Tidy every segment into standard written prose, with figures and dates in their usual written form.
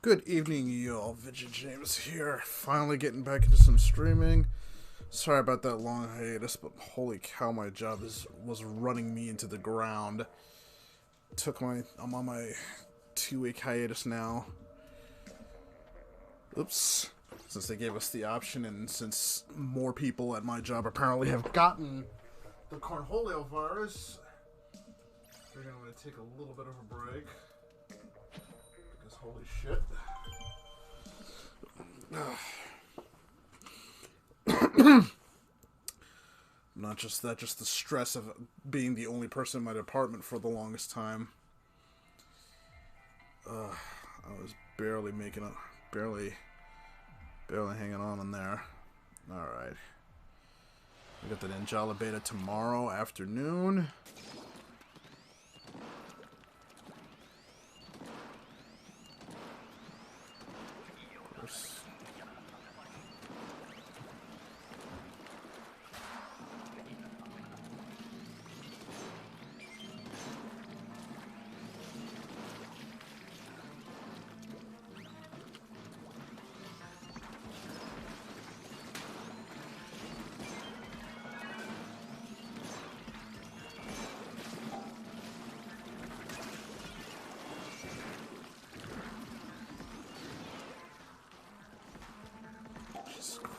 Good evening, y'all. Vigil James here. Finally getting back into some streaming. Sorry about that long hiatus, but holy cow, my job was running me into the ground. I'm on my 2-week hiatus now. Oops. Since they gave us the option, and since more people at my job apparently have gotten the cornholio virus, we're going to take a little bit of a break. Because holy shit. Not just that, just the stress of being the only person in my department for the longest time. I was barely making it, barely hanging on in there. Alright. We got the Ninajala beta tomorrow afternoon. Of course.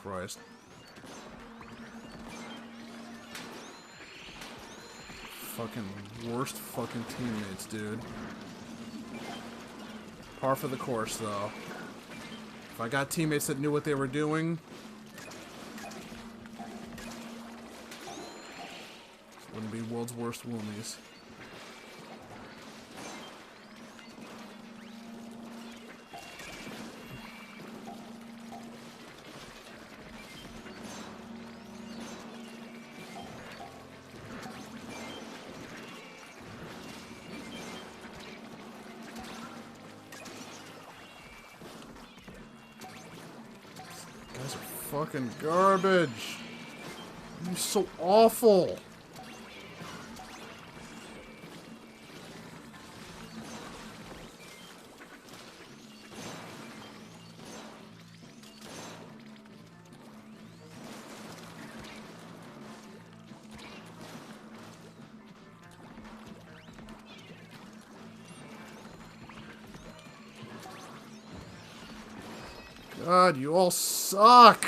Christ. Fucking worst fucking teammates, dude. Par for the course, though. If I got teammates that knew what they were doing, this wouldn't be world's worst Woomies. Guys are fucking garbage. You're so awful. God, you all suck!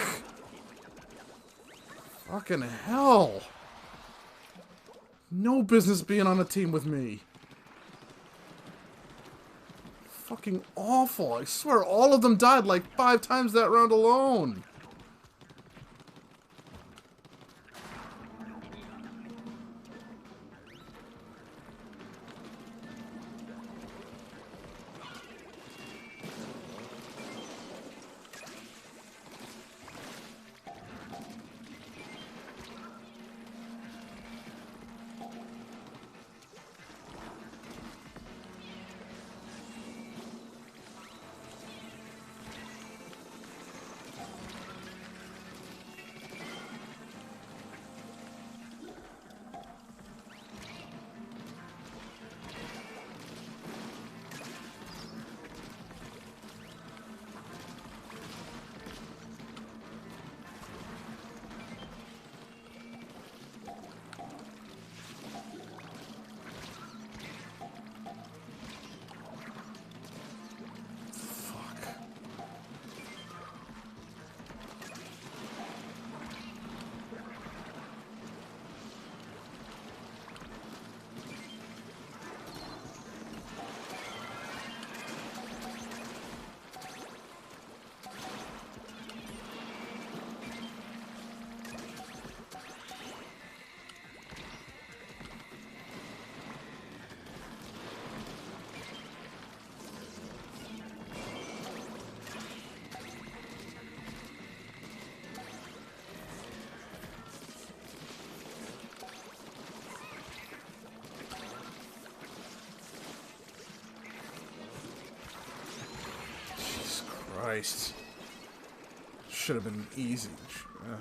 Fucking hell! No business being on a team with me. Fucking awful. I swear all of them died like 5 times that round alone. Christ. Should have been easy. Ugh.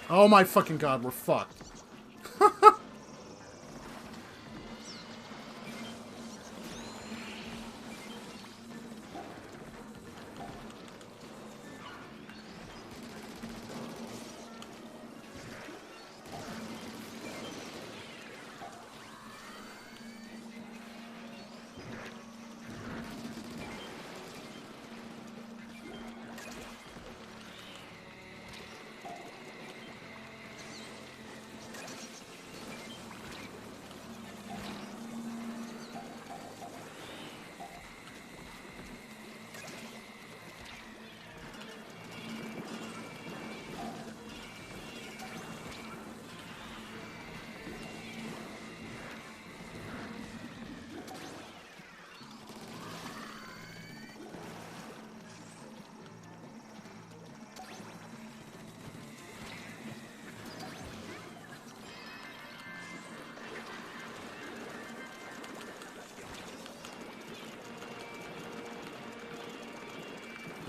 Oh my fucking god, we're fucked.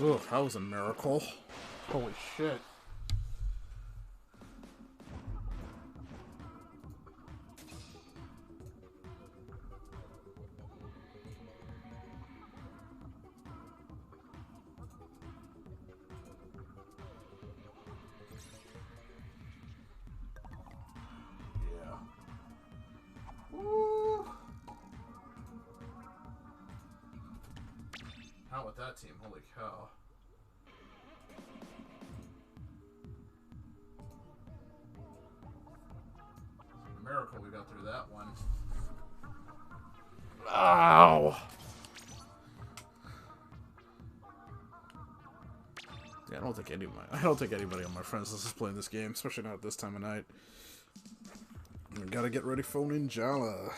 Ugh, that was a miracle. Holy shit. Yeah. Woo. Not with that team, holy cow. It's a miracle we got through that one. Ow! Yeah, I don't think anybody on my friends list is playing this game, especially not at this time of night. We gotta get ready for Ninajala.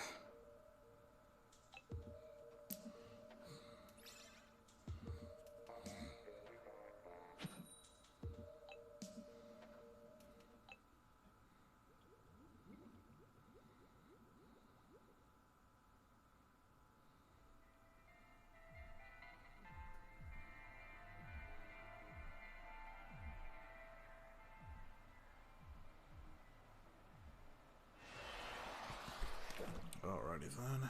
Alrighty then.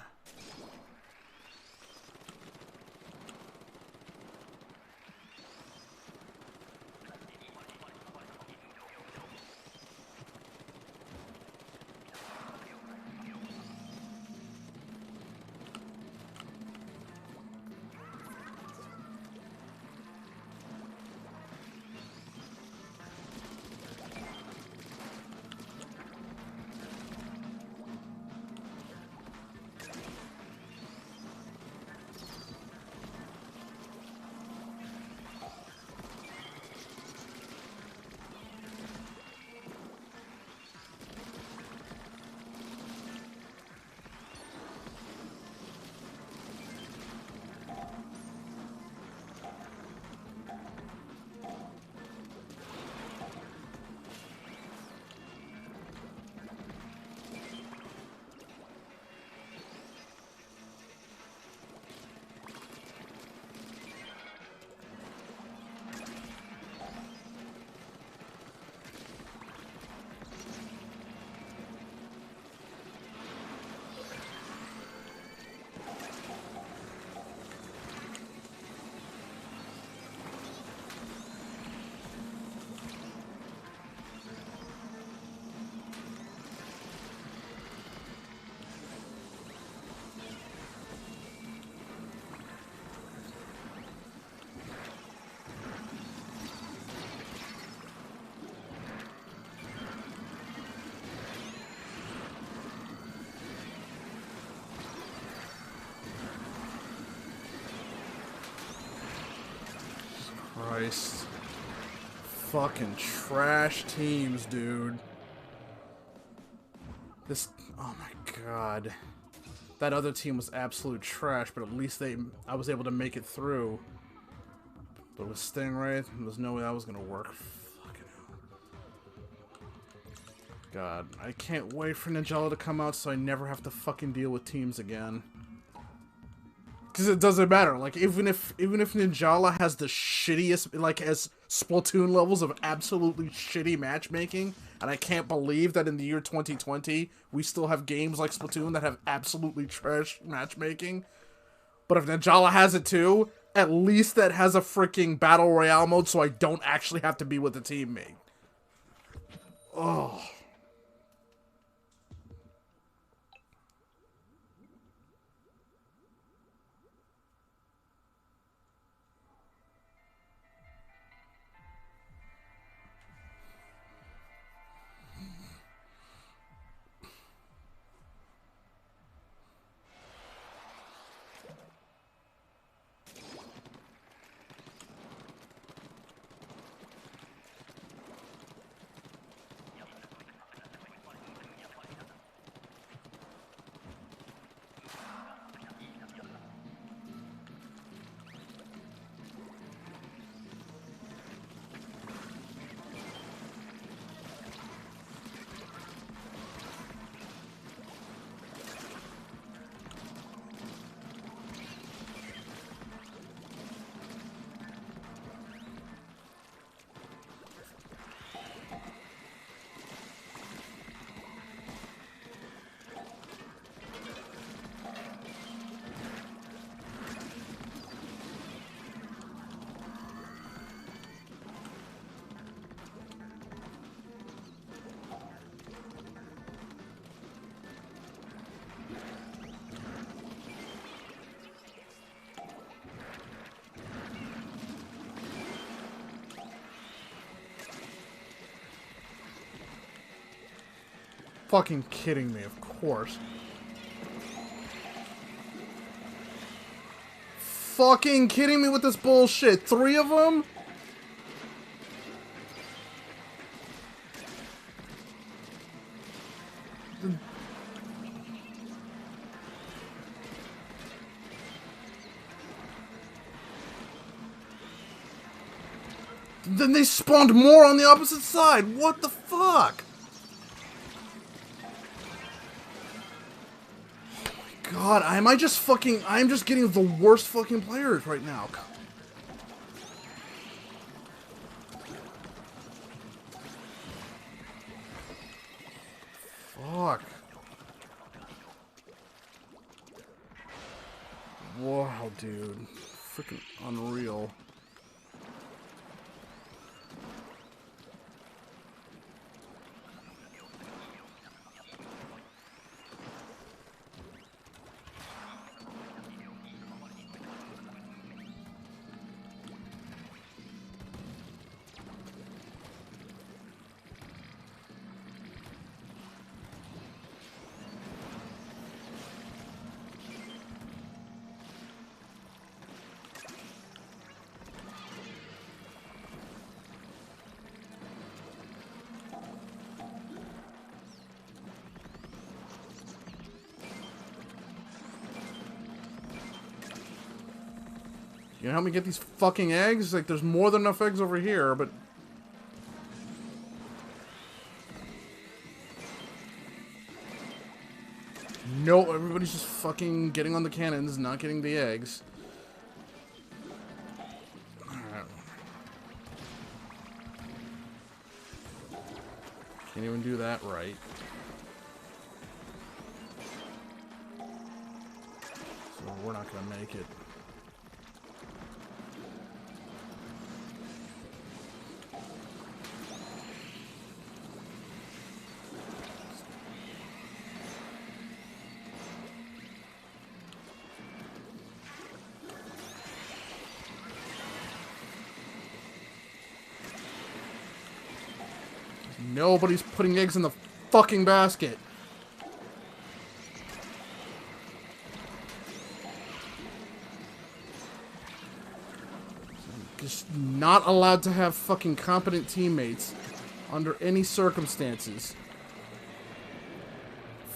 Christ. Fucking trash teams, dude. This... Oh my god. That other team was absolute trash, but at least I was able to make it through. But with Stingray, there's no way that was gonna work. Fucking hell. God, I can't wait for Ninajala to come out so I never have to fucking deal with teams again. Because it doesn't matter. Like, even if Ninajala has the shittiest, like, as Splatoon levels of absolutely shitty matchmaking, and I can't believe that in the year 2020, we still have games like Splatoon that have absolutely trash matchmaking. But if Ninajala has it too, at least that has a freaking Battle Royale mode so I don't actually have to be with a teammate. Oh. Fucking kidding me, of course. Fucking kidding me with this bullshit. 3 of them? Then they spawned more on the opposite side. What the fuck? God, am I just fucking... I'm just getting the worst fucking players right now. Fuck. Wow, dude. Freaking unreal. You know help me get these fucking eggs? Like, there's more than enough eggs over here, but... No, everybody's just fucking getting on the cannons, not getting the eggs. Alright. Can't even do that right. So we're not gonna make it. Nobody's putting eggs in the fucking basket. Just not allowed to have fucking competent teammates under any circumstances.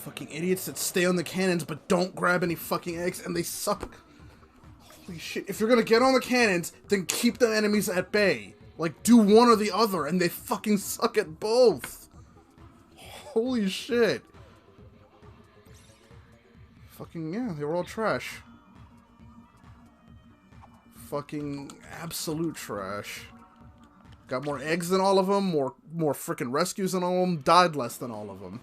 Fucking idiots that stay on the cannons but don't grab any fucking eggs and they suck. Holy shit. If you're gonna get on the cannons, then keep the enemies at bay. Like, do one or the other, and they fucking suck at both. Holy shit. Fucking, yeah, they were all trash. Fucking absolute trash. Got more eggs than all of them, more freaking rescues than all of them, died less than all of them.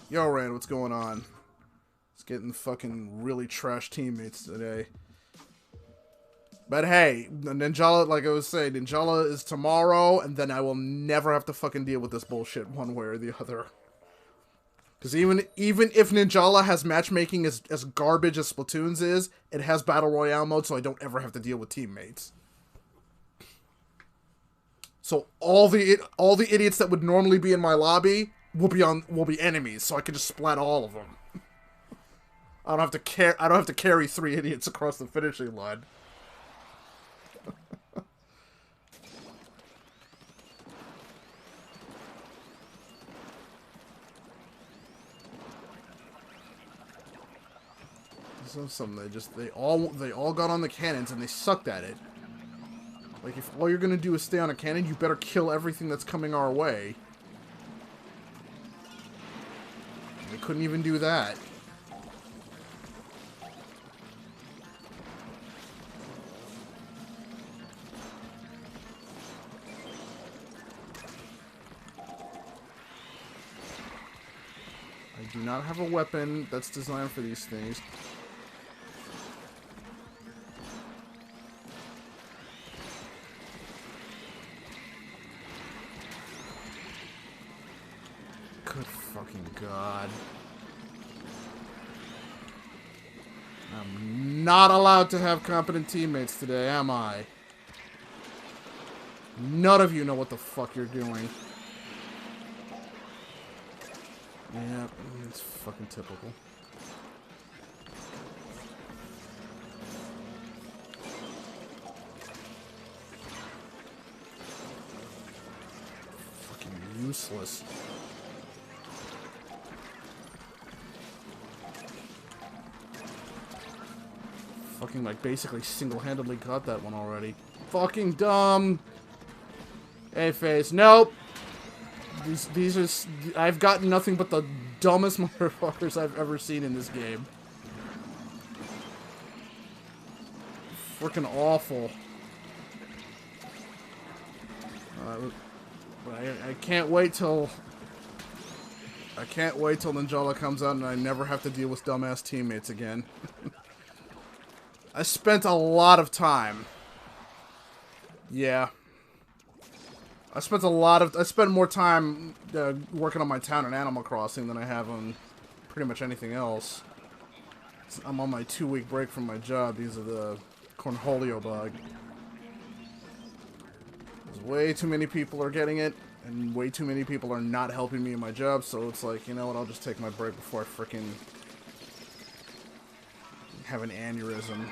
Yo, Rand, what's going on? It's getting fucking really trash teammates today. But hey, Ninjala, like I was saying, Ninjala is tomorrow, and then I will never have to fucking deal with this bullshit one way or the other. Because even if Ninjala has matchmaking as garbage as Splatoon's is, it has Battle Royale mode, so I don't ever have to deal with teammates. So all the idiots that would normally be in my lobby will be enemies, so I can just splat all of them. I don't have to carry 3 idiots across the finishing line. They all got on the cannons and they sucked at it. Like, if all you're gonna do is stay on a cannon, you better kill everything that's coming our way. They couldn't even do that. I do not have a weapon that's designed for these things. Good fucking God. I'm not allowed to have competent teammates today, am I? None of you know what the fuck you're doing. Yeah, it's fucking typical. Fucking useless. Fucking, like, basically single-handedly got that one already. Fucking dumb! Hey, face. Nope! These are... I've gotten nothing but the dumbest motherfuckers I've ever seen in this game. Freaking awful. I can't wait till... I can't wait till Ninjala comes out and I never have to deal with dumbass teammates again. I spent a lot of time. Yeah. I spent more time working on my town in Animal Crossing than I have on pretty much anything else. I'm on my 2-week break from my job because of the cornholio bug. There's way too many people are getting it, and way too many people are not helping me in my job, so it's like, you know what, I'll just take my break before I frickin' have an aneurysm.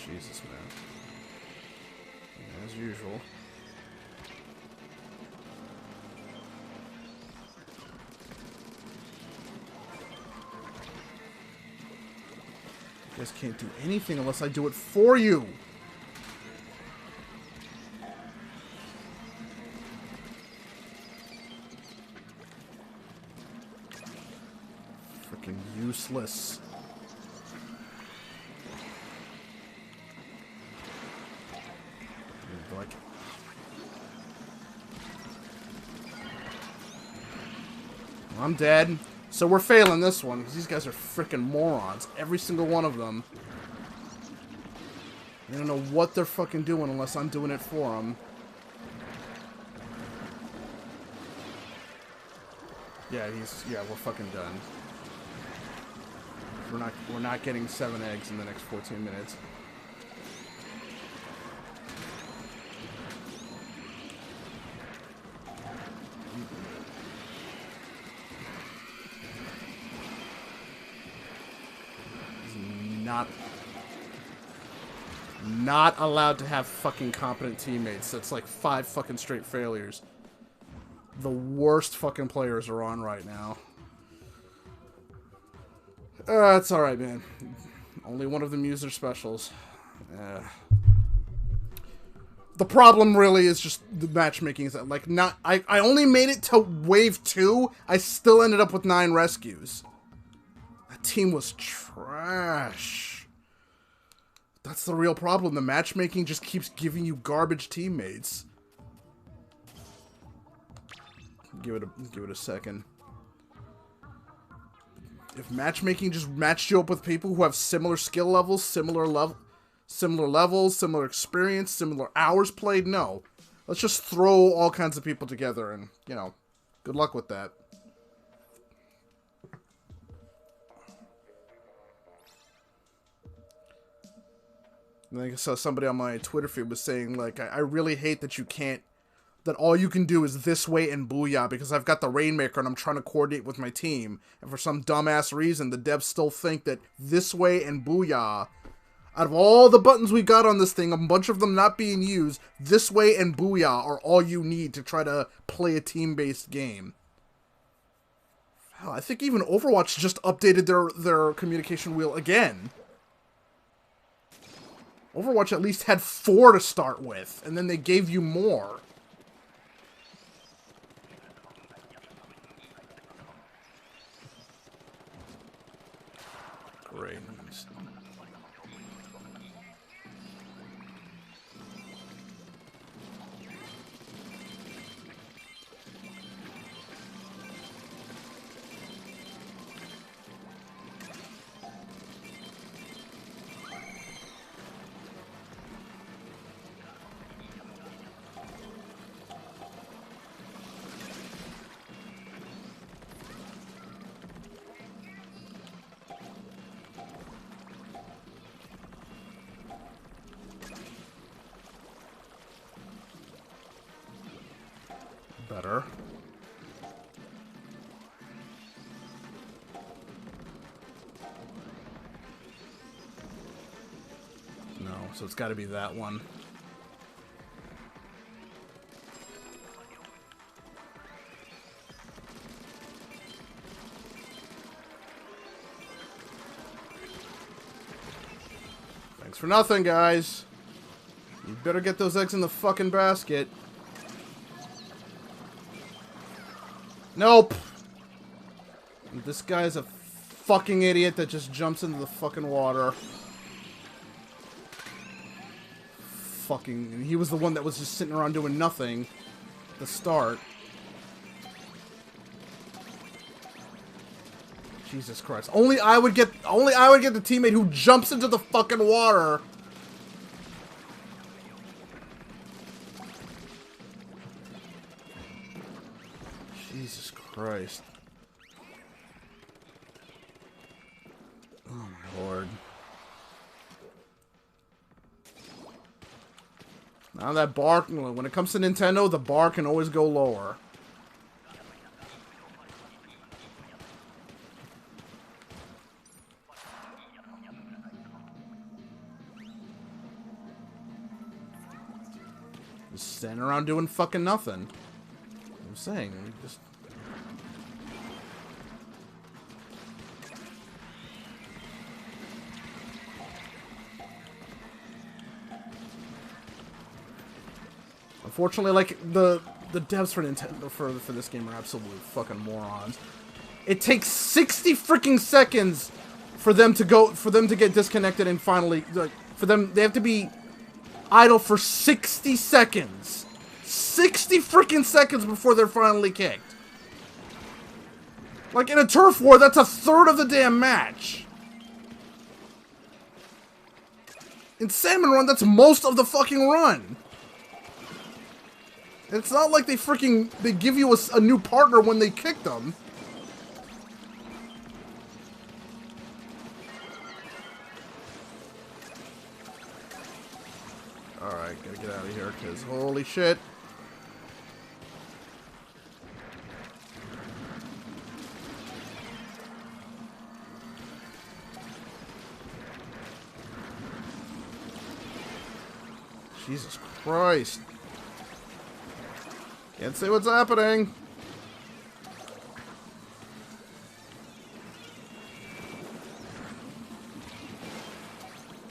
Jesus, man. As usual. You guys can't do anything unless I do it for you. Freaking useless. Like, I'm dead. So we're failing this one because these guys are freaking morons. Every single one of them. They don't know what they're fucking doing unless I'm doing it for them. Yeah, we're fucking done. We're not getting 7 eggs in the next 14 minutes. Not allowed to have fucking competent teammates. That's like 5 fucking straight failures. The worst fucking players are on right now. It's alright, man. Only one of them used their specials. The problem really is just the matchmaking. Is that, like, I only made it to wave 2. I still ended up with 9 rescues. That team was trash. That's the real problem. The matchmaking just keeps giving you garbage teammates. Give it a second. If matchmaking just matched you up with people who have similar skill levels, similar levels, similar experience, similar hours played, no. Let's just throw all kinds of people together and, you know, good luck with that. And I saw somebody on my Twitter feed was saying, like, I really hate that that all you can do is this way and booyah, because I've got the Rainmaker and I'm trying to coordinate with my team. And for some dumbass reason, the devs still think that this way and booyah, out of all the buttons we got on this thing, a bunch of them not being used, this way and booyah are all you need to try to play a team-based game. Hell, I think even Overwatch just updated their communication wheel again. Overwatch at least had 4 to start with, and then they gave you more. Great. Better. No, so it's got to be that one. Thanks for nothing, guys. You better get those eggs in the fucking basket. Nope. This guy's a fucking idiot that just jumps into the fucking water. Fucking... And he was the one that was just sitting around doing nothing at the start. Jesus Christ. Only I would get the teammate who jumps into the fucking water. Jesus Christ. Oh my lord. Now that bar, when it comes to Nintendo, the bar can always go lower. Just standing around doing fucking nothing. I'm saying, just... Unfortunately, like, the devs for Nintendo for this game are absolute fucking morons. It takes 60 freaking seconds for them to get disconnected and finally, like, they have to be idle for 60 seconds. 60 freaking seconds before they're finally kicked. Like, in a turf war, that's a third of the damn match. In Salmon Run, that's most of the fucking run. It's not like they give you a new partner when they kick them. Alright, gotta get out of here, because holy shit. Jesus Christ. Can't see what's happening.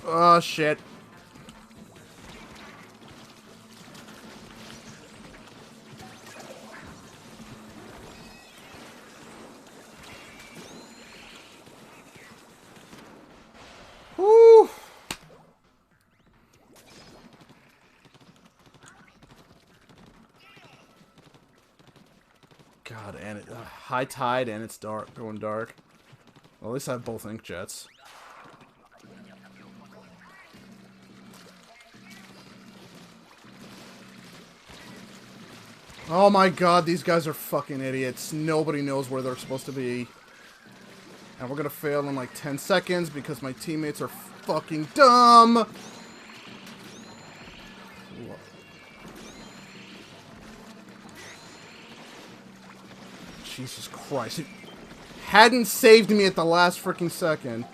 Oh, shit. God, and high tide and it's dark, going dark. Well, at least I have both ink jets. Oh my god, these guys are fucking idiots. Nobody knows where they're supposed to be. And we're gonna fail in like 10 seconds because my teammates are fucking dumb. Jesus Christ. It hadn't saved me at the last freaking second.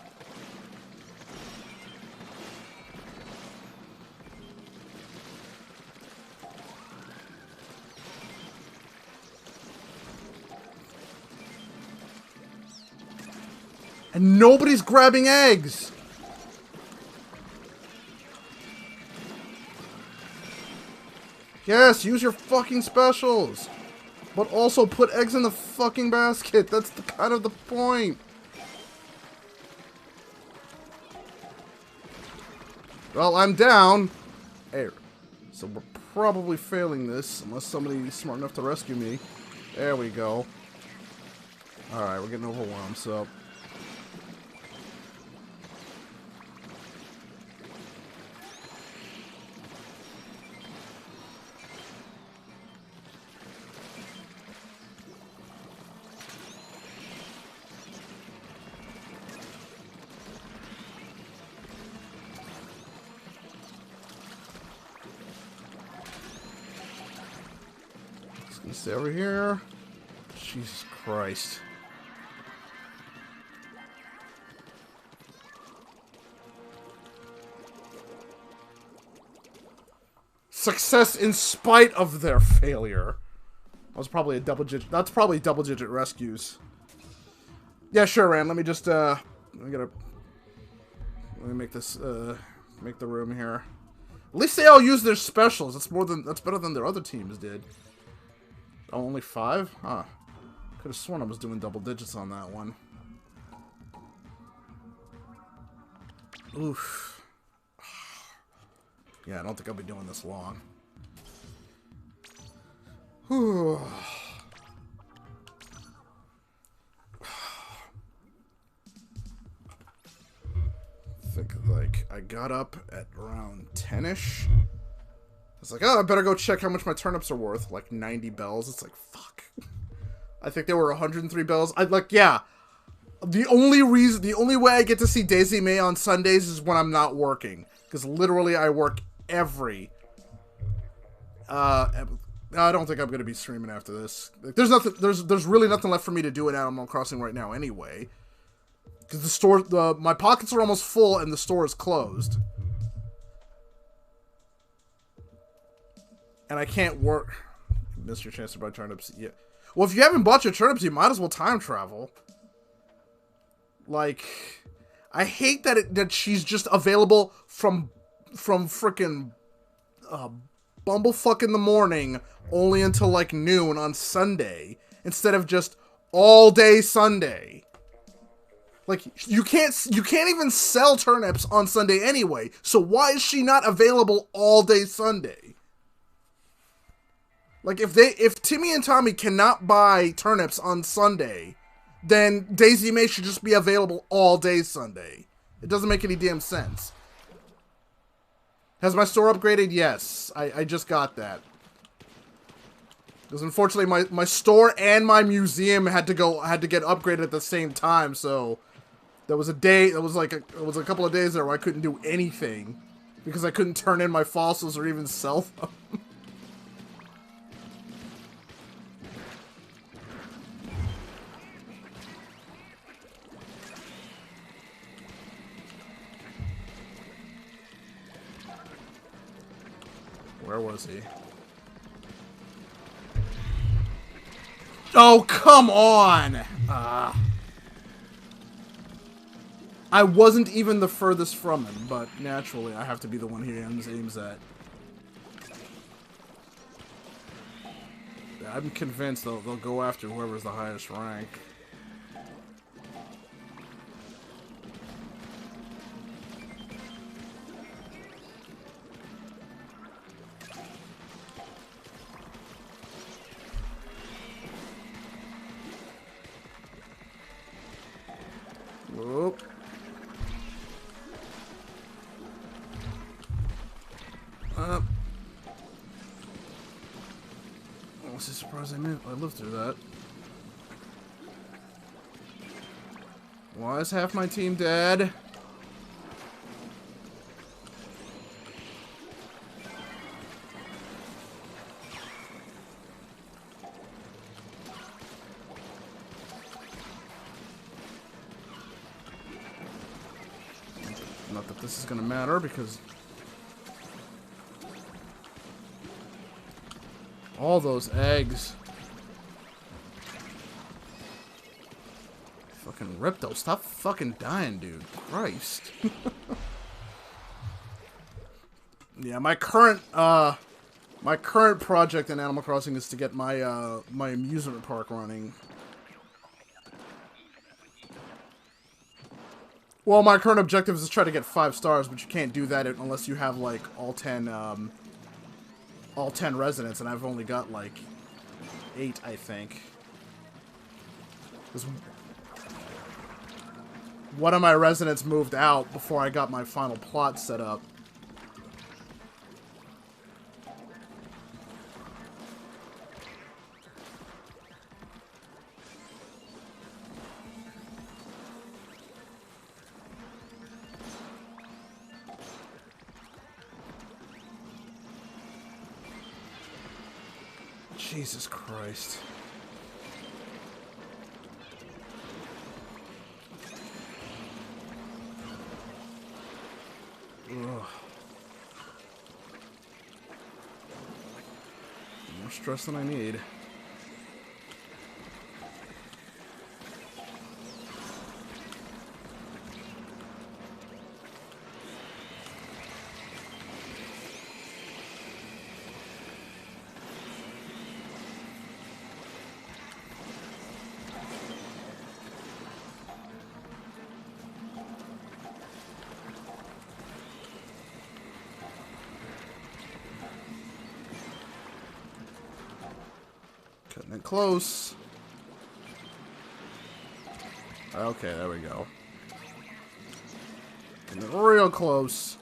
And nobody's grabbing eggs! Yes, use your fucking specials! But also put eggs in the fucking basket! That's kind of the point! Well, I'm down! Hey, so we're probably failing this, unless somebody's smart enough to rescue me. There we go. Alright, we're getting overwhelmed, so... Stay over here. Jesus Christ. Success in spite of their failure. That was probably a double-digit. That's probably double-digit rescues. Yeah, sure, Rand. Let me just let me make this make the room here. At least they all use their specials. That's better than their other teams did. Oh, only 5? Huh. Could have sworn I was doing double digits on that one. Oof. Yeah, I don't think I'll be doing this long. Whew. I think, like, I got up at around 10-ish. It's like, oh, I better go check how much my turnips are worth. Like 90 bells. It's like, fuck. I think they were 103 bells. Yeah. The only way I get to see Daisy May on Sundays is when I'm not working. Because literally I work every... I don't think I'm going to be streaming after this. Like, there's really nothing left for me to do in Animal Crossing right now anyway. Because my pockets are almost full and the store is closed. And I can't work. Missed your chance to buy turnips. Yeah. Well, if you haven't bought your turnips, you might as well time travel. Like, I hate that she's just available from frickin' bumblefuck in the morning only until like noon on Sunday instead of just all day Sunday. Like, you can't even sell turnips on Sunday anyway. So why is she not available all day Sunday? Like, if Timmy and Tommy cannot buy turnips on Sunday, then Daisy May should just be available all day Sunday. It doesn't make any damn sense. Has my store upgraded? Yes. I just got that. Because unfortunately my store and my museum had to get upgraded at the same time, so there was a couple of days there where I couldn't do anything. Because I couldn't turn in my fossils or even sell them. Where was he? Oh, come on! I wasn't even the furthest from him, but naturally I have to be the one he aims at. I'm convinced they'll go after whoever's the highest rank. honestly surprised I lived through that. Why is half my team dead? Not that this is gonna matter because all those eggs. Fucking rip those. Stop fucking dying, dude. Christ. Yeah, my current project in Animal Crossing is to get my my amusement park running. Well, my current objective is to try to get 5 stars, but you can't do that unless you have like all 10 residents, and I've only got like 8, I think. One of my residents moved out before I got my final plot set up. Jesus Christ. Ugh. More stress than I need. Cutting it close. Okay, there we go. Getting it real close.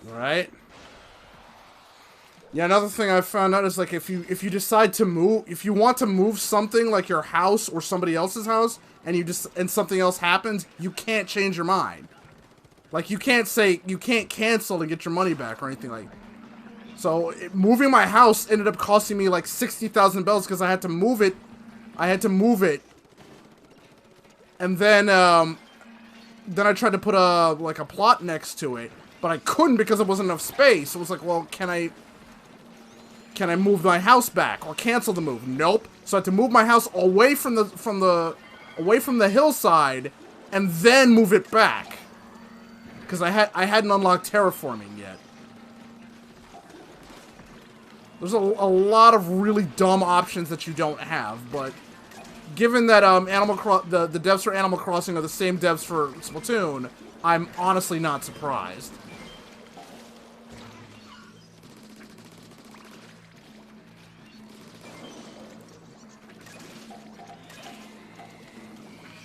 Right? Yeah, another thing I found out is like if you decide to move, if you want to move something like your house or somebody else's house, and something else happens, you can't change your mind. Like you can't cancel and get your money back or anything like. So moving my house ended up costing me like 60,000 bells because I had to move it. And then I tried to put a plot next to it, but I couldn't because there wasn't enough space. It was like, well, can I move my house back or cancel the move? Nope. So I had to move my house away from the hillside and then move it back because I hadn't unlocked terraforming yet. There's a lot of really dumb options that you don't have, but given that the devs for Animal Crossing are the same devs for Splatoon, I'm honestly not surprised.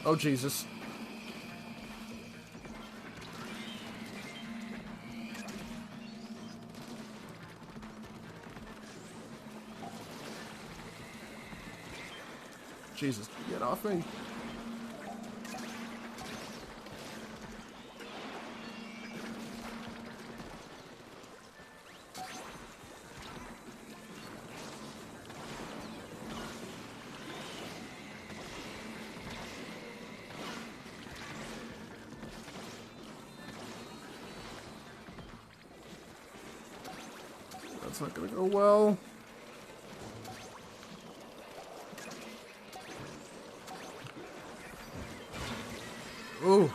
Oh, Jesus. Jesus, get off me. That's not gonna go well. Ooh.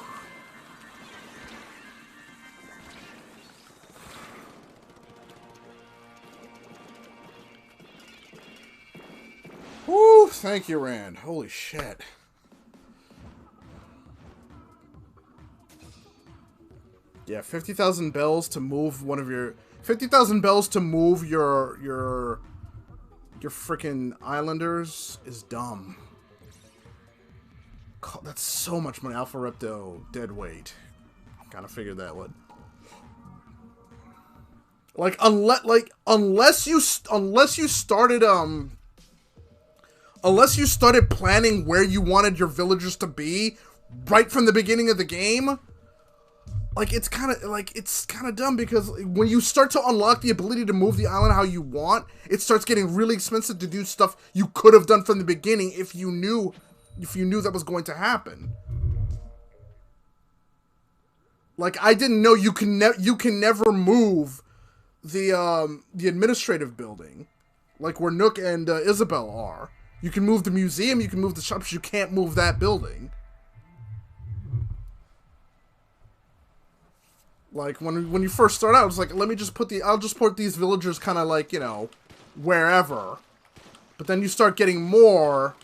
Woo, thank you, Rand. Holy shit. Yeah, 50,000 bells to move one of your... 50,000 bells to move your freaking islanders is dumb. That's so much money. Alpha Repto, dead weight. Kind of figured that would. Like, unless you started planning where you wanted your villagers to be right from the beginning of the game, like, it's kind of dumb, because when you start to unlock the ability to move the island how you want, it starts getting really expensive to do stuff you could have done from the beginning if you knew that was going to happen. Like, I didn't know you can never move the administrative building, like where Nook and Isabel are. You can move the museum, you can move the shops, you can't move that building. Like, when you first start out, it's like, let me just I'll just put these villagers kind of like, you know, wherever. But then you start getting more,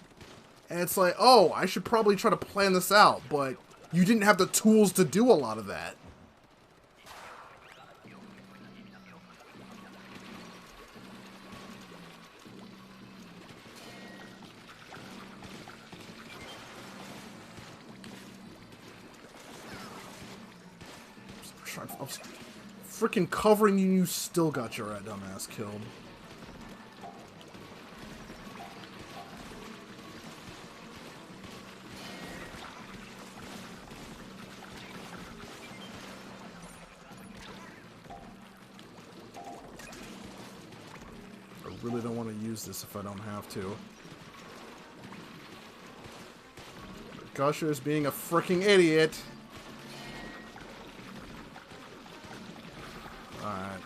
and it's like, oh, I should probably try to plan this out, but you didn't have the tools to do a lot of that. I was freaking covering you, and you still got your dumbass killed. I really don't want to use this if I don't have to. Gusher is being a freaking idiot. Alright.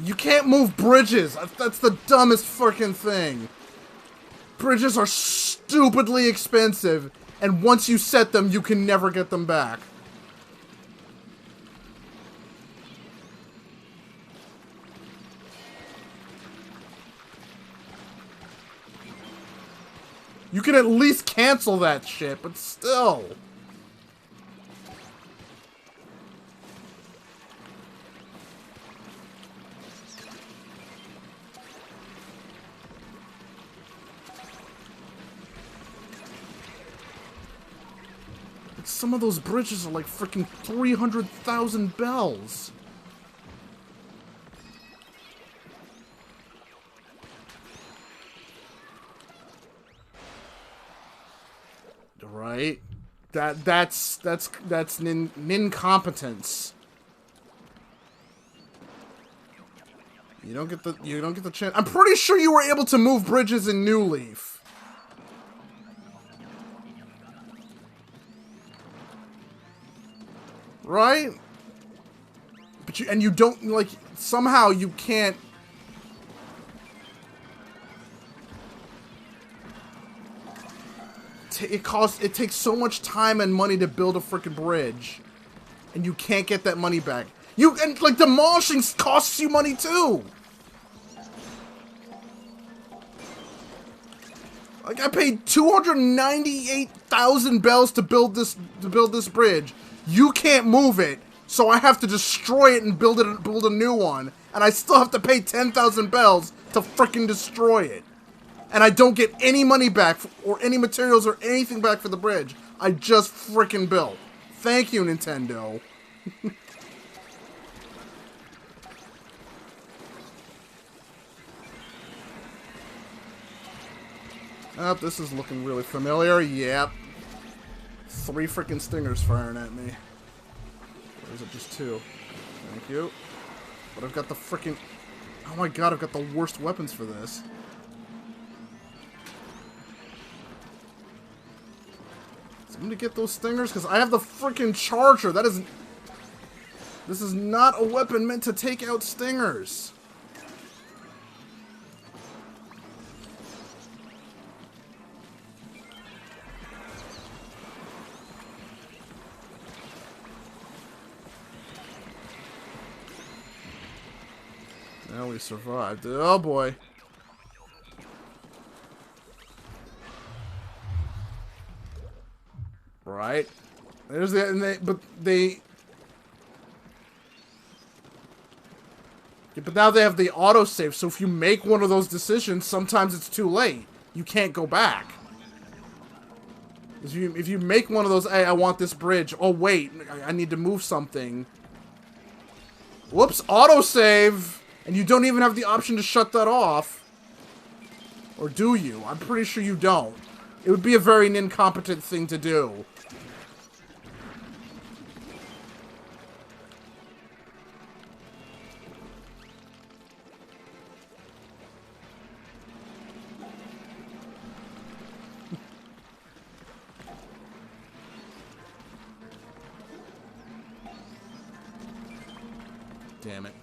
You can't move bridges! That's the dumbest freaking thing. Bridges are stupidly expensive, and once you set them, you can never get them back. You can at least cancel that shit, but still. Some of those bridges are like freaking 300,000 bells. Right? That's incompetence. You don't get the chance. I'm pretty sure you were able to move bridges in New Leaf. Right? But you don't, like, somehow you can't. It takes so much time and money to build a freaking bridge, and you can't get that money back. And like, demolishing costs you money too. Like, I paid 298,000 bells to build this bridge. You can't move it, so I have to destroy it and build a new one, and I still have to pay 10,000 bells to freaking destroy it. And I don't get any money back, or any materials or anything back for the bridge. I just freaking built. Thank you, Nintendo. Oh, this is looking really familiar. Yep. 3 freaking stingers firing at me. Or is it just 2? Thank you. But I've got the freaking... Oh my god, I've got the worst weapons for this. Somebody get those stingers, because I have the freaking charger. That is... This is not a weapon meant to take out stingers. Now we survived. Oh boy. Right. There's the... Yeah, but now they have the autosave, so if you make one of those decisions, sometimes it's too late. You can't go back. If you make one of those, hey, I want this bridge. Oh, wait, I need to move something. Whoops, autosave! And you don't even have the option to shut that off. Or do you? I'm pretty sure you don't. It would be a very incompetent thing to do. Damn it.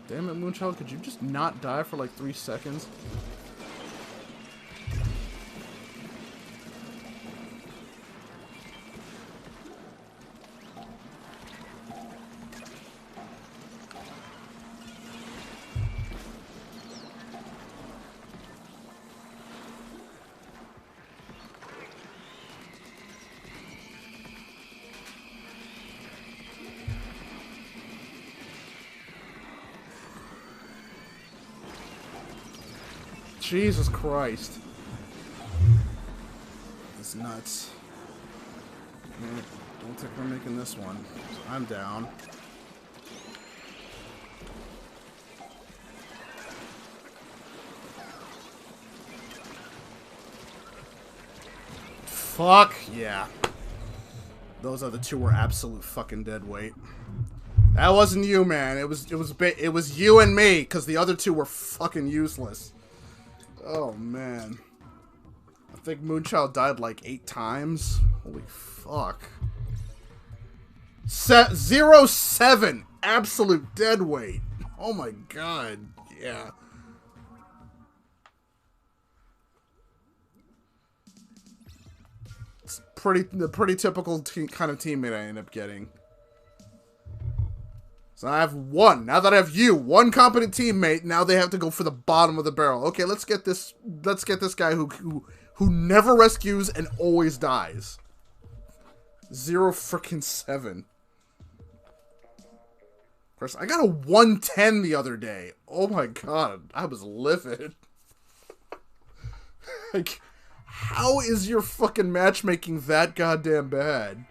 Damn it, Moonchild, could you just not die for like 3 seconds? Jesus Christ. It's nuts. Don't think we're making this one. I'm down. Fuck yeah. Those other two were absolute fucking dead weight. That wasn't you, man. It was you and me, because the other two were fucking useless. Oh, man. I think Moonchild died like 8 times. Holy fuck. 0-7. Absolute dead weight. Oh my god. Yeah. It's the pretty typical kind of teammate I end up getting. So I have one. Now that I have you, one competent teammate, now they have to go for the bottom of the barrel. Okay, let's get this guy who never rescues and always dies. 0-7. Of course, I got a 110 the other day. Oh my god, I was livid. Like, how is your fucking matchmaking that goddamn bad?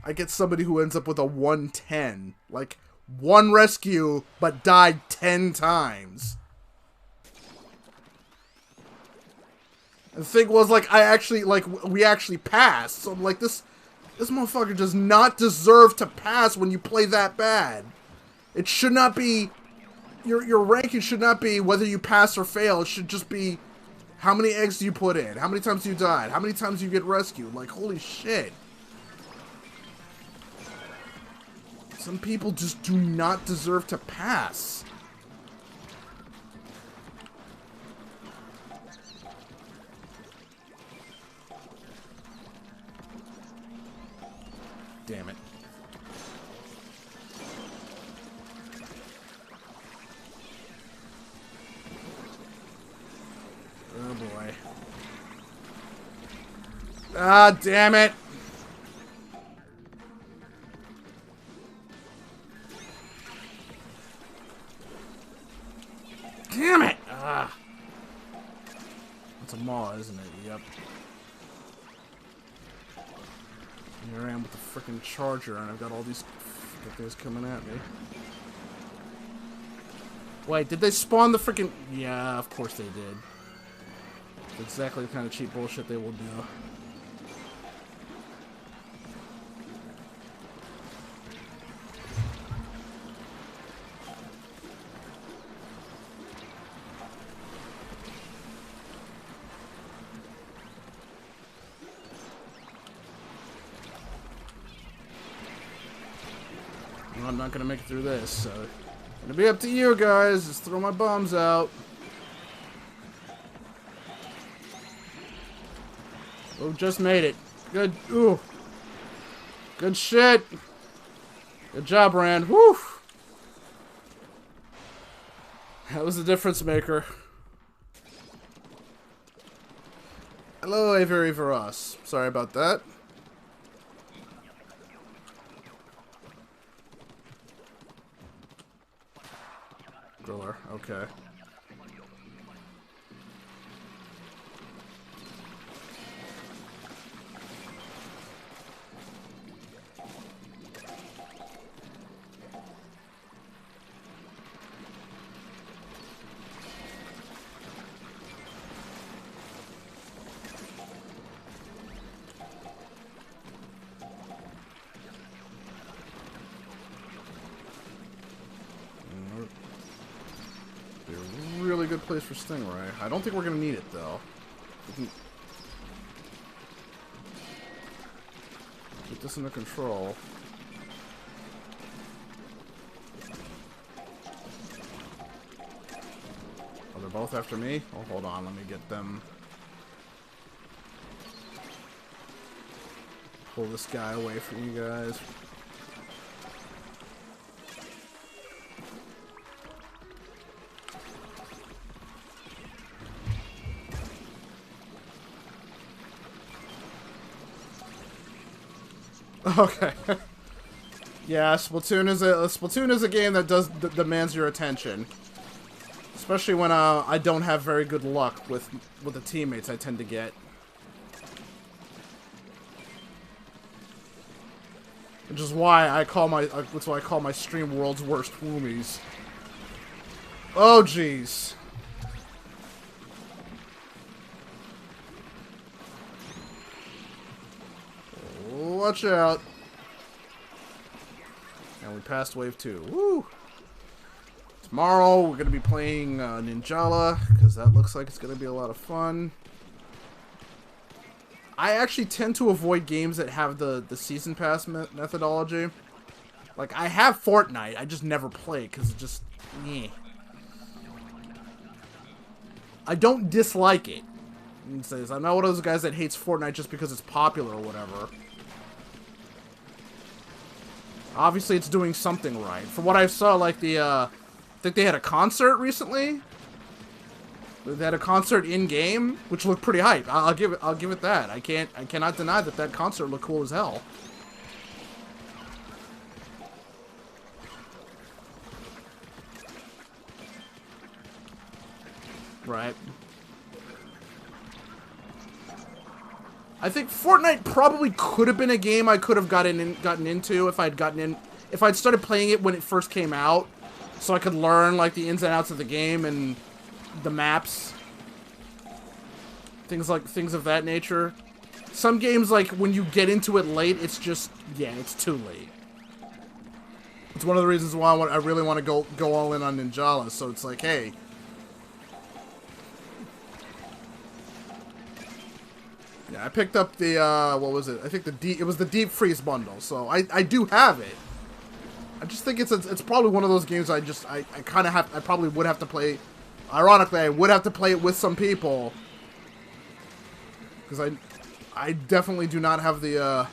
I get somebody who ends up with a 110. Like, 1 rescue, but died 10 times. And the thing was, like, we actually passed. So I'm like, this motherfucker does not deserve to pass when you play that bad. It should not be, your ranking should not be whether you pass or fail. It should just be, how many eggs do you put in? How many times you died? How many times you get rescued? Like, holy shit. Some people just do not deserve to pass. Damn it. Oh boy. Ah, damn it. Damn it! Ah. It's a maw, isn't it? Yep. Here I am with the frickin' charger, and I've got all these things coming at me. Wait, did they spawn the frickin'... Yeah, of course they did. It's exactly the kind of cheap bullshit they will do. I'm not gonna make it through this, so it's gonna be up to you guys. Just throw my bombs out. Oh, just made it. Good. Ooh. Good shit. Good job, Rand. Woo. That was the difference maker. Hello, Avery for us. Sorry about that. Griller, okay. Be a really good place for Stingray. I don't think we're gonna need it though. We can get this under control. Oh, they're both after me? Oh, hold on, let me get them. Pull this guy away from you guys. Okay. Yeah, Splatoon is a game that demands your attention. Especially when I don't have very good luck with the teammates I tend to get. Which is why I call my stream world's worst Woomies. Oh jeez. Watch out. And we passed wave 2. Woo! Tomorrow we're going to be playing Ninajala, because that looks like it's going to be a lot of fun. I actually tend to avoid games that have the season pass methodology. Like, I have Fortnite, I just never play it, because it just... meh. I don't dislike it. I'm not one of those guys that hates Fortnite just because it's popular or whatever. Obviously, it's doing something right. From what I saw, like I think they had a concert recently. They had a concert in game, which looked pretty hype. I'll give it that. I cannot deny that concert looked cool as hell. Right. I think Fortnite probably could have been a game I could have gotten into if I'd started playing it when it first came out, so I could learn like the ins and outs of the game and the maps, things of that nature. Some games, like when you get into it late, it's just it's too late. It's one of the reasons why I really want to go all in on Ninjala. So it's like, hey. Yeah, I picked up the, what was it? I think it was the Deep Freeze bundle, so I do have it. I just think it's probably one of those games I probably would have to play. Ironically, I would have to play it with some people. Because I definitely do not have the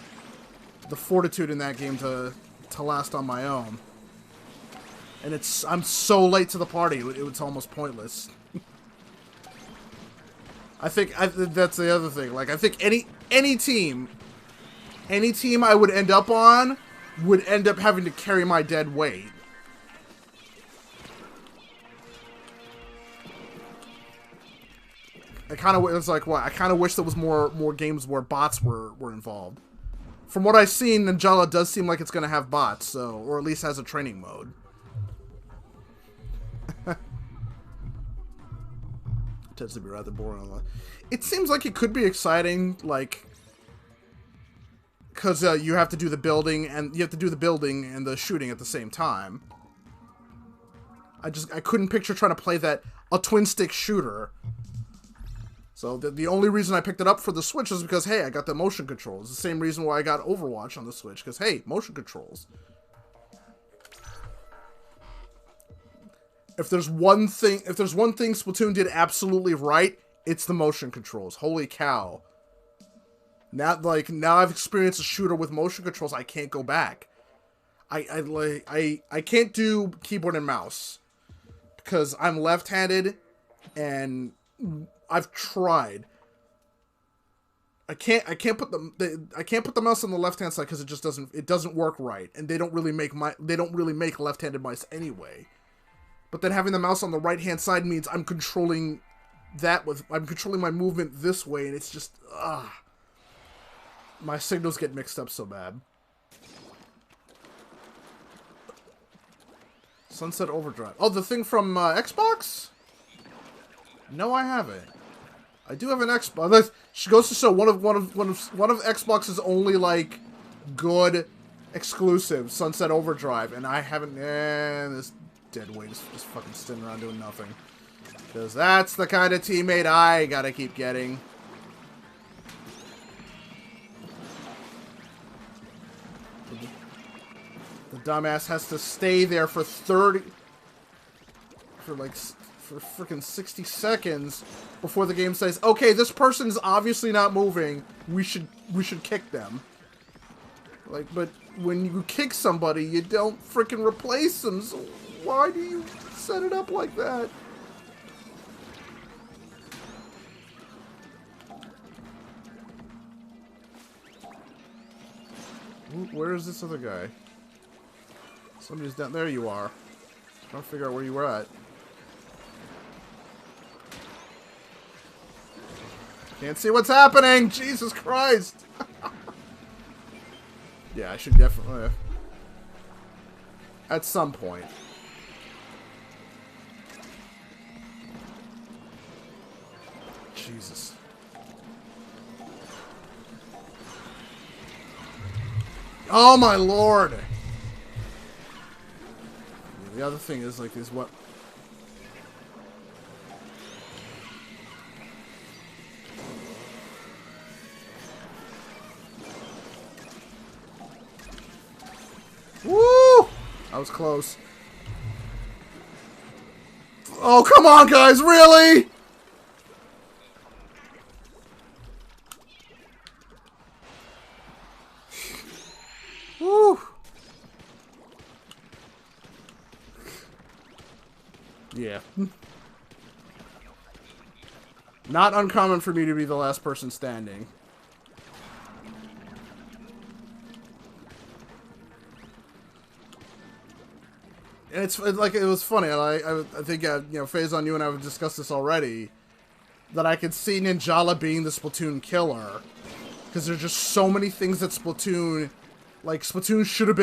fortitude in that game to last on my own. And I'm so late to the party, it's almost pointless. I think that's the other thing. Like, I think any team I would end up on would end up having to carry my dead weight. I kind of wish there was more games where bots were involved. From what I've seen, Ninjala does seem like it's going to have bots, so, or at least has a training mode. Tends to be rather boring. It seems like it could be exciting, like, because you have to do the building and the shooting at the same time. I couldn't picture trying to play a twin stick shooter. So the only reason I picked it up for the Switch is because, hey, I got the motion controls. The same reason why I got Overwatch on the Switch, because, hey, motion controls. If there's one thing Splatoon did absolutely right, it's the motion controls. Holy cow. Now I've experienced a shooter with motion controls, I can't go back. I can't do keyboard and mouse because I'm left-handed and I've tried. I can't put the mouse on the left hand side because it doesn't work right, and they don't really make left-handed mice anyway. But then having the mouse on the right hand side means I'm controlling my movement this way, and it's just my signals get mixed up so bad. Sunset Overdrive. Oh, the thing from Xbox? No, I haven't. I do have an Xbox. She goes to show one of Xbox's only like good exclusives, Sunset Overdrive, and I haven't. This dead weight is just fucking sitting around doing nothing. Because that's the kind of teammate I gotta keep getting. The dumbass has to stay there for freaking 60 seconds before the game says, okay, this person's obviously not moving. We should kick them. Like, but when you kick somebody, you don't freaking replace them. So why do you set it up like that? Where is this other guy? Somebody's down there. You are. Trying to figure out where you were at. Can't see what's happening! Jesus Christ! Yeah, I should definitely... at some point. Jesus. Oh my lord! The other thing is, like, is what... Woo! I was close. Oh, come on, guys, really? Woo! Yeah. Not uncommon for me to be the last person standing. And it's like, it was funny. I think, you know, Faison, you and I have discussed this already. That I could see Ninjala being the Splatoon killer. Because there's just so many things that Splatoon... Like, Splatoon should have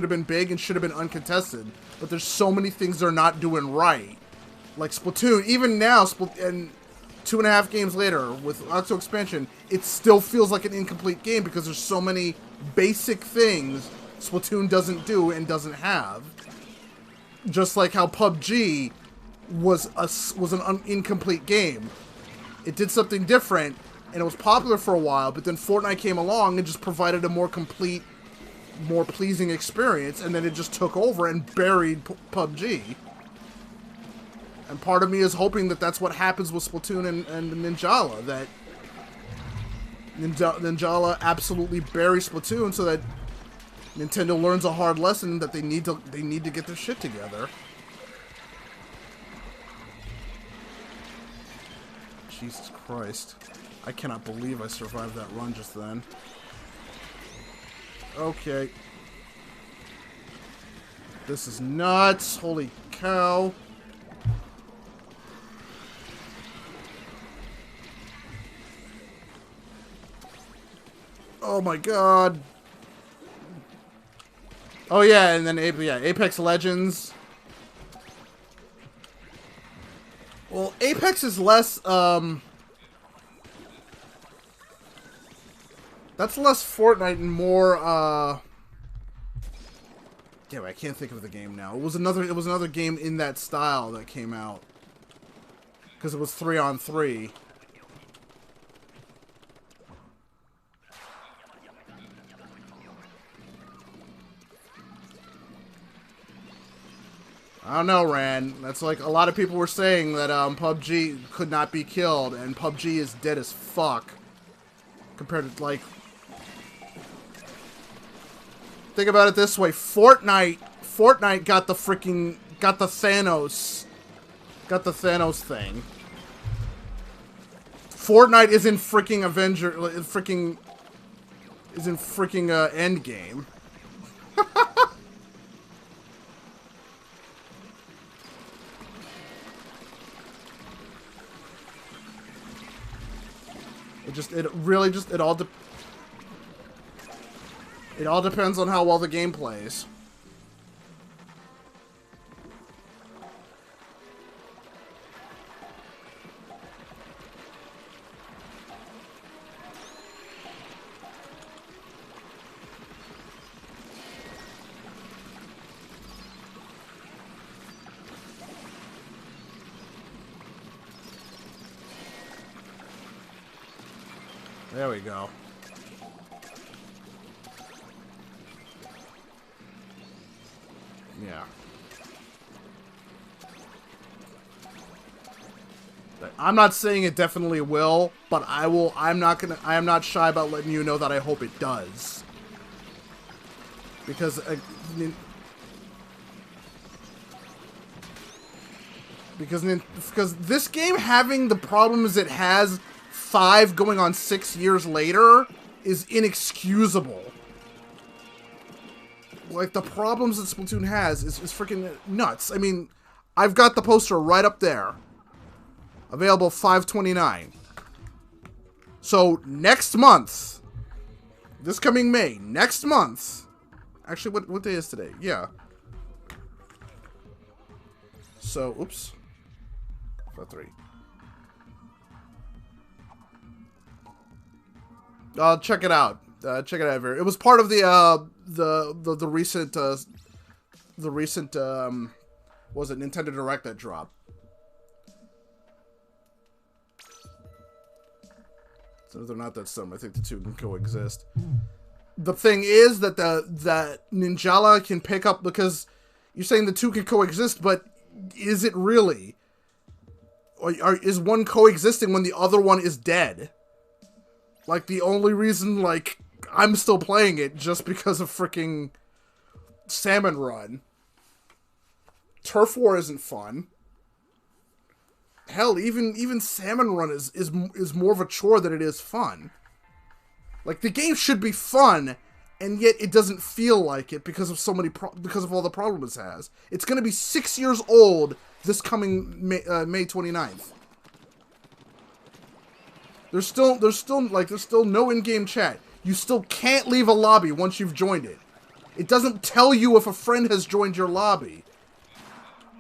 been big and should have been uncontested. But there's so many things they're not doing right. Like, Splatoon, even now, and 2.5 games later, with Octo Expansion, it still feels like an incomplete game because there's so many basic things Splatoon doesn't do and doesn't have. Just like how PUBG was an incomplete game. It did something different, and it was popular for a while, but then Fortnite came along and just provided a more complete, more pleasing experience, and then it just took over and buried PUBG. And part of me is hoping that that's what happens with Splatoon and Ninjala, that Ninjala absolutely buries Splatoon so that Nintendo learns a hard lesson that they need to get their shit together. Jesus Christ. I cannot believe I survived that run just then. Okay. This is nuts. Holy cow. Oh my god. Oh yeah, and then Apex Legends. Well, Apex is less, that's less Fortnite and more, yeah, I can't think of the game now. It was another game in that style that came out. Because it was 3-on-3. I don't know, Ran. That's like a lot of people were saying that PUBG could not be killed, and PUBG is dead as fuck. Compared to, like... Think about it this way. Fortnite got the freaking... Got the Thanos thing. Fortnite is in freaking Endgame. It all depends on how well the game plays. There we go. Yeah. I'm not saying it definitely will, but I am not shy about letting you know that I hope it does. Because this game having the problems it has 5 going on 6 years later is inexcusable. Like, the problems that Splatoon has is freaking nuts. I mean, I've got the poster right up there. Available 5/29. So, next month, this coming May, next month, actually, what day is today? Yeah. So, oops. 3. Check it out. Check it out here. It was part of the recent was it Nintendo Direct that dropped. So they're not that similar. I think the two can coexist. The thing is that that Ninjala can pick up, because you're saying the two can coexist, but is it really? Or is one coexisting when the other one is dead? Like, the only reason, like, I'm still playing it just because of freaking Salmon Run. Turf War isn't fun. Hell, even Salmon Run is more of a chore than it is fun. Like, the game should be fun, and yet it doesn't feel like it because of because of all the problems it has. It's gonna be 6 years old this coming May 29th. There's still no in-game chat. You still can't leave a lobby once you've joined it. It doesn't tell you if a friend has joined your lobby.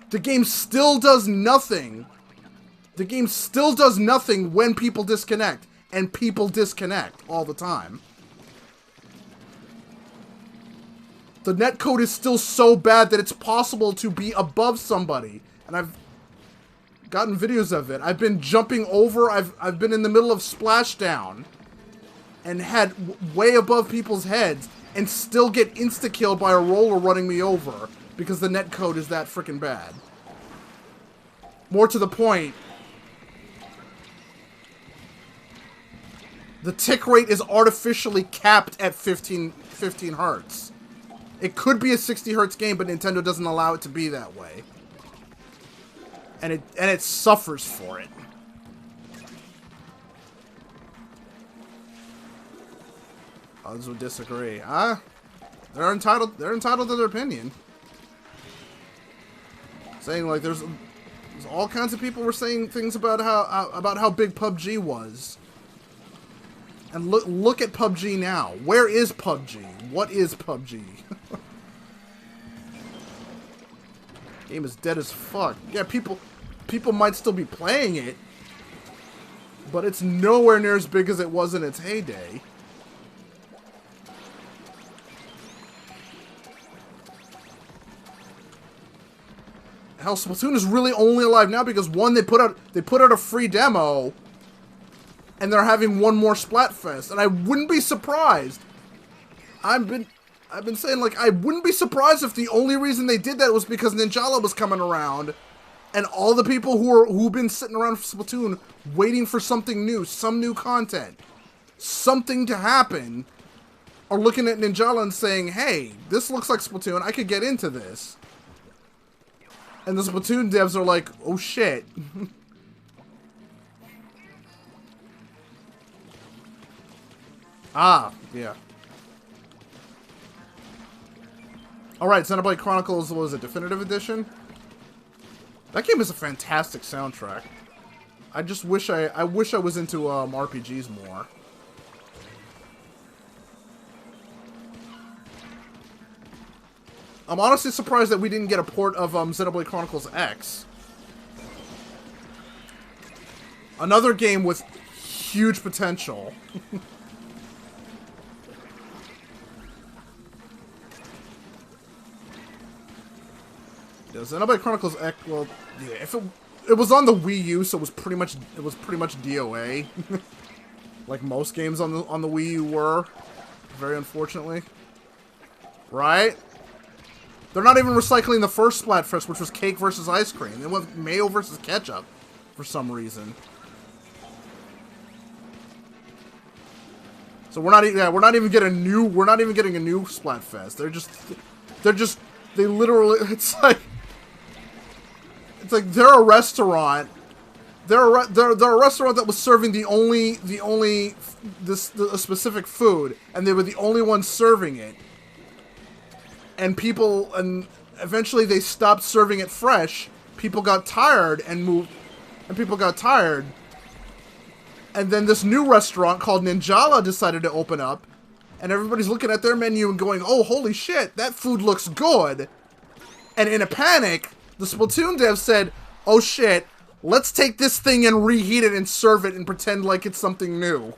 The game still does nothing. The game still does nothing when people disconnect. And people disconnect all the time. The netcode is still so bad that it's possible to be above somebody. And I've gotten videos of it. I've been jumping over. I've been in the middle of splashdown and had way above people's heads and still get insta-killed by a roller running me over because the netcode is that freaking bad. More to the point, the tick rate is artificially capped at 15 hertz. It could be a 60 hertz game, but Nintendo doesn't allow it to be that way. And it suffers for it. Others would disagree. They're entitled to their opinion. Saying, like, there's all kinds of people were saying things about how big PUBG was. And look at PUBG now. Where is PUBG? What is PUBG? Game is dead as fuck. Yeah, people might still be playing it, but it's nowhere near as big as it was in its heyday. Hell, Splatoon is really only alive now because, one, they put out a free demo, and they're having one more Splatfest, and I wouldn't be surprised. I've been saying, like, I wouldn't be surprised if the only reason they did that was because Ninjala was coming around, and all the people who've been sitting around for Splatoon waiting for something new, some new content, something to happen, are looking at Ninjala and saying, hey, this looks like Splatoon, I could get into this. And the Splatoon devs are like, oh shit. Ah, yeah. Alright, Xenoblade Chronicles was a definitive edition. That game is a fantastic soundtrack. I just wish I wish I was into RPGs more. I'm honestly surprised that we didn't get a port of Xenoblade Chronicles X. Another game with huge potential. Yeah, Xenoblade Chronicles X. Well, yeah, if it was on the Wii U, so it was pretty much DOA, like most games on the Wii U were. Very unfortunately, right? They're not even recycling the first Splatfest, which was cake versus ice cream. They went mayo versus ketchup, for some reason. So we're not even getting a new Splatfest. They literally, it's like they're a restaurant. They're a restaurant that was serving a specific food, and they were the only ones serving it. And eventually they stopped serving it fresh. People got tired and moved, and people got tired. And then this new restaurant called Ninajala decided to open up, and everybody's looking at their menu and going, "Oh, holy shit, that food looks good." And in a panic, the Splatoon dev said, "Oh shit, let's take this thing and reheat it and serve it and pretend like it's something new."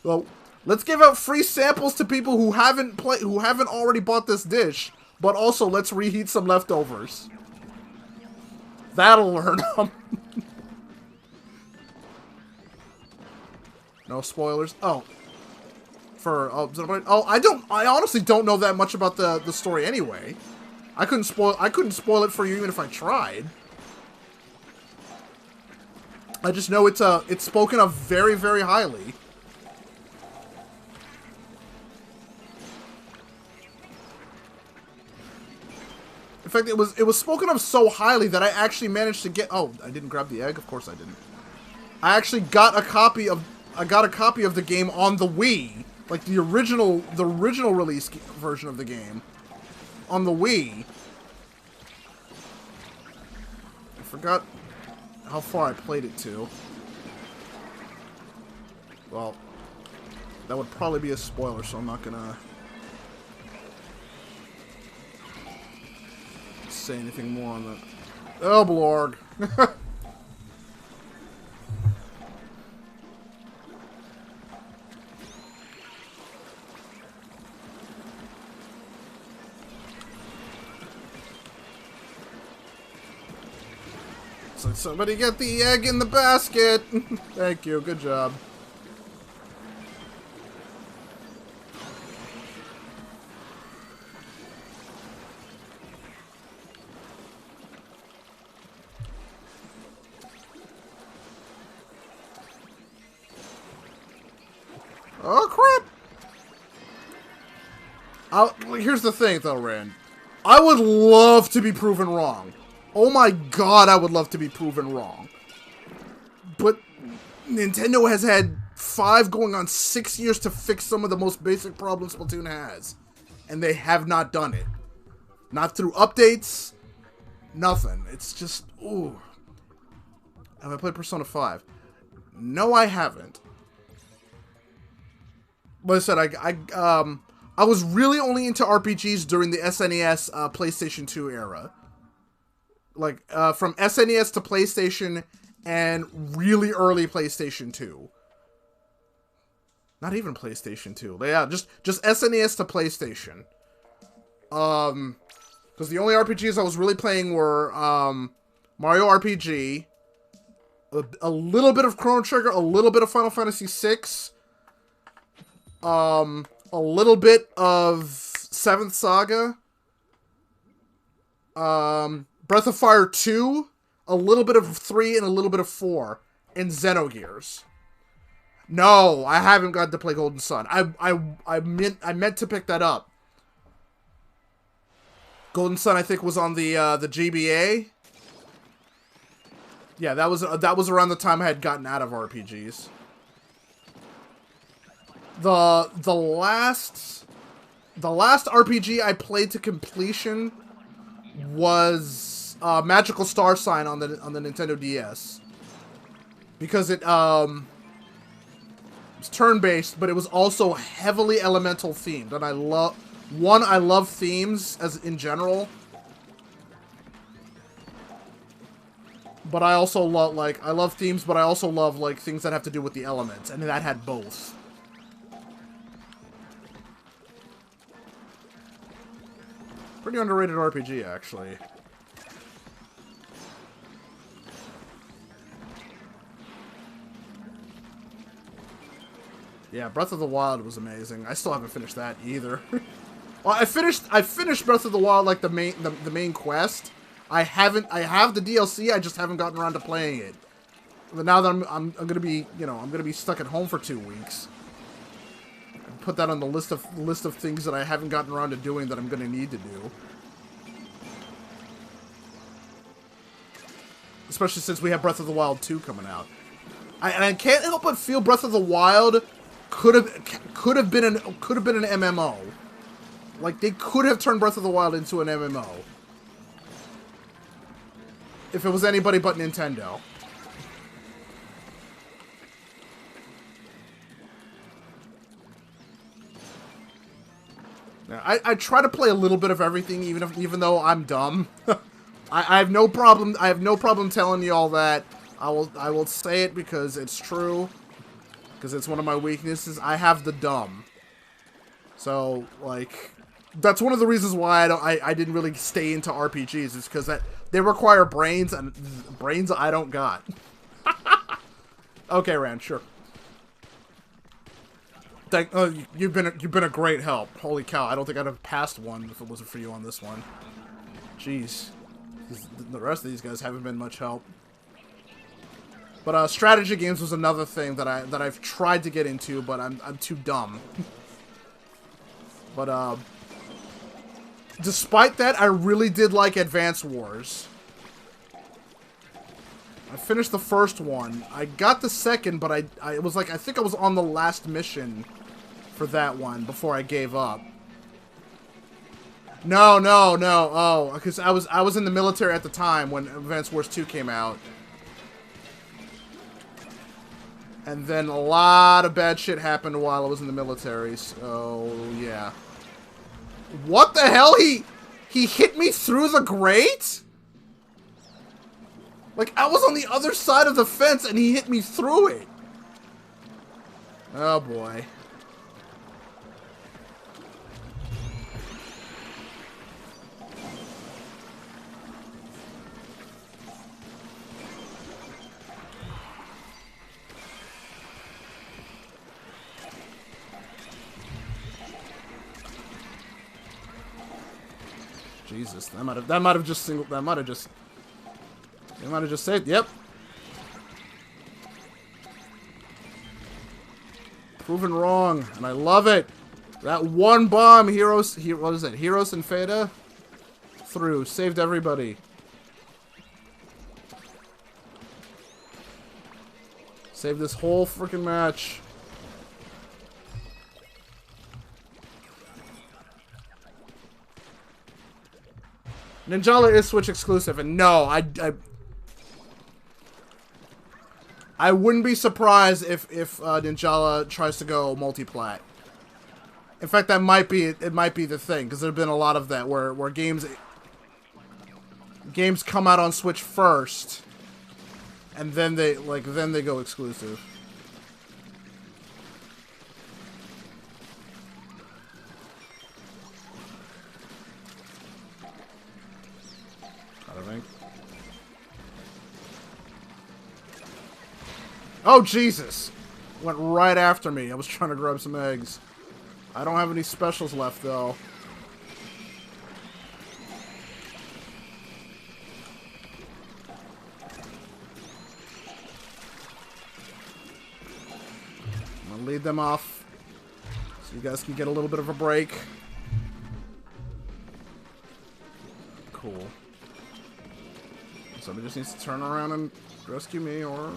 Well, let's give out free samples to people who haven't already bought this dish, but also let's reheat some leftovers. That'll learn them. No spoilers. I honestly don't know that much about the story anyway. I couldn't spoil it for you even if I tried. I just know it's spoken of very, very highly. In fact, it was spoken of so highly that I actually managed to get. Oh, I didn't grab the egg. Of course I didn't. I actually got a copy of the game on the Wii, like the original release version of the game on the Wii. I forgot how far I played it to. Well, that would probably be a spoiler, so I'm not gonna say anything more on that. Oh, Blorg. So somebody get the egg in the basket. Thank you. Good job. Oh, crap! Here's the thing, though, Rand. I would love to be proven wrong. Oh my god, I would love to be proven wrong. But Nintendo has had 5 going on 6 years to fix some of the most basic problems Splatoon has. And they have not done it. Not through updates. Nothing. It's just, ooh. Have I played Persona 5? No, I haven't. But I said, I was really only into RPGs during the SNES, PlayStation 2 era. Like, from SNES to PlayStation and really early PlayStation 2. Not even PlayStation 2. Yeah, just SNES to PlayStation. Because the only RPGs I was really playing were, Mario RPG, a little bit of Chrono Trigger, a little bit of Final Fantasy VI, a little bit of 7th Saga, Breath of Fire 2, a little bit of 3, and a little bit of 4, and Xenogears. No, I haven't got to play Golden Sun. I meant to pick that up. Golden Sun, I think, was on the GBA. Yeah, that was around the time I had gotten out of RPGs. The last RPG I played to completion was Magical Star Sign on the Nintendo DS. Because it was turn-based, but it was also heavily elemental themed, and I love themes as in general. But I also love I love themes, but I also love things that have to do with the elements, and that had both. Pretty underrated RPG, actually. Yeah, Breath of the Wild was amazing. I still haven't finished that either. Well, I finished Breath of the Wild the main quest. I have the DLC. I just haven't gotten around to playing it. But now that I'm gonna be I'm gonna be stuck at home for 2 weeks. Put that on the list of things that I haven't gotten around to doing that I'm gonna need to do. Especially since we have Breath of the Wild 2 coming out. I can't help but feel Breath of the Wild could have been an MMO. They could have turned Breath of the Wild into an MMO. If it was anybody but Nintendo. Now, I try to play a little bit of everything, even though I'm dumb. I have no problem. I have no problem telling you all that. I will say it because it's true. Because it's one of my weaknesses. I have the dumb. So that's one of the reasons why I didn't really stay into RPGs. Is because they require brains, and brains I don't got. Okay, Rand, sure. You've been a great help. Holy cow! I don't think I'd have passed one if it wasn't for you on this one. Jeez, the rest of these guys haven't been much help. But strategy games was another thing that I've tried to get into, but I'm too dumb. But despite that, I really did like Advance Wars. I finished the first one. I got the second, but I was I think I was on the last mission for that one before I gave up. No. Oh, because I was in the military at the time when Advance Wars 2 came out. And then a lot of bad shit happened while I was in the military, so yeah. What the hell? He hit me through the grate? I was on the other side of the fence and he hit me through it. Oh boy. Jesus, that might have just saved. Yep. Proven wrong, and I love it. That one bomb, what is it? Heroes and Feta through saved everybody. Saved this whole freaking match. Ninjala is Switch exclusive, and no, I wouldn't be surprised if Ninjala tries to go multi-plat. In fact, it might be the thing, because there've been a lot of that where games come out on Switch first, and then they go exclusive. Oh, Jesus! Went right after me. I was trying to grab some eggs. I don't have any specials left, though. I'm gonna lead them off so you guys can get a little bit of a break. Cool. Somebody just needs to turn around and rescue me, or...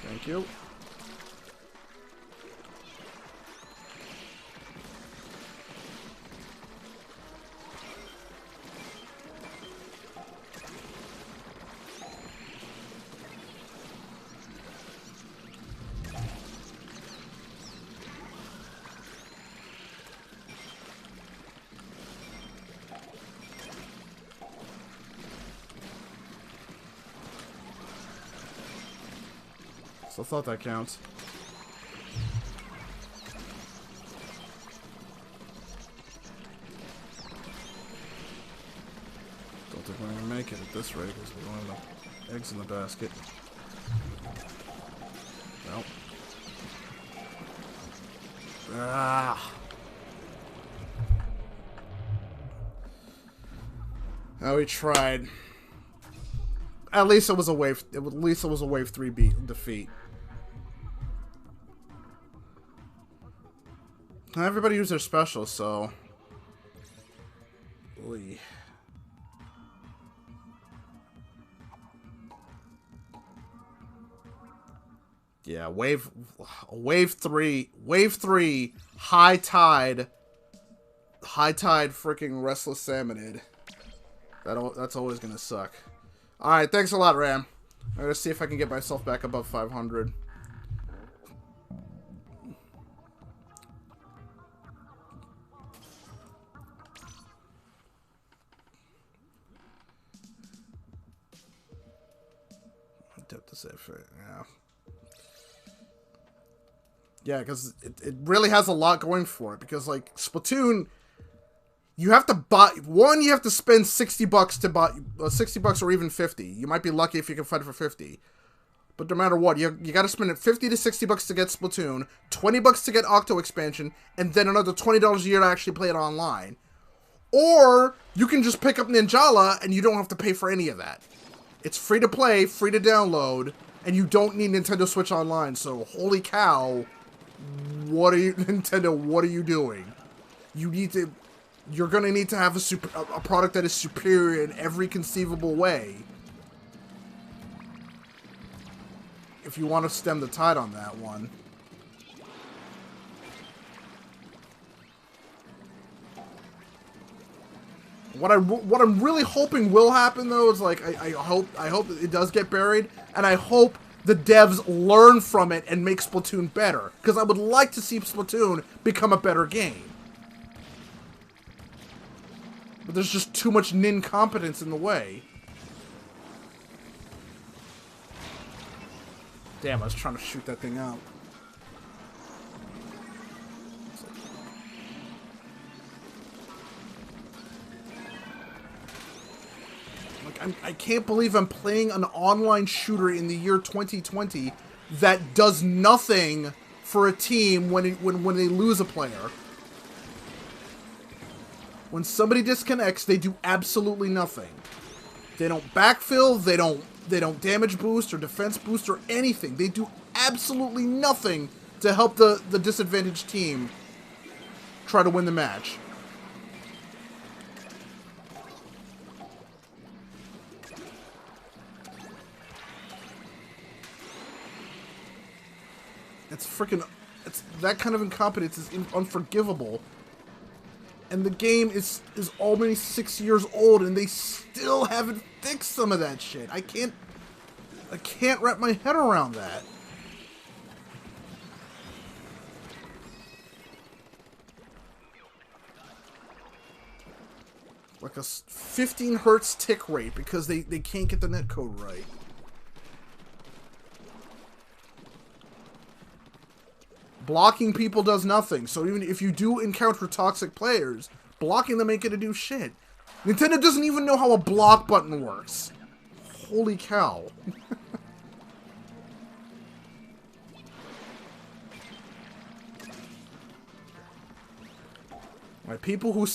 Thank you. So I thought that counts. Don't think we're gonna make it at this rate because we don't have enough eggs in the basket. Nope. Ah. Oh, we tried. At least it was a wave. At least it was a wave 3 defeat. Not everybody used their special, so. Oy. Yeah, wave 3, high tide, freaking restless salmonid. That's always gonna suck. All right, thanks a lot, Ram. I'm gonna see if I can get myself back above 500. Tip to save it, yeah. Yeah, because it really has a lot going for it. Because, like, Splatoon, you have to buy... One, you have to spend $60 to buy... $60 or even 50. You might be lucky if you can find it for 50. But no matter what, you got to spend $50 to $60 to get Splatoon, $20 to get Octo expansion, and then another $20 a year to actually play it online. Or, you can just pick up Ninajala, and you don't have to pay for any of that. It's free to play, free to download, and you don't need Nintendo Switch Online, so holy cow... What are you, Nintendo? What are you doing? You're gonna need to have a product that is superior in every conceivable way if you want to stem the tide on that one. What I'm really hoping will happen though is like I hope it does get buried, and I hope the devs learn from it and make Splatoon better. Because I would like to see Splatoon become a better game. But there's just too much incompetence in the way. Damn, I was trying to shoot that thing out. I can't believe I'm playing an online shooter in the year 2020 that does nothing for a team when they lose a player. When somebody disconnects, they do absolutely nothing. They don't backfill, they don't damage boost or defense boost or anything. They do absolutely nothing to help the disadvantaged team try to win the match. It's that kind of incompetence is unforgivable. And the game is already 6 years old, and they still haven't fixed some of that shit. I can't wrap my head around that. Like a 15 hertz tick rate because they can't get the netcode right. Blocking people does nothing, so even if you do encounter toxic players, blocking them ain't gonna do shit. Nintendo doesn't even know how a block button works. Holy cow. Right, people who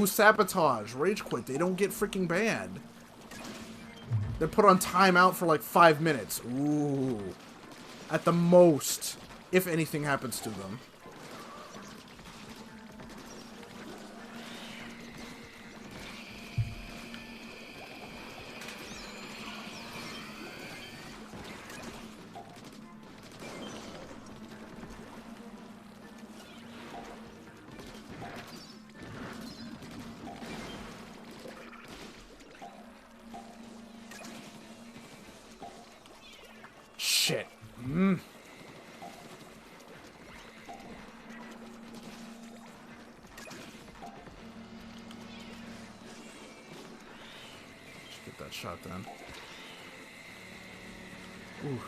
sabotage, rage quit, they don't get freaking banned. They're put on timeout for like 5 minutes. Ooh. At the most. If anything happens to them. Shit. Shot then. Oof.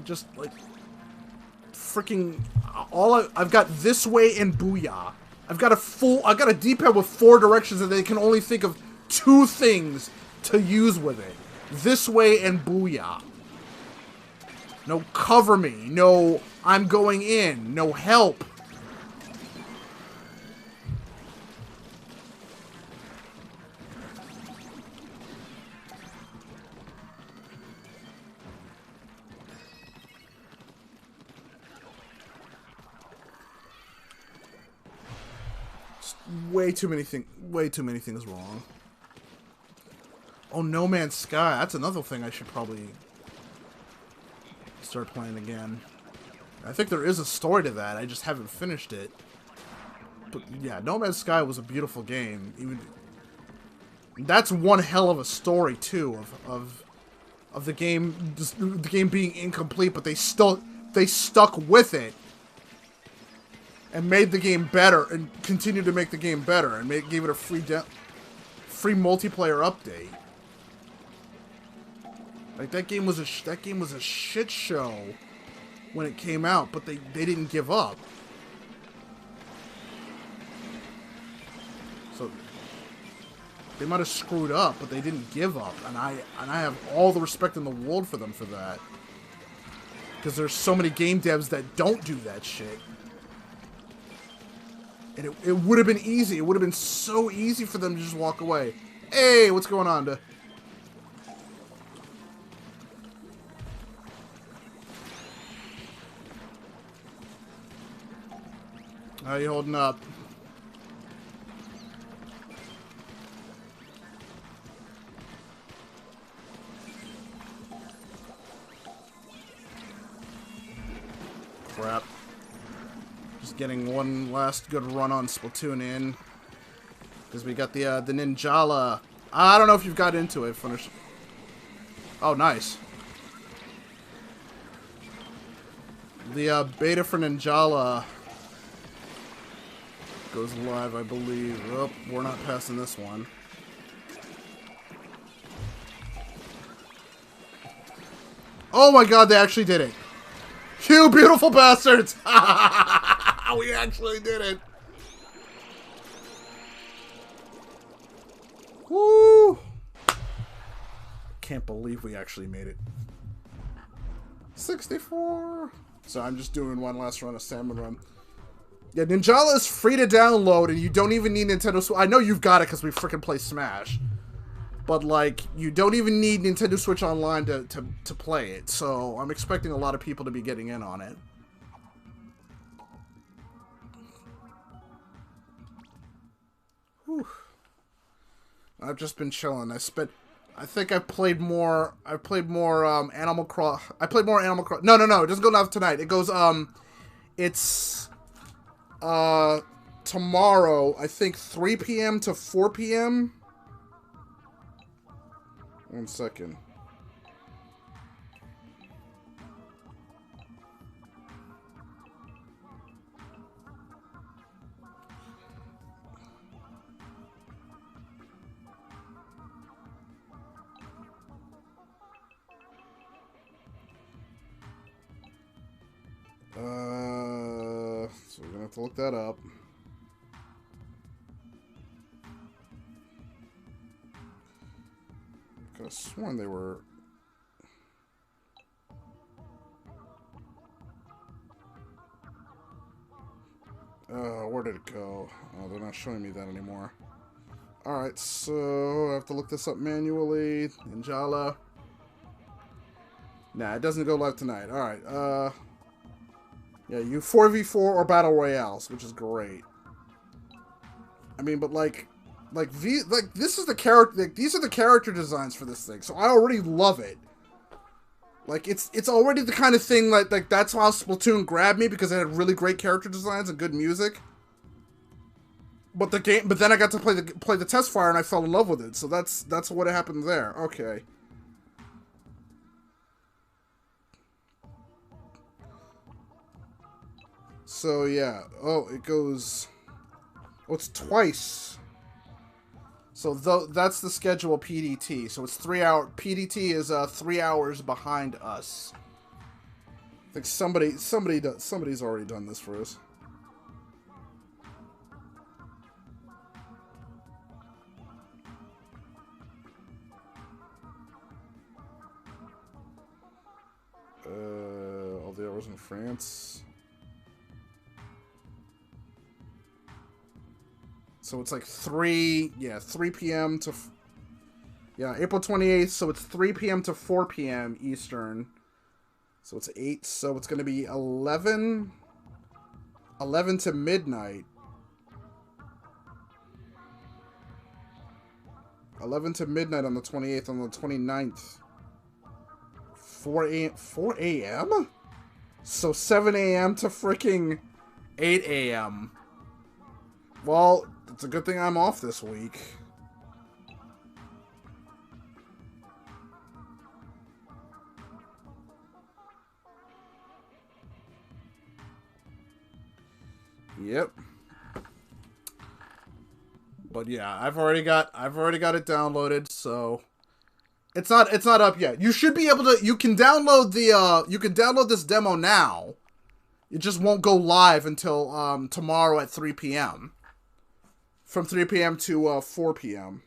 Just like freaking I've got this way and booyah. I've got a D-pad with 4 directions and they can only think of 2 things to use with it. This way and booyah. No cover me. No I'm going in. No help. Way too many things wrong. Oh, No Man's Sky. That's another thing I should probably start playing again. I think there is a story to that. I just haven't finished it. But yeah, No Man's Sky was a beautiful game. Even that's one hell of a story too of the game being incomplete, but they stuck with it. And made the game better, and continued to make the game better, and gave it a free multiplayer update. Like that game was a shit show when it came out, but they didn't give up. So they might have screwed up, but they didn't give up, and I have all the respect in the world for them for that. Because there's so many game devs that don't do that shit. And it would have been easy. It would have been so easy for them to just walk away. Hey, what's going on? How you holding up? Crap. Just getting one last good run on Splatoon in. Because we got the Ninajala. I don't know if you've got into it. Finish. Oh, nice. The beta for Ninajala goes live, I believe. Oh, we're not passing this one. Oh my god, they actually did it. You beautiful bastards! We actually did it. Woo! Can't believe we actually made it. 64. So I'm just doing one last run of Salmon Run. Yeah, Ninjala is free to download, and you don't even need Nintendo Switch. I know you've got it because we freaking play Smash. But, like, you don't even need Nintendo Switch Online to play it. So I'm expecting a lot of people to be getting in on it. Whew. I've just been chilling. I think I played more Animal Cross. I played more Animal Cross. No, it doesn't go live tonight. It goes, it's, tomorrow, I think 3 p.m. to 4 p.m. 1 second. So we're gonna have to look that up. I could have sworn they were. Where did it go? Oh, they're not showing me that anymore. Alright, so I have to look this up manually. Ninjala. Nah, it doesn't go live tonight. Alright, yeah, you 4v4 or Battle Royales, which is great. I mean, but this is the character, these are the character designs for this thing, so I already love it. Like, it's already the kind of thing, like that's how Splatoon grabbed me, because it had really great character designs and good music. But then I got to play the test fire and I fell in love with it, so that's what happened there. Okay. So yeah, oh, it goes, oh, it's twice. So that's the schedule of PDT. So it's 3 hour. PDT is 3 hours behind us. I think somebody's already done this for us. All the hours in France. So it's like 3 p.m. to... Yeah, April 28th, so it's 3 p.m. to 4 p.m. Eastern. So it's 8, so it's going to be 11 to midnight. 11 to midnight on the 28th. On the 29th. 4 a.m.? So 7 a.m. to freaking 8 a.m. Well, it's a good thing I'm off this week. Yep. But yeah, I've already got it downloaded, so it's not up yet. You should be able to you can download this demo now. It just won't go live until tomorrow at 3 p.m. From 3 p.m. to 4 p.m.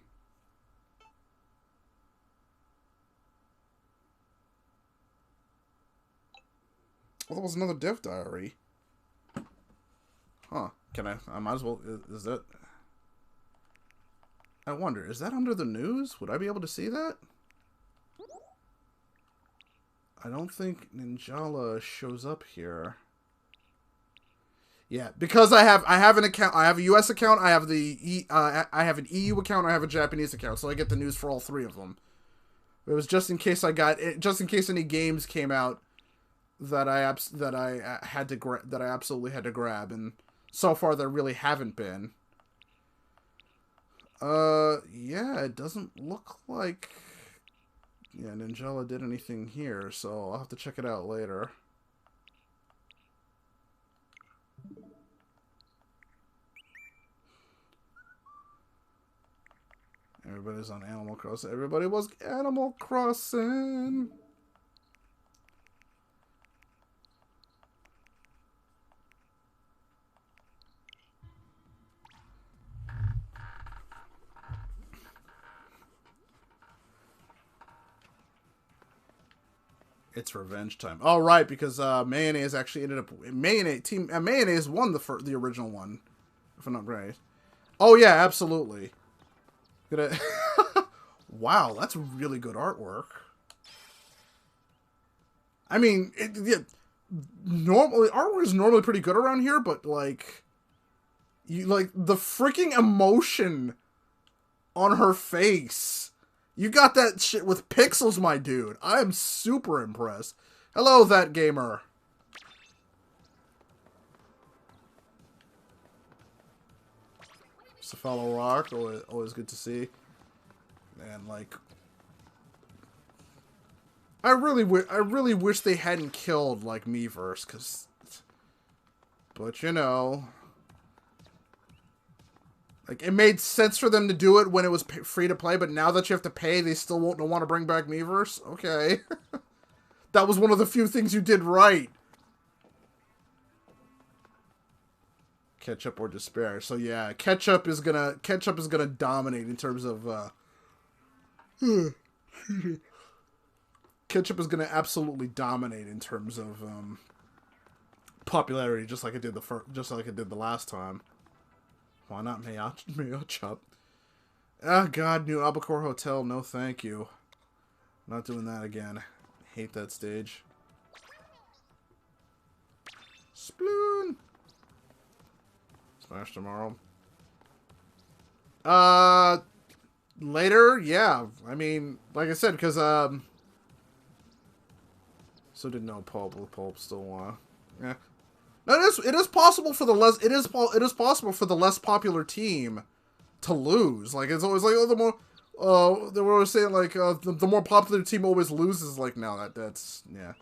Well, that was another dev diary. Huh. I might as well... Is that... I wonder, is that under the news? Would I be able to see that? I don't think Ninajala shows up here. Yeah, because I have an account. I have a US account. I have I have an EU account. I have a Japanese account, so I get the news for all three of them. It was just in case just in case any games came out that I absolutely had to grab, and so far there really haven't been. Yeah, it doesn't look like Ninajala did anything here, so I'll have to check it out later. Everybody's on Animal Crossing. Everybody was Animal Crossing. It's revenge time. Oh, right, because Mayonnaise actually ended up... Mayonnaise won the original one, if I'm not right. Oh, yeah, absolutely. Wow, that's really good artwork. I mean, normally artwork is normally pretty good around here, but like, the freaking emotion on her face. You got that shit with pixels, my dude. I am super impressed. Hello, that gamer. Cephalo Rock, always good to see. And like, I really wish they hadn't killed like Miiverse, but you know, like it made sense for them to do it when it was free to play, but now that you have to pay, they still won't want to bring back Miiverse. Okay, that was one of the few things you did right. Ketchup or despair. So yeah, ketchup is gonna dominate in terms of ketchup is gonna absolutely dominate in terms of popularity, just like it did the last time. Why not mayo chop? Oh god, new Albacore Hotel. No, thank you. Not doing that again. Hate that stage. Sploon. Smash tomorrow. Later, yeah. I mean, like I said, because so did no pulp. Pulp still yeah. No, it is possible for the less possible for the less popular team to lose. Like it's always like, oh, the more they were always saying like the more popular team always loses. Like now that's yeah.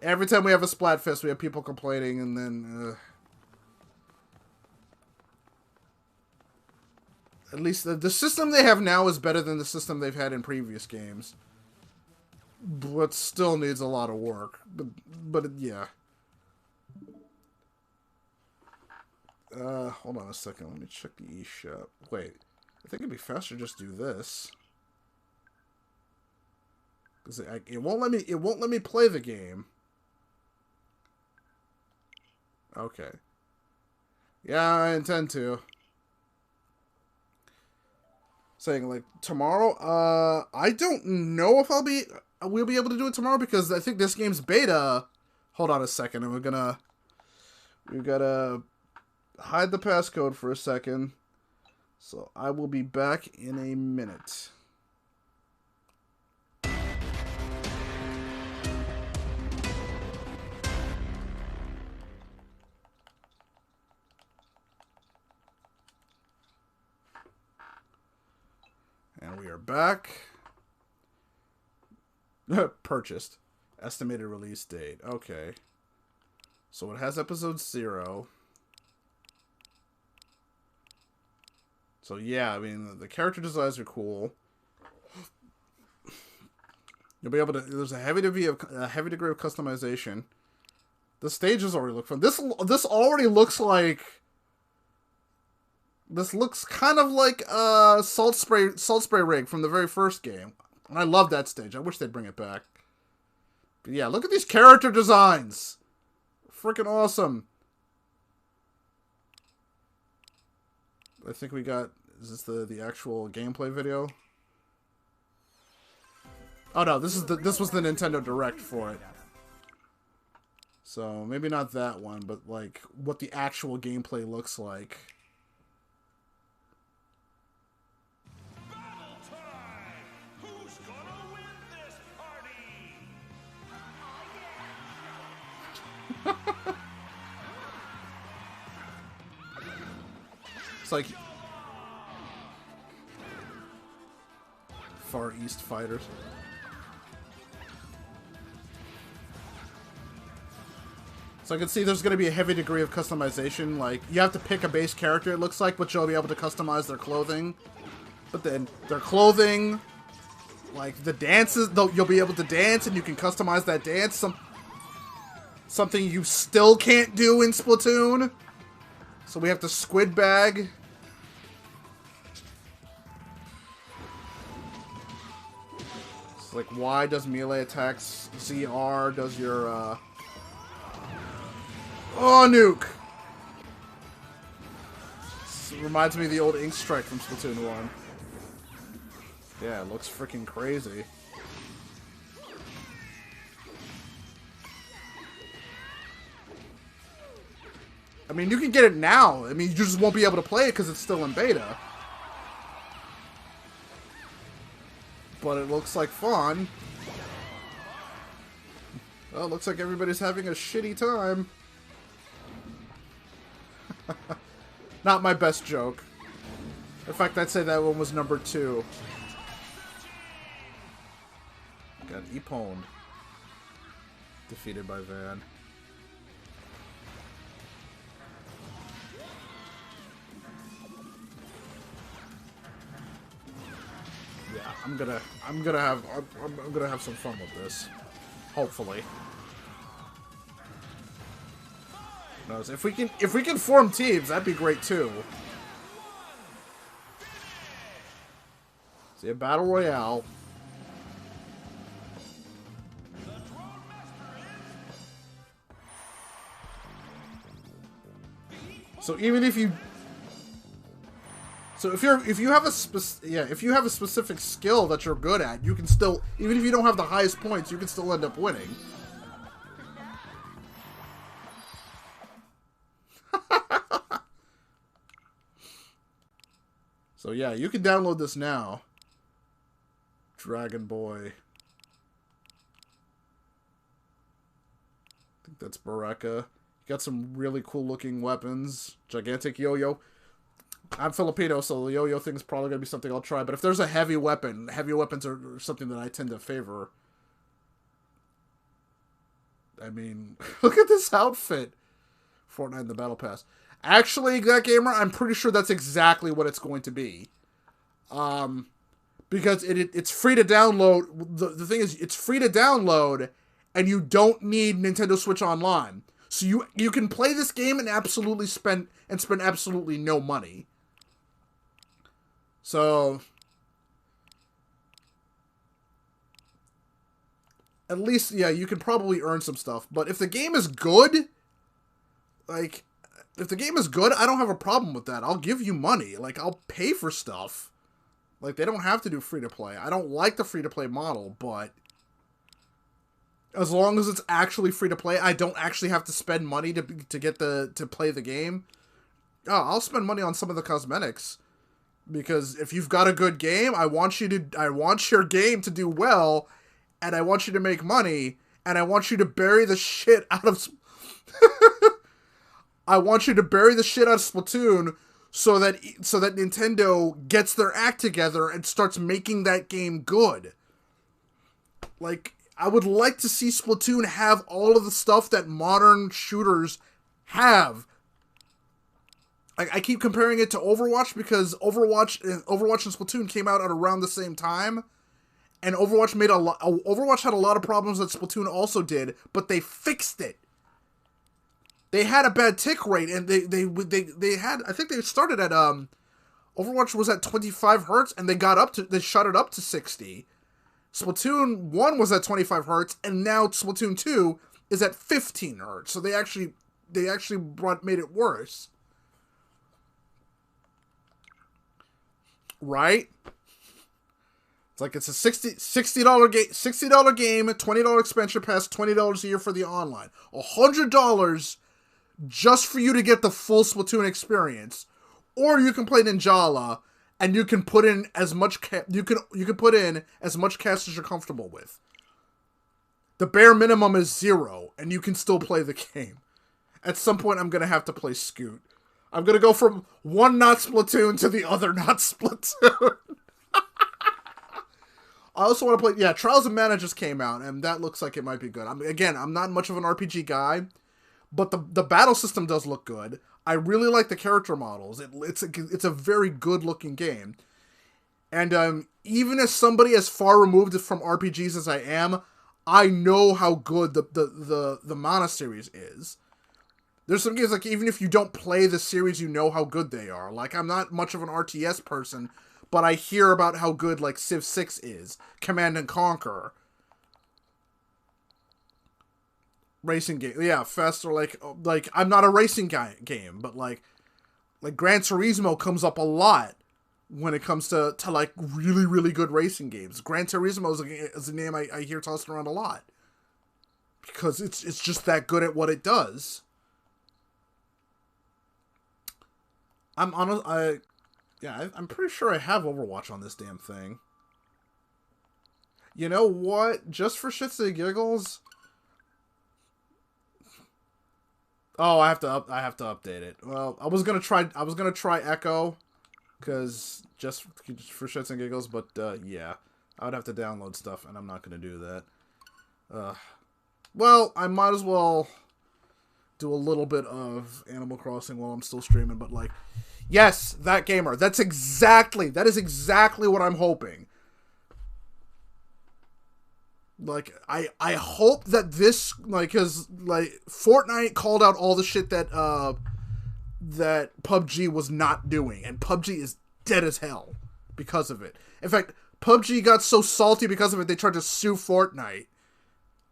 Every time we have a Splatfest, we have people complaining, and then at least the system they have now is better than the system they've had in previous games. but still needs a lot of work. But yeah. Hold on a second. Let me check the eShop. Wait, I think it'd be faster to just do this. Cause it won't let me. It won't let me play the game. Okay. Yeah, I intend to. Saying like tomorrow. I don't know if we'll be able to do it tomorrow because I think this game's beta. Hold on a second, and we've gotta hide the passcode for a second. So I will be back in a minute. And we are back. Purchased. Estimated release date. Okay. So it has episode 0. So yeah, I mean, the character designs are cool. You'll be able to... There's a heavy degree of customization. The stages already look fun. This already looks like... This looks kind of like Salt Spray Rig from the very first game. And I love that stage. I wish they'd bring it back. But yeah, look at these character designs. Freaking awesome. I think we got... Is this the actual gameplay video? Oh no, this was the Nintendo Direct for it. So maybe not that one, but like what the actual gameplay looks like. It's like Far East fighters. So I can see there's going to be a heavy degree of customization. Like, you have to pick a base character, it looks like, but you'll be able to customize their clothing. But then, their clothing, like, the dances, you'll be able to dance, and you can customize that dance. Something you still can't do in Splatoon. So we have to squid bag. It's like, Y does melee attacks, ZR does your, Oh, nuke! This reminds me of the old Ink Strike from Splatoon 1. Yeah, it looks freaking crazy. I mean, you can get it now. I mean, you just won't be able to play it because it's still in beta. But it looks like fun. Well, it looks like everybody's having a shitty time. Not my best joke. In fact, I'd say that one was number 2. Got Epone. Defeated by Van. Yeah, I'm gonna have some fun with this. Hopefully. No, if we can form teams, that'd be great too. See, a battle royale. So even if you, if you have a specific skill that you're good at, you can still, even if you don't have the highest points, you can still end up winning. So yeah, you can download this now. Dragon Boy. I think that's Baraka. Got some really cool looking weapons. Gigantic yo-yo. I'm Filipino, so the yo-yo thing is probably going to be something I'll try. But if there's a heavy weapon, heavy weapons are something that I tend to favor. I mean, look at this outfit. Fortnite in the Battle Pass. Actually, that gamer, I'm pretty sure that's exactly what it's going to be. because it's free to download. The thing is, it's free to download, and you don't need Nintendo Switch Online. So you can play this game and absolutely spend absolutely no money. So at least, yeah, you can probably earn some stuff. But if the game is good, like, if the game is good, I don't have a problem with that. I'll give you money. Like, I'll pay for stuff. Like, they don't have to do free-to-play. I don't like the free-to-play model, but as long as it's actually free-to-play, I don't actually have to spend money to play the game. Oh, I'll spend money on some of the cosmetics. Because if you've got a good game, I want your game to do well, and I want you to make money, and I want you to bury the shit out of I want you to bury the shit out of Splatoon so that Nintendo gets their act together and starts making that game good. Like, I would like to see Splatoon have all of the stuff that modern shooters have. I keep comparing it to Overwatch because Overwatch and Splatoon came out at around the same time, and Overwatch had a lot of problems that Splatoon also did, but they fixed it. They had a bad tick rate, and they had, I think they started at Overwatch was at 25 hertz, and they shot it up to 60. Splatoon 1 was at 25 hertz, and now Splatoon 2 is at 15 hertz. So they actually made it worse. Right? It's like it's a $60 game, $20 expansion pass, $20 a year for the online. $100 just for you to get the full Splatoon experience. Or you can play Ninjala and you can put in as much you can put in as much cash as you're comfortable with. The bare minimum is 0 and you can still play the game. At some point I'm going to have to play Scoot. I'm going to go from one not Splatoon to the other not Splatoon. I also want to play... Yeah, Trials of Mana just came out, and that looks like it might be good. I'm not much of an RPG guy, but the battle system does look good. I really like the character models. It's a very good-looking game. And even as somebody as far removed from RPGs as I am, I know how good the Mana series is. There's some games, like, even if you don't play the series, you know how good they are. Like, I'm not much of an RTS person, but I hear about how good, like, Civ 6 is. Command and Conquer. Racing game. Yeah, faster, like, I'm not a racing game, but, like, Gran Turismo comes up a lot when it comes to like, really, really good racing games. Gran Turismo is a name I hear tossed around a lot. Because it's just that good at what it does. I'm pretty sure I have Overwatch on this damn thing. You know what? Just for shits and giggles. Oh, I have to update it. Well, I was gonna try Echo, because just for shits and giggles. But yeah, I would have to download stuff, and I'm not gonna do that. Well, I might as well do a little bit of Animal Crossing while I'm still streaming, but like, yes, that gamer. That is exactly what I'm hoping. Like, I hope that this, like, cause like Fortnite called out all the shit that that PUBG was not doing, and PUBG is dead as hell because of it. In fact, PUBG got so salty because of it, they tried to sue Fortnite.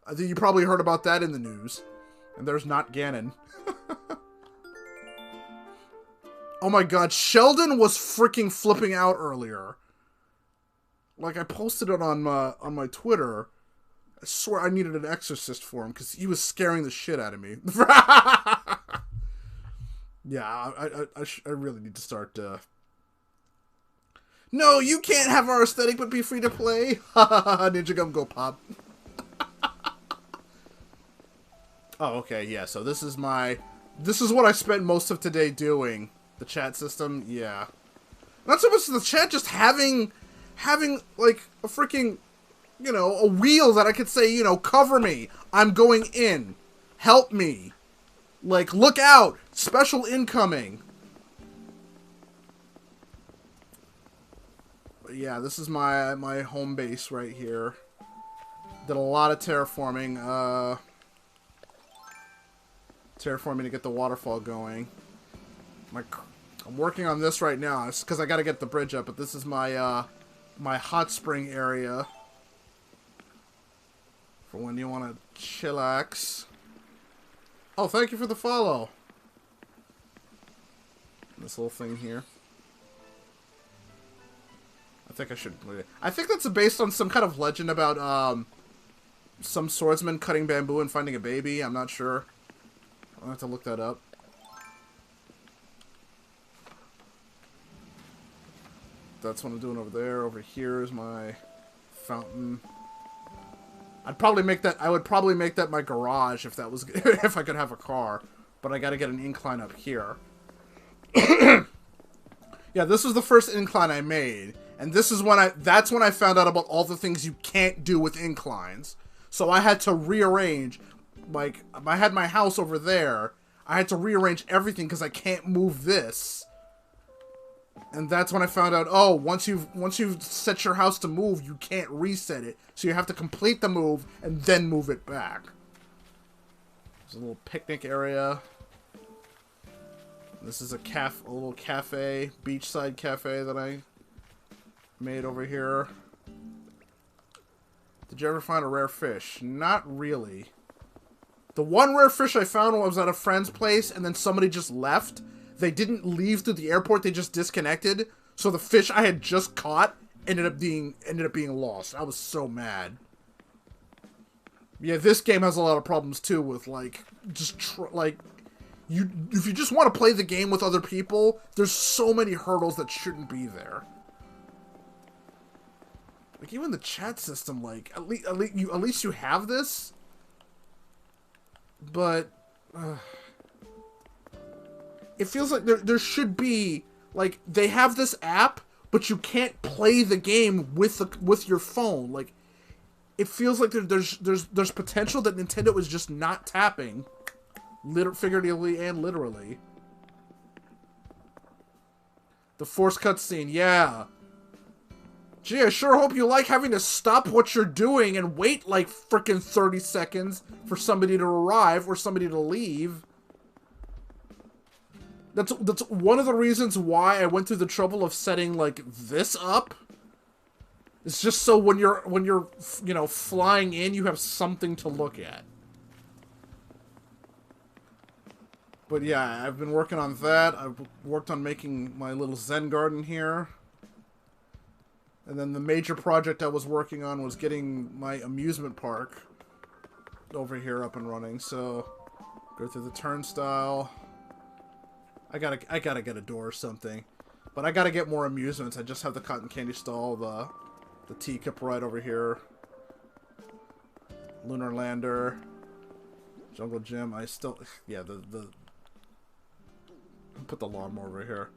I think you probably heard about that in the news. And there's not Ganon. Oh my god, Sheldon was freaking flipping out earlier. Like, I posted it on my Twitter. I swear I needed an exorcist for him, because he was scaring the shit out of me. Yeah, I really need to start, No, you can't have our aesthetic but be free to play. Ninja Gum go pop. Oh, okay, yeah, so this is what I spent most of today doing. The chat system, yeah. Not so much the chat, just having, like, a freaking, you know, a wheel that I could say, you know, cover me, I'm going in, help me, like, look out, special incoming. But yeah, this is my home base right here. Did a lot of terraforming. Terraforming to get the waterfall going. I'm working on this right now. It's because I got to get the bridge up. But this is my my hot spring area for when you want to chillax. Oh, thank you for the follow. This little thing here. I think I should... I think that's based on some kind of legend about some swordsman cutting bamboo and finding a baby. I'm not sure. I'll have to look that up. That's what I'm doing over there. Over here is my fountain. I'd probably make that... I would probably make that my garage if that was... if I could have a car. But I gotta get an incline up here. Yeah, this was the first incline I made. And this is when that's when I found out about all the things you can't do with inclines. So I had to rearrange, like, I had my house over there. I had to rearrange everything because I can't move this. And that's when I found out, oh, once you've set your house to move, you can't reset it. So you have to complete the move and then move it back. There's a little picnic area. This is a little cafe, beachside cafe that I made over here. Did you ever find a rare fish? Not really. The one rare fish I found was at a friend's place, and then somebody just left. They didn't leave through the airport, they just disconnected. So the fish I had just caught ended up being lost. I was so mad. Yeah, this game has a lot of problems too with like if you just want to play the game with other people, there's so many hurdles that shouldn't be there. Like even the chat system, like at least you have this, but it feels like there should be like they have this app, but you can't play the game with your phone. Like it feels like there's potential that Nintendo is just not tapping. Figuratively and literally. The force cutscene, yeah. Gee, I sure hope you like having to stop what you're doing and wait like frickin' 30 seconds for somebody to arrive or somebody to leave. That's one of the reasons why I went through the trouble of setting like this up. It's just so when you're you know flying in, you have something to look at. But yeah, I've been working on that. I've worked on making my little Zen garden here. And then the major project I was working on was getting my amusement park over here up and running. So, go through the turnstile. I gotta get a door or something. But I gotta get more amusements. I just have the cotton candy stall, the teacup right over here. Lunar Lander. Jungle Gym. Yeah, put the lawnmower over here.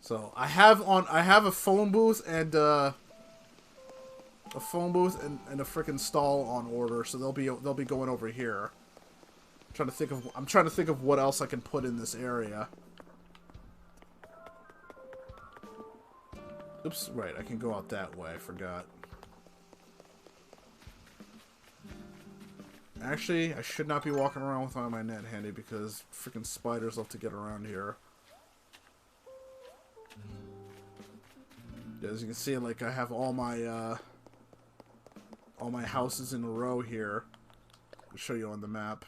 So I have a phone booth and a and a freaking stall on order, so they'll be going over here. I'm trying to think of what else I can put in this area. Oops, right, I can go out that way, I forgot. Actually, I should not be walking around with my net handy because freaking spiders love to get around here. As you can see, like I have all my houses in a row here. I'll show you on the map.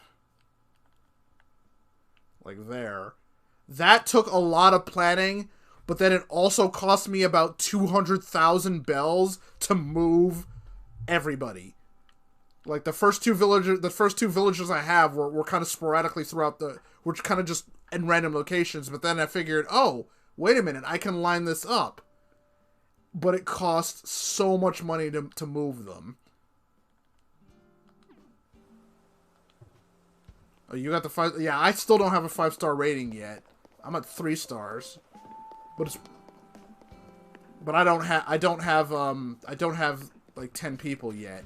Like there. That took a lot of planning, but then it also cost me about 200,000 bells to move everybody. Like the first two villagers I have were kind of sporadically were kind of just in random locations. But then I figured, oh, wait a minute, I can line this up. But it costs so much money to move them. Oh, you got the 5? Yeah, I still don't have a 5-star rating yet. I'm at 3 stars. But I don't have like 10 people yet.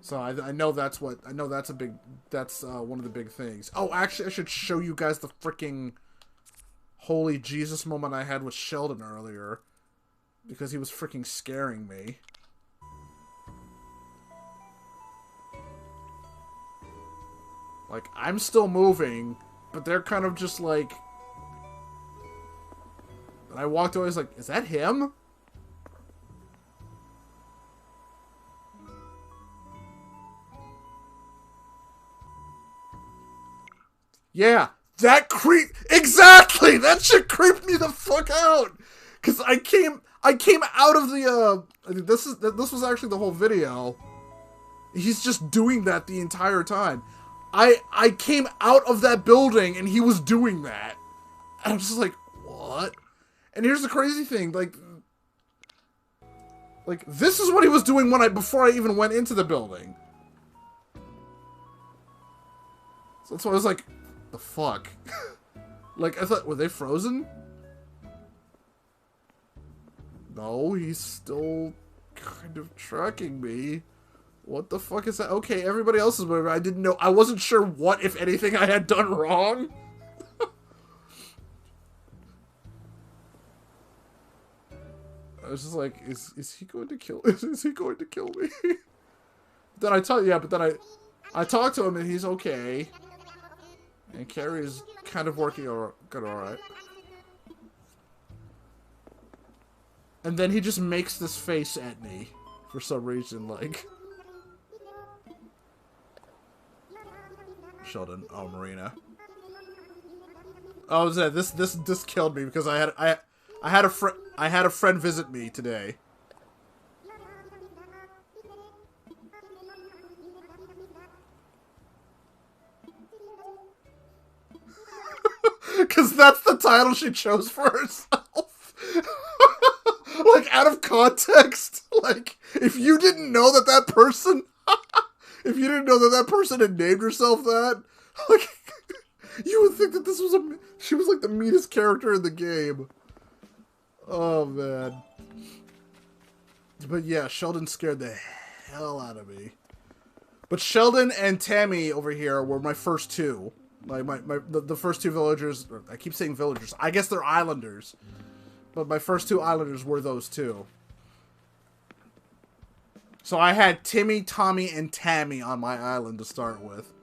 So I know that's one of the big things. Oh, actually, I should show you guys the freaking holy Jesus moment I had with Sheldon earlier. because he was freaking scaring me. Like, I'm still moving, but they're kind of just like... And I walked away, I was like, is that him? Yeah, that exactly! That shit creeped me the fuck out! Cause I came out of the, this was actually the whole video. He's just doing that the entire time. I came out of that building and he was doing that. And I'm just like, what? And here's the crazy thing, like this is what he was doing before I even went into the building. So that's why I was like, the fuck? Like, I thought, were they frozen? No, he's still kind of tracking me. What the fuck is that? Okay, everybody else is moving. I didn't know. I wasn't sure what, if anything, I had done wrong. I was just like, is he going to kill? Is he going to kill me? Then I talked. Yeah, but then I talked to him and he's okay. And Carrie's kind of working good, all right. And then he just makes this face at me for some reason, like. Sheldon, oh Marina. Oh, this killed me because I had a friend visit me today. Because that's the title she chose for herself. Like, out of context. Like, if you didn't know that person... if you didn't know that person had named herself that, like, you would think that this was she was like the meanest character in the game. Oh, man. But yeah, Sheldon scared the hell out of me. But Sheldon and Tammy over here were my first two. Like, the first two villagers, I keep saying villagers, I guess they're islanders. But my first two islanders were those two. So I had Timmy, Tommy, and Tammy on my island to start with.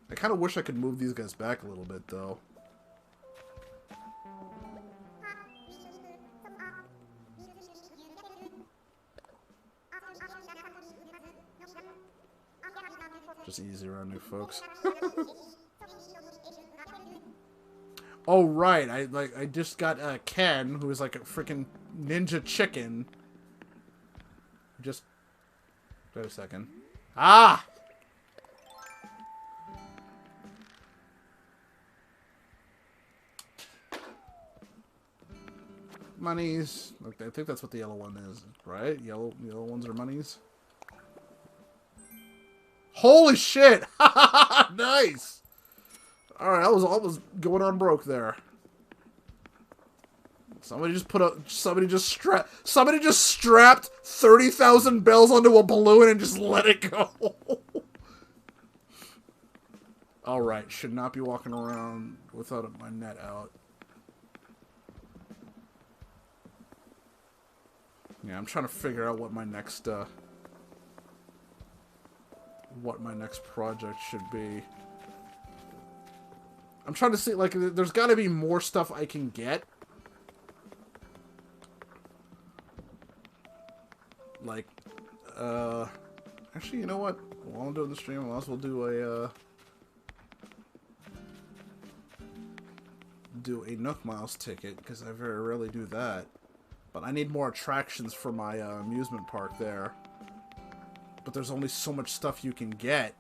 I kind of wish I could move these guys back a little bit, though. Just easy around new folks. Oh, right. I just got Ken, who is like a freaking ninja chicken. Just wait a second. Ah! Monies. Okay, I think that's what the yellow one is, right? Yellow ones are monies. Holy shit! Nice! Alright, I was almost going on broke there. Somebody just strapped 30,000 bells onto a balloon and just let it go. Alright, should not be walking around without my net out. Yeah, I'm trying to figure out what my next project should be. I'm trying to see, like, there's got to be more stuff I can get. Like, actually, you know what? While I'm doing the stream, I'll also do a Nook Miles ticket, because I very rarely do that. But I need more attractions for my amusement park there. But there's only so much stuff you can get.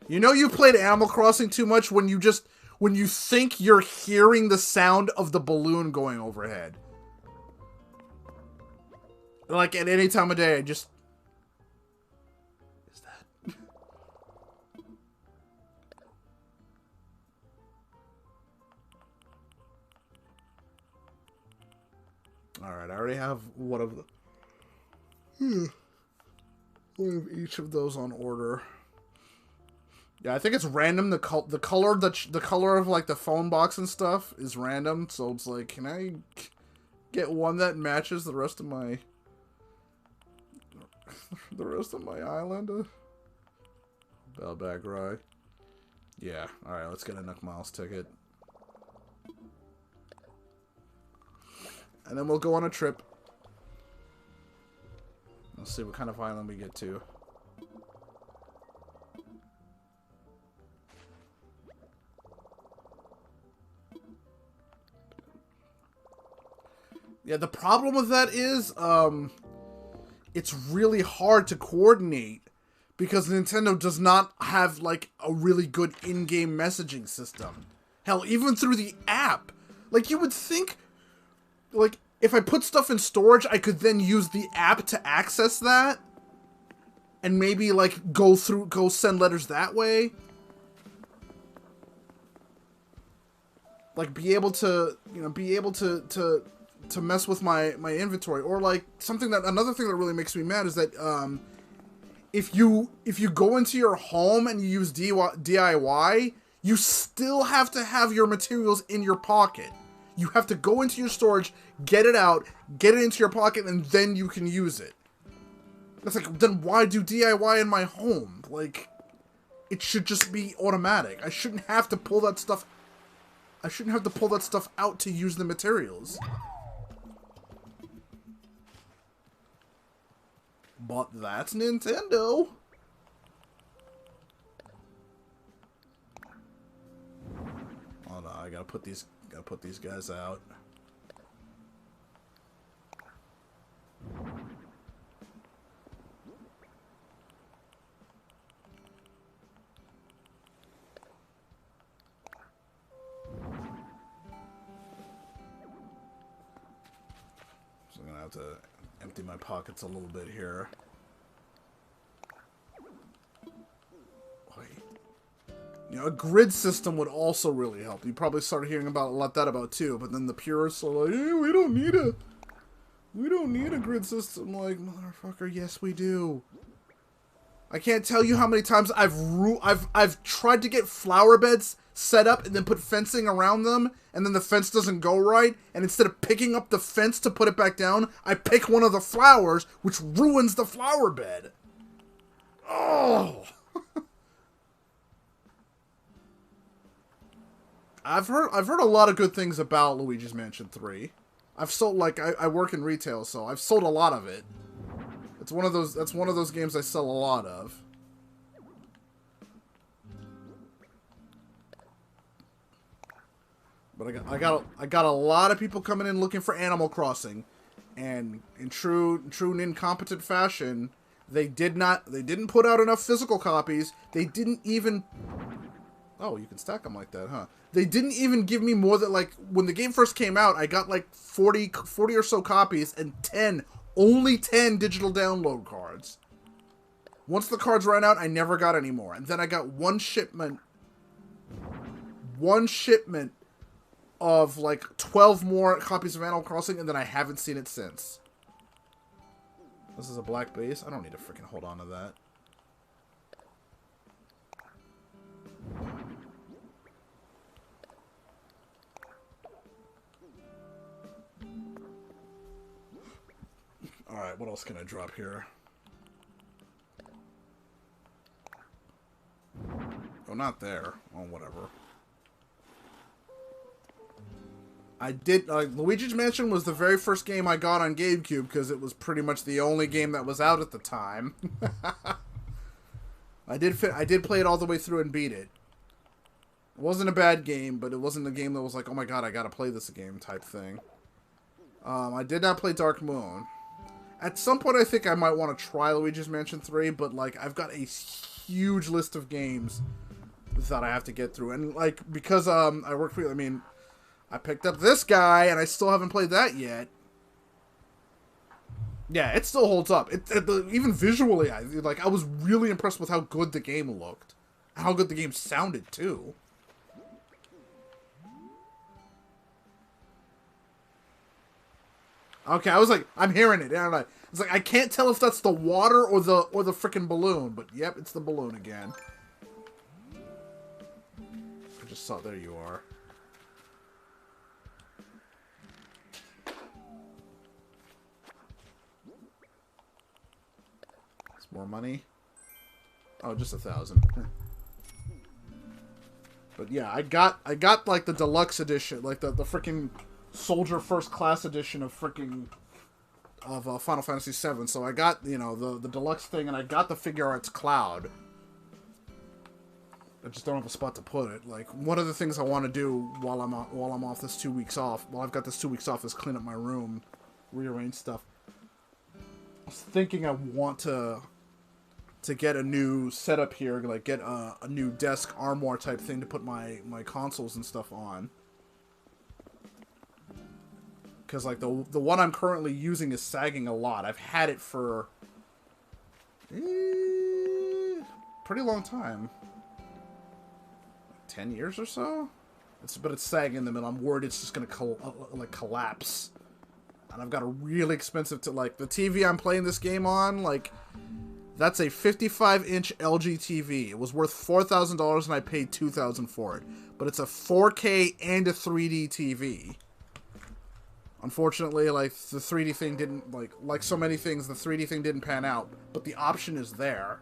You know you played Animal Crossing too much when you think you're hearing the sound of the balloon going overhead. Like, at any time of day, I just... Is that... Alright, I already have one of the... one of each of those on order. Yeah, I think it's random. The color of like the phone box and stuff is random. So it's like, can I get one that matches the rest of my island? Bellbag Rye. Yeah. All right, let's get a Nook Miles ticket, and then we'll go on a trip. Let's see what kind of island we get to. Yeah, the problem with that is, it's really hard to coordinate because Nintendo does not have, like, a really good in-game messaging system. Hell, even through the app. Like, you would think, like, if I put stuff in storage, I could then use the app to access that. And maybe, like, go send letters that way. Like, be able to, you know, to mess with my inventory. Or like another thing that really makes me mad is that if you go into your home and you use DIY, you still have to have your materials in your pocket. You have to go into your storage, get it out, get it into your pocket, and then you can use it. It's like, then why do DIY in my home? Like, it should just be automatic. I shouldn't have to pull that stuff out to use the materials. But that's Nintendo. Hold on, I gotta put these guys out. So I'm gonna have to empty my pockets a little bit here. Wait. You know, a grid system would also really help. You probably started hearing about that too, but then the purists are like, hey, we don't need a grid system. Like, motherfucker, yes we do. I can't tell you how many times I've tried to get flower beds set up and then put fencing around them, and then the fence doesn't go right, and instead of picking up the fence to put it back down, I pick one of the flowers, which ruins the flower bed. Oh! I've heard a lot of good things about Luigi's Mansion 3. I've sold, like, I work in retail, so I've sold a lot of it. That's one of those games I sell a lot of. But I got a lot of people coming in looking for Animal Crossing, and in true incompetent fashion, they didn't put out enough physical copies. They didn't even. Oh, you can stack them like that, huh? They didn't even give me more than, like, when the game first came out, I got like 40 or so copies and only 10 digital download cards. Once the cards ran out, I never got any more. And then I got one shipment of like 12 more copies of Animal Crossing, and then I haven't seen it since. This is a black base. I don't need to freaking hold on to that. Alright, what else can I drop here? Oh, not there. Oh, whatever. Luigi's Mansion was the very first game I got on GameCube because it was pretty much the only game that was out at the time. I did play it all the way through and beat it. It wasn't a bad game, but it wasn't a game that was like, oh my god, I gotta play this game type thing. I did not play Dark Moon. At some point, I think I might want to try Luigi's Mansion 3, but, like, I've got a huge list of games that I have to get through. And, like, because I work for, I mean, I picked up this guy, and I still haven't played that yet. Yeah, it still holds up. Even visually, I was really impressed with how good the game looked. How good the game sounded, too. Okay, I was like, I'm hearing it, and I was like, I can't tell if that's the water or the frickin' balloon, but yep, it's the balloon again. just saw. There you are. It's more money. Oh, just 1,000. But yeah, I got like the deluxe edition, like the freaking Soldier First Class edition of freaking Final Fantasy VII. So I got, you know, the deluxe thing, and I got the Figure Arts Cloud. I just don't have a spot to put it. Like, one of the things I want to do while I'm off this 2 weeks off, while I've got this 2 weeks off, is clean up my room, rearrange stuff. I was thinking I want to get a new setup here, like get a new desk armoire type thing to put my consoles and stuff on. Because like the one I'm currently using is sagging a lot. I've had it for pretty long time. 10 years or so? But it's sagging in the middle. I'm worried it's just going to collapse. And I've got a really expensive, like, the TV I'm playing this game on, like, that's a 55-inch LG TV. It was worth $4,000 and I paid $2,000 for it. But it's a 4K and a 3D TV. Unfortunately, like, the 3D thing didn't, like so many things, the 3D thing didn't pan out. But the option is there.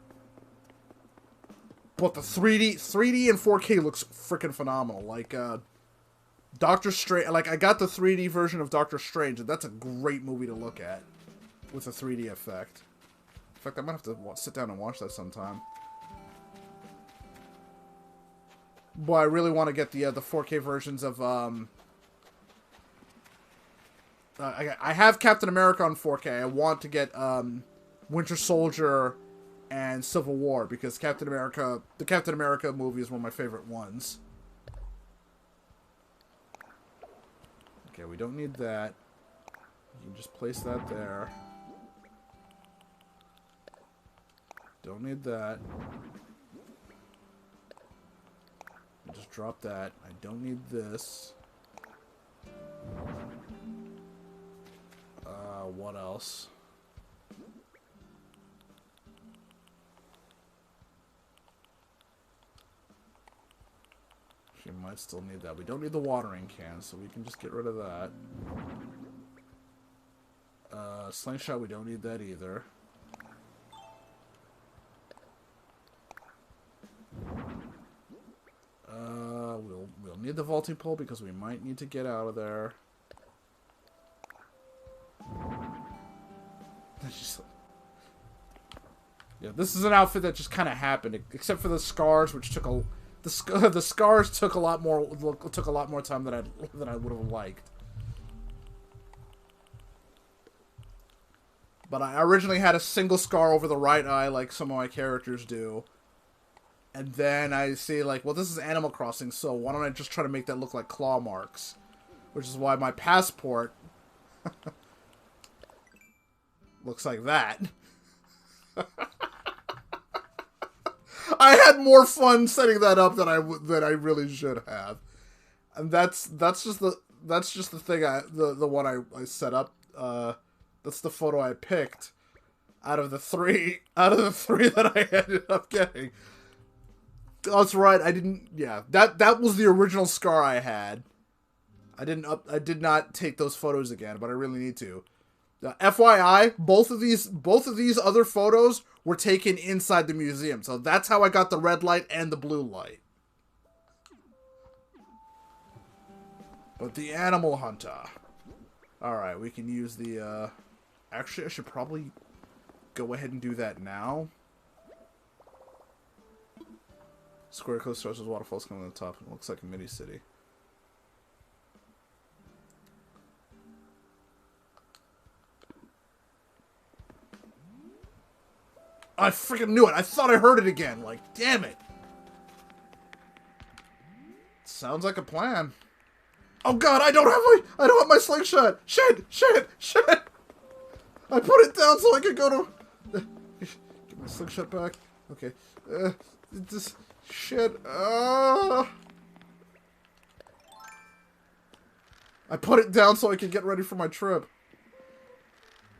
But the 3D and 4K looks freaking phenomenal. Like, Doctor Strange, like, I got the 3D version of Doctor Strange, and that's a great movie to look at with a 3D effect. In fact, I might have to sit down and watch that sometime. But I really want to get the 4K versions of, I have Captain America on 4K. I want to get, Winter Soldier and Civil War, because the Captain America movie is one of my favorite ones. Okay, we don't need that. You can just place that there. Don't need that. Just drop that. I don't need this. What else? She might still need that. We don't need the watering can, so we can just get rid of that. Slingshot, we don't need that either. We'll need the vaulting pole because we might need to get out of there. Yeah, this is an outfit that just kind of happened, except for the scars, which took the scars took a lot more time than I would have liked. But I originally had a single scar over the right eye, like some of my characters do. And then I see, like, well, this is Animal Crossing, so why don't I just try to make that look like claw marks? Which is why my passport looks like that. I had more fun setting that up than I really should have, and that's just the thing the one I set up. That's the photo I picked out of the three that I ended up getting. That's right. I didn't. Yeah, that was the original scar I had. I did not take those photos again, but I really need to. FYI, both of these other photos were taken inside the museum, so that's how I got the red light and the blue light. But the animal hunter. Alright, we can use the, actually, I should probably go ahead and do that now. Square Coast starts with waterfalls coming on the top. It looks like a mini-city. I freaking knew it. I thought I heard it again. Like, damn it. Sounds like a plan. Oh god, I don't have my slingshot. Shit. I put it down so I could go to... Get my slingshot back. Okay. This shit. I put it down so I could get ready for my trip.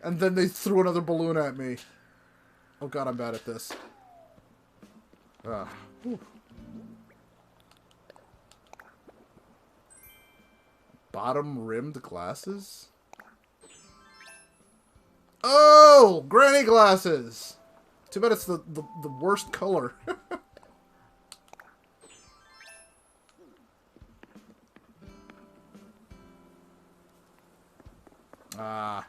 And then they threw another balloon at me. Oh god, I'm bad at this. Bottom-rimmed glasses? Oh! Granny glasses! Too bad it's the worst color. Ah.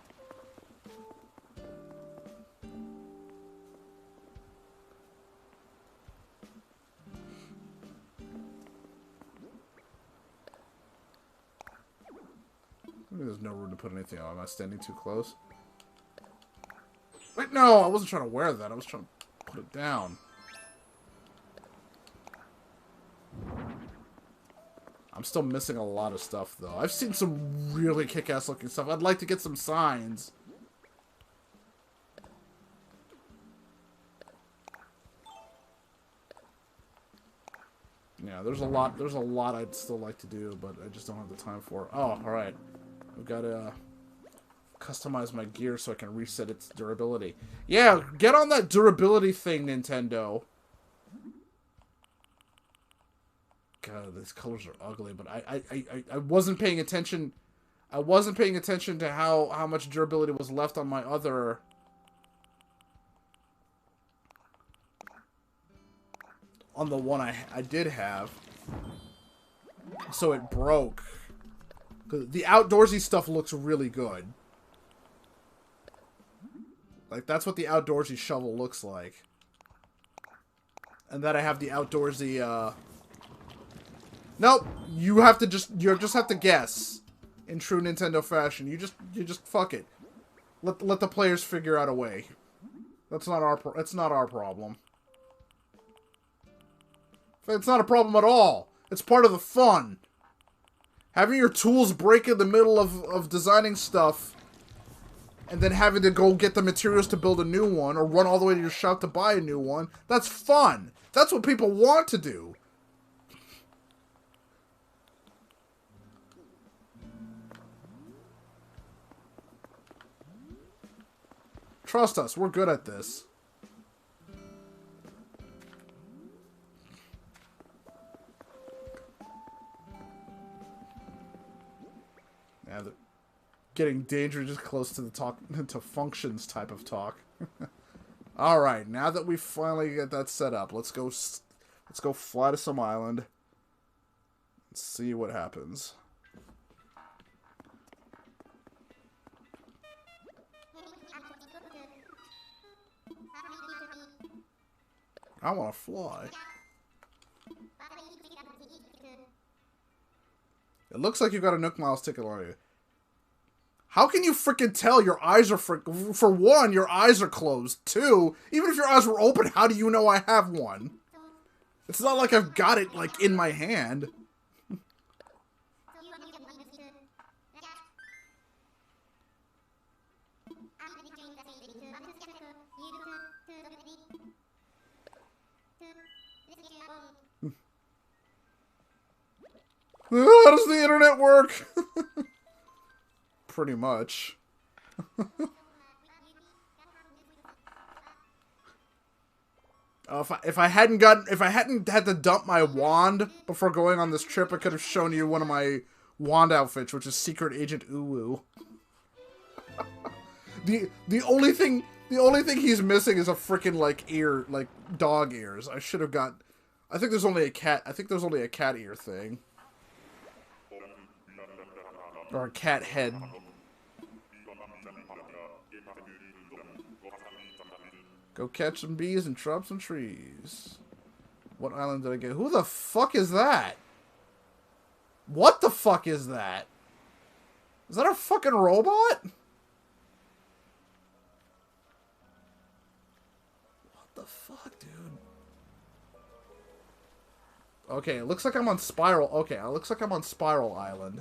There's no room to put anything on. Am I standing too close? Wait, no! I wasn't trying to wear that. I was trying to put it down. I'm still missing a lot of stuff, though. I've seen some really kick-ass looking stuff. I'd like to get some signs. Yeah, there's a lot I'd still like to do, but I just don't have the time for it. Oh, alright. I've got to customize my gear so I can reset its durability. Yeah, get on that durability thing, Nintendo. God, these colors are ugly, but I wasn't paying attention. I wasn't paying attention to how much durability was left on my other... on the one I did have. So it broke. The outdoorsy stuff looks really good. Like, that's what the outdoorsy shovel looks like. And then I have the outdoorsy, Nope! You just have to guess. In true Nintendo fashion. You just fuck it. Let the players figure out a way. That's not our problem. It's not a problem at all. It's part of the fun. Having your tools break in the middle of designing stuff and then having to go get the materials to build a new one or run all the way to your shop to buy a new one, that's fun. That's what people want to do. Trust us, we're good at this. Yeah, they're getting dangerously close to the talk to functions type of talk. All right, now that we finally get that set up, let's go fly to some island and see what happens. I want to fly. It looks like you got a Nook Miles ticket on you. How can you freaking tell? Your eyes are for one, your eyes are closed. Two, even if your eyes were open, how do you know I have one? It's not like I've got it, like, in my hand. How does the internet work? Pretty much. If I hadn't had to dump my wand before going on this trip, I could have shown you one of my wand outfits, which is Secret Agent Uwu. the only thing he's missing is a freaking like dog ears. I should have got. I think there's only a cat ear thing. Or a cat head. Go catch some bees and chop some trees. What island did I get? Who the fuck is that? What the fuck is that? Is that a fucking robot? What the fuck, dude? Okay, it looks like I'm on Spiral. Okay, it looks like I'm on Spiral Island.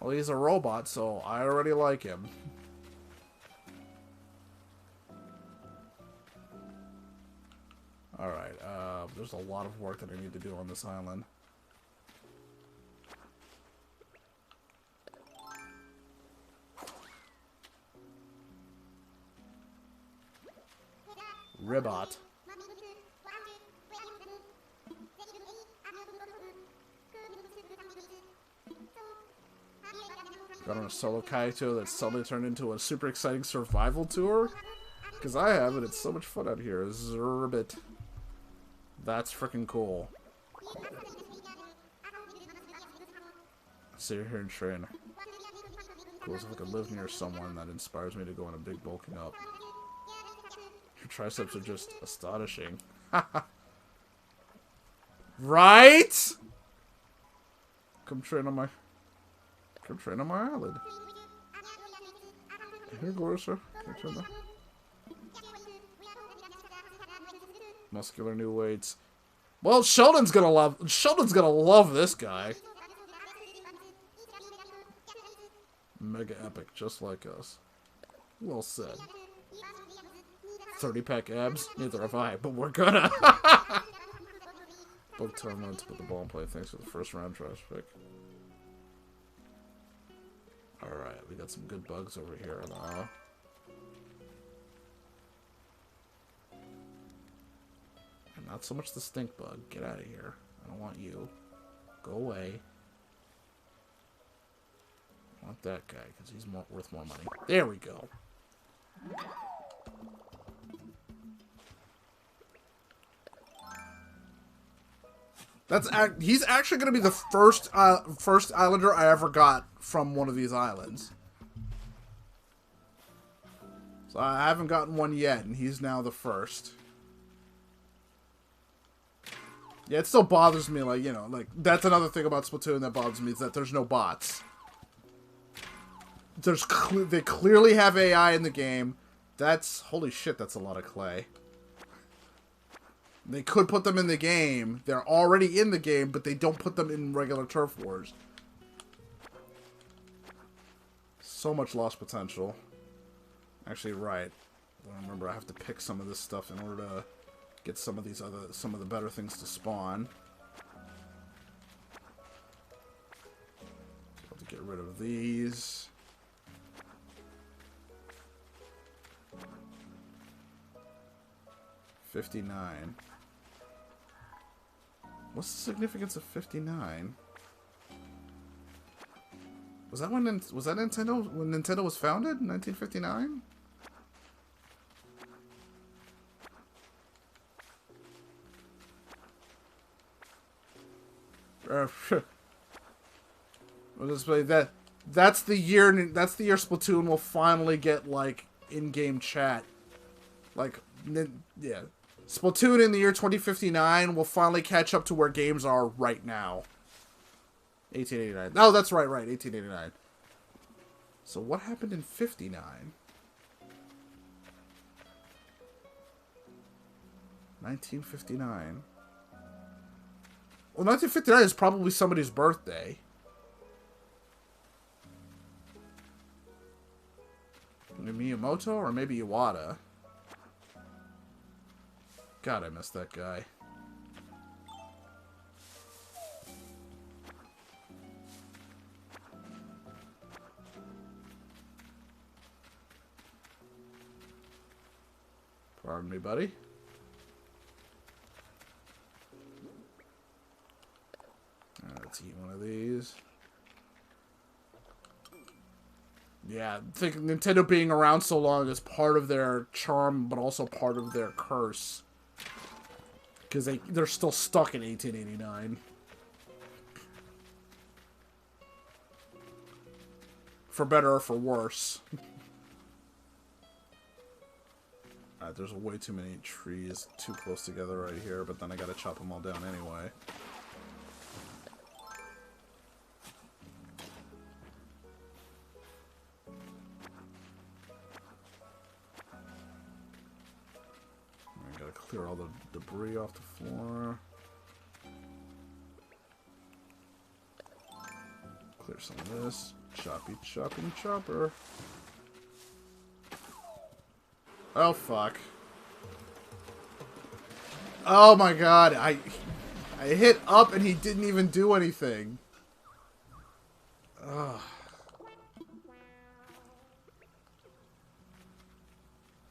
Well, he's a robot, so I already like him. Alright, there's a lot of work that I need to do on this island. Ribot. Got on a solo kaito that suddenly turned into a super exciting survival tour. Because I have it. It's so much fun out here. Zerbit. That's freaking cool. So you're here in train. Cool as if I could live near someone that inspires me to go on a big bulking up. Your triceps are just astonishing. Right? Come train on my island. Here, Glorissa. Muscular new weights. Well, Sheldon's gonna love this guy. Mega epic, just like us. Well said. 30-pack abs? Neither have I, but we're gonna. Book time to put the ball in play. Thanks for the first round trash pick. Alright, we got some good bugs over here now. And not so much the stink bug. Get out of here. I don't want you. Go away. I want that guy, because he's worth more money. There we go. He's actually going to be the first islander I ever got from one of these islands. So I haven't gotten one yet, and he's now the first. Yeah, it still bothers me, like, you know, like, that's another thing about Splatoon that bothers me, is that there's no bots. They clearly have AI in the game. Holy shit, that's a lot of clay. They could put them in the game. They're already in the game, but they don't put them in regular Turf Wars. So much lost potential. Actually, right. I remember I have to pick some of this stuff in order to get some of the better things to spawn. So I have to get rid of these. $59. What's the significance of 59? Was that Nintendo when Nintendo was founded in 1959? We'll just play that. That's the year Splatoon will finally get like in-game chat. Like, yeah. Splatoon in the year 2059 will finally catch up to where games are right now. 1889. Oh, that's right, 1889. So what happened in 59? 1959. Well, 1959 is probably somebody's birthday. Miyamoto or maybe Iwata. God, I missed that guy. Pardon me, buddy. Let's eat one of these. Yeah, I think Nintendo being around so long is part of their charm, but also part of their curse. Because they're still stuck in 1889. For better or for worse. Alright, there's way too many trees too close together right here, but then I gotta chop them all down anyway. Clear all the debris off the floor. Clear some of this. Choppy, chopping, chopper. Oh, fuck. Oh my god, I hit up and he didn't even do anything. Ugh.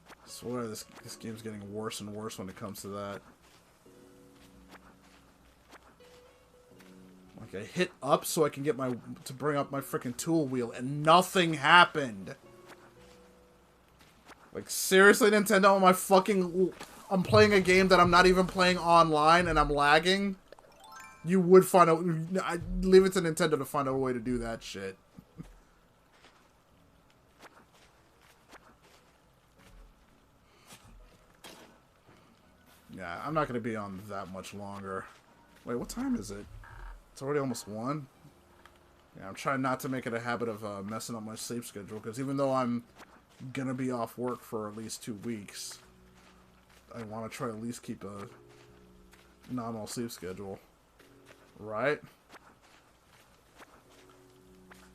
I swear this game's getting worse and worse when it comes to that. Like, I hit up so I can get to bring up my freaking tool wheel, and nothing happened. Like, seriously, Nintendo, I'm playing a game that I'm not even playing online, and I'm lagging? You would find leave it to Nintendo to find a way to do that shit. Yeah, I'm not going to be on that much longer. Wait, what time is it? It's already almost 1? Yeah, I'm trying not to make it a habit of messing up my sleep schedule, because even though I'm going to be off work for at least 2 weeks, I want to try to at least keep a normal sleep schedule. Right?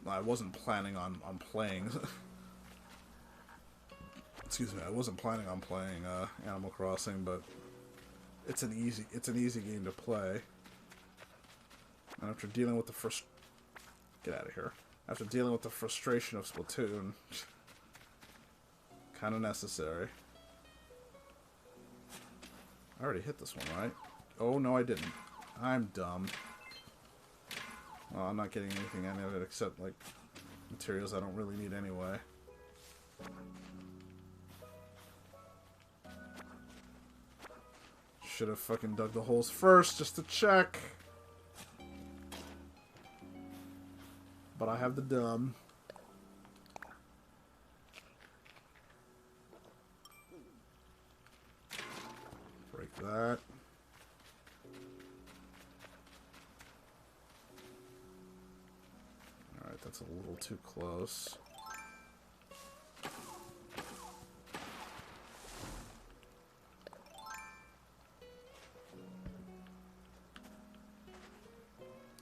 I wasn't planning on playing. Excuse me, I wasn't planning on playing Animal Crossing, but it's an easy game to play. And after dealing with the get out of here. After dealing with the frustration of Splatoon, kind of necessary. I already hit this one, right? Oh no, I didn't. I'm dumb. Well, I'm not getting anything out of it except, like, materials I don't really need anyway. Should have fucking dug the holes first, just to check. But I have the dumb. Break that. Alright, that's a little too close.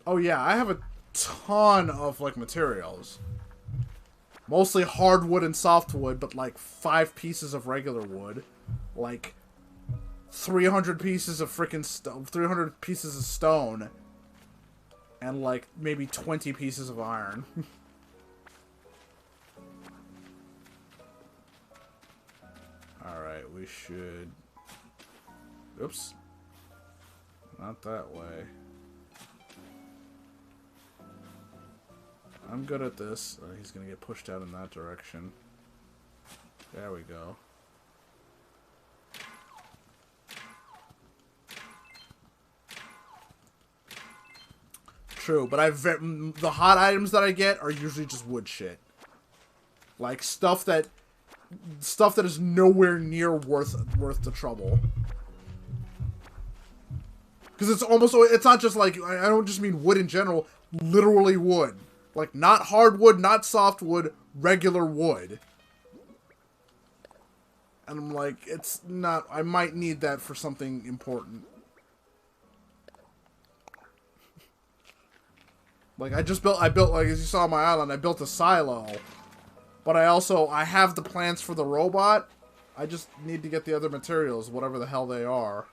Oh yeah, I have a ton of, like, materials. Mostly hardwood and softwood, but, like, 5 pieces of regular wood. Like, 300 pieces of freaking 300 pieces of stone. And, like, maybe 20 pieces of iron. Alright, we should... Oops. Not that way. I'm good at this. He's gonna get pushed out in that direction. There we go. True, but the hot items that I get are usually just wood shit. Like stuff that is nowhere near worth the trouble. Because it's not just like, I don't just mean wood in general, literally wood. Like, not hardwood, not softwood, regular wood. And I'm like, it's not... I might need that for something important. Like, I built, like, as you saw on my island, I built a silo. But I have the plans for the robot. I just need to get the other materials, whatever the hell they are.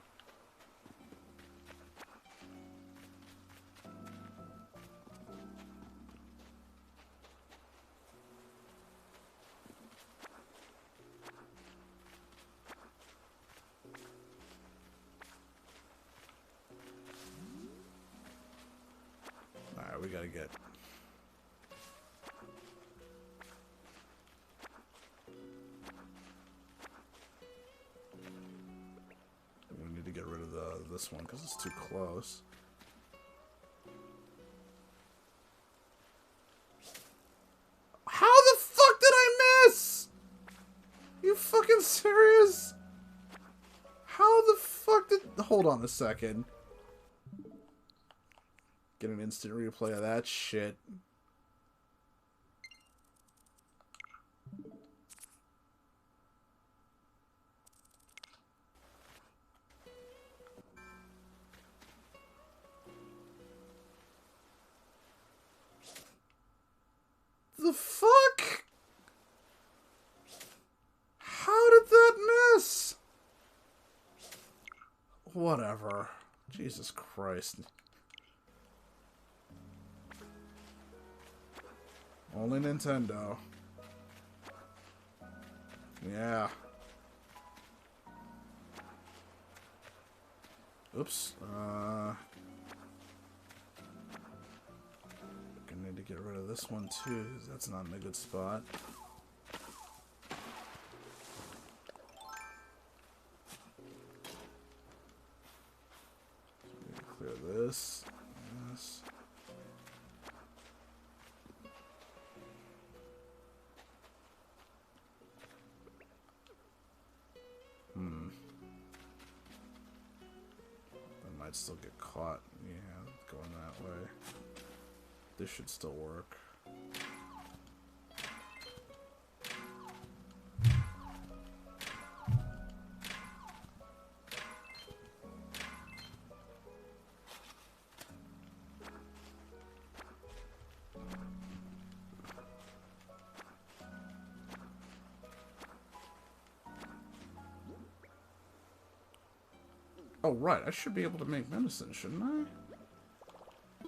We gotta get... We need to get rid of this one because it's too close. How the fuck did I miss? You fucking serious? How the fuck did... Hold on a second. Get an instant replay of that shit. The fuck? How did that miss? Whatever. Jesus Christ. Only Nintendo. Yeah. Oops. get rid of this one too, because that's not in a good spot. Clear this. Yes. I might still get caught. Yeah, going that way. This should still work. Oh, right. I should be able to make medicine, shouldn't I?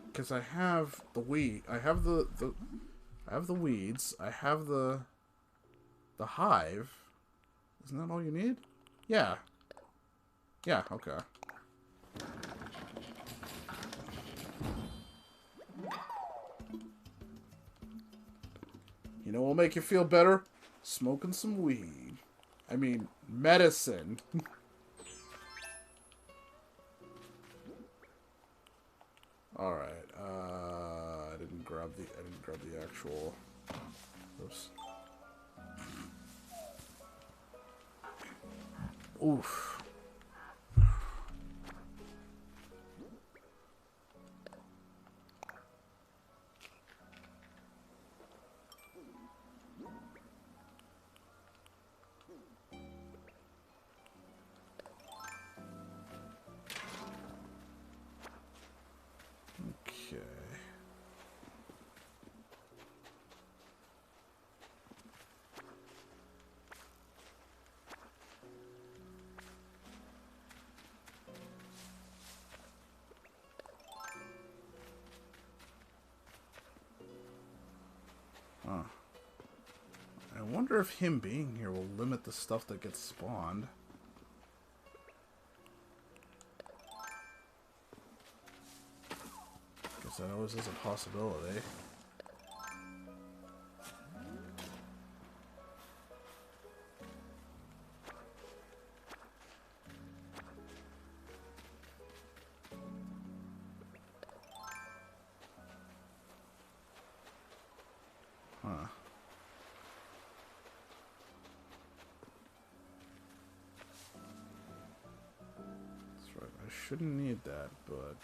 Because I have the weed. I have I have the weeds. I have the hive. Isn't that all you need? Yeah. Yeah, okay. You know what'll make you feel better? Smoking some weed. I mean, medicine. All right. I didn't grab the actual. Oops. Oof. Huh. I wonder if him being here will limit the stuff that gets spawned. Guess that always is a possibility. Huh. That's right. I shouldn't need that, but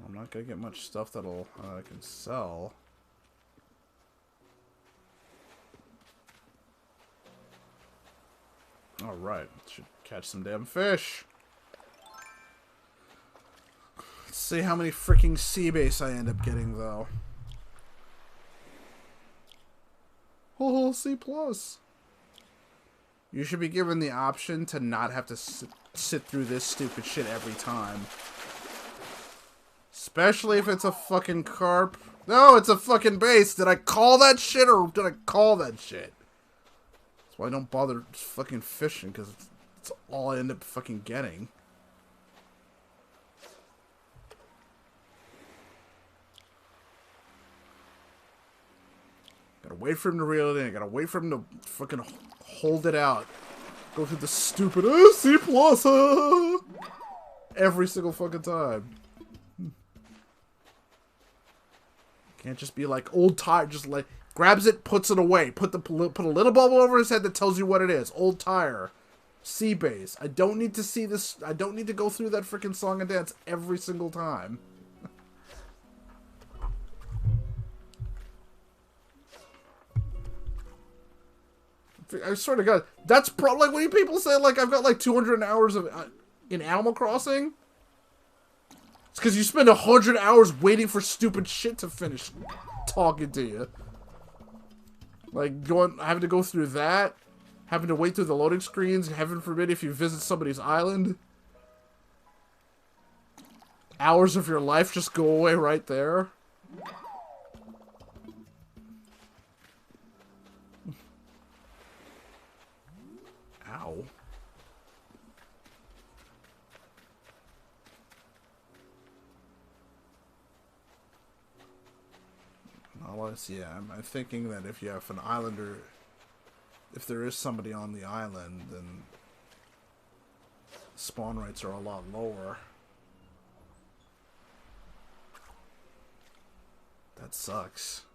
I'm not gonna get much stuff that'll I can sell. All right, should catch some damn fish. Let's see how many freaking sea base I end up getting, though. Oh, C+. You should be given the option to not have to sit through this stupid shit every time. Especially if it's a fucking carp. No, it's a fucking base. Did I call that shit or did I call that shit? That's why I don't bother fucking fishing, because it's all I end up fucking getting. Gotta wait for him to reel it in. Gotta wait for him to fucking hold it out. Go through the stupid C+, every single fucking time. Can't just be like old tire. Just like grabs it, puts it away. Put a little bubble over his head that tells you what it is. Old tire, sea base. I don't need to see this. I don't need to go through that freaking song and dance every single time. I swear to God, that's probably like when people say like I've got like 200 hours of in Animal Crossing. It's because you spend 100 hours waiting for stupid shit to finish talking to you. Like having to go through that, having to wait through the loading screens. Heaven forbid if you visit somebody's island, hours of your life just go away right there. Ow. Unless, yeah, I'm thinking that if you have an islander, if there is somebody on the island, then spawn rates are a lot lower. That sucks.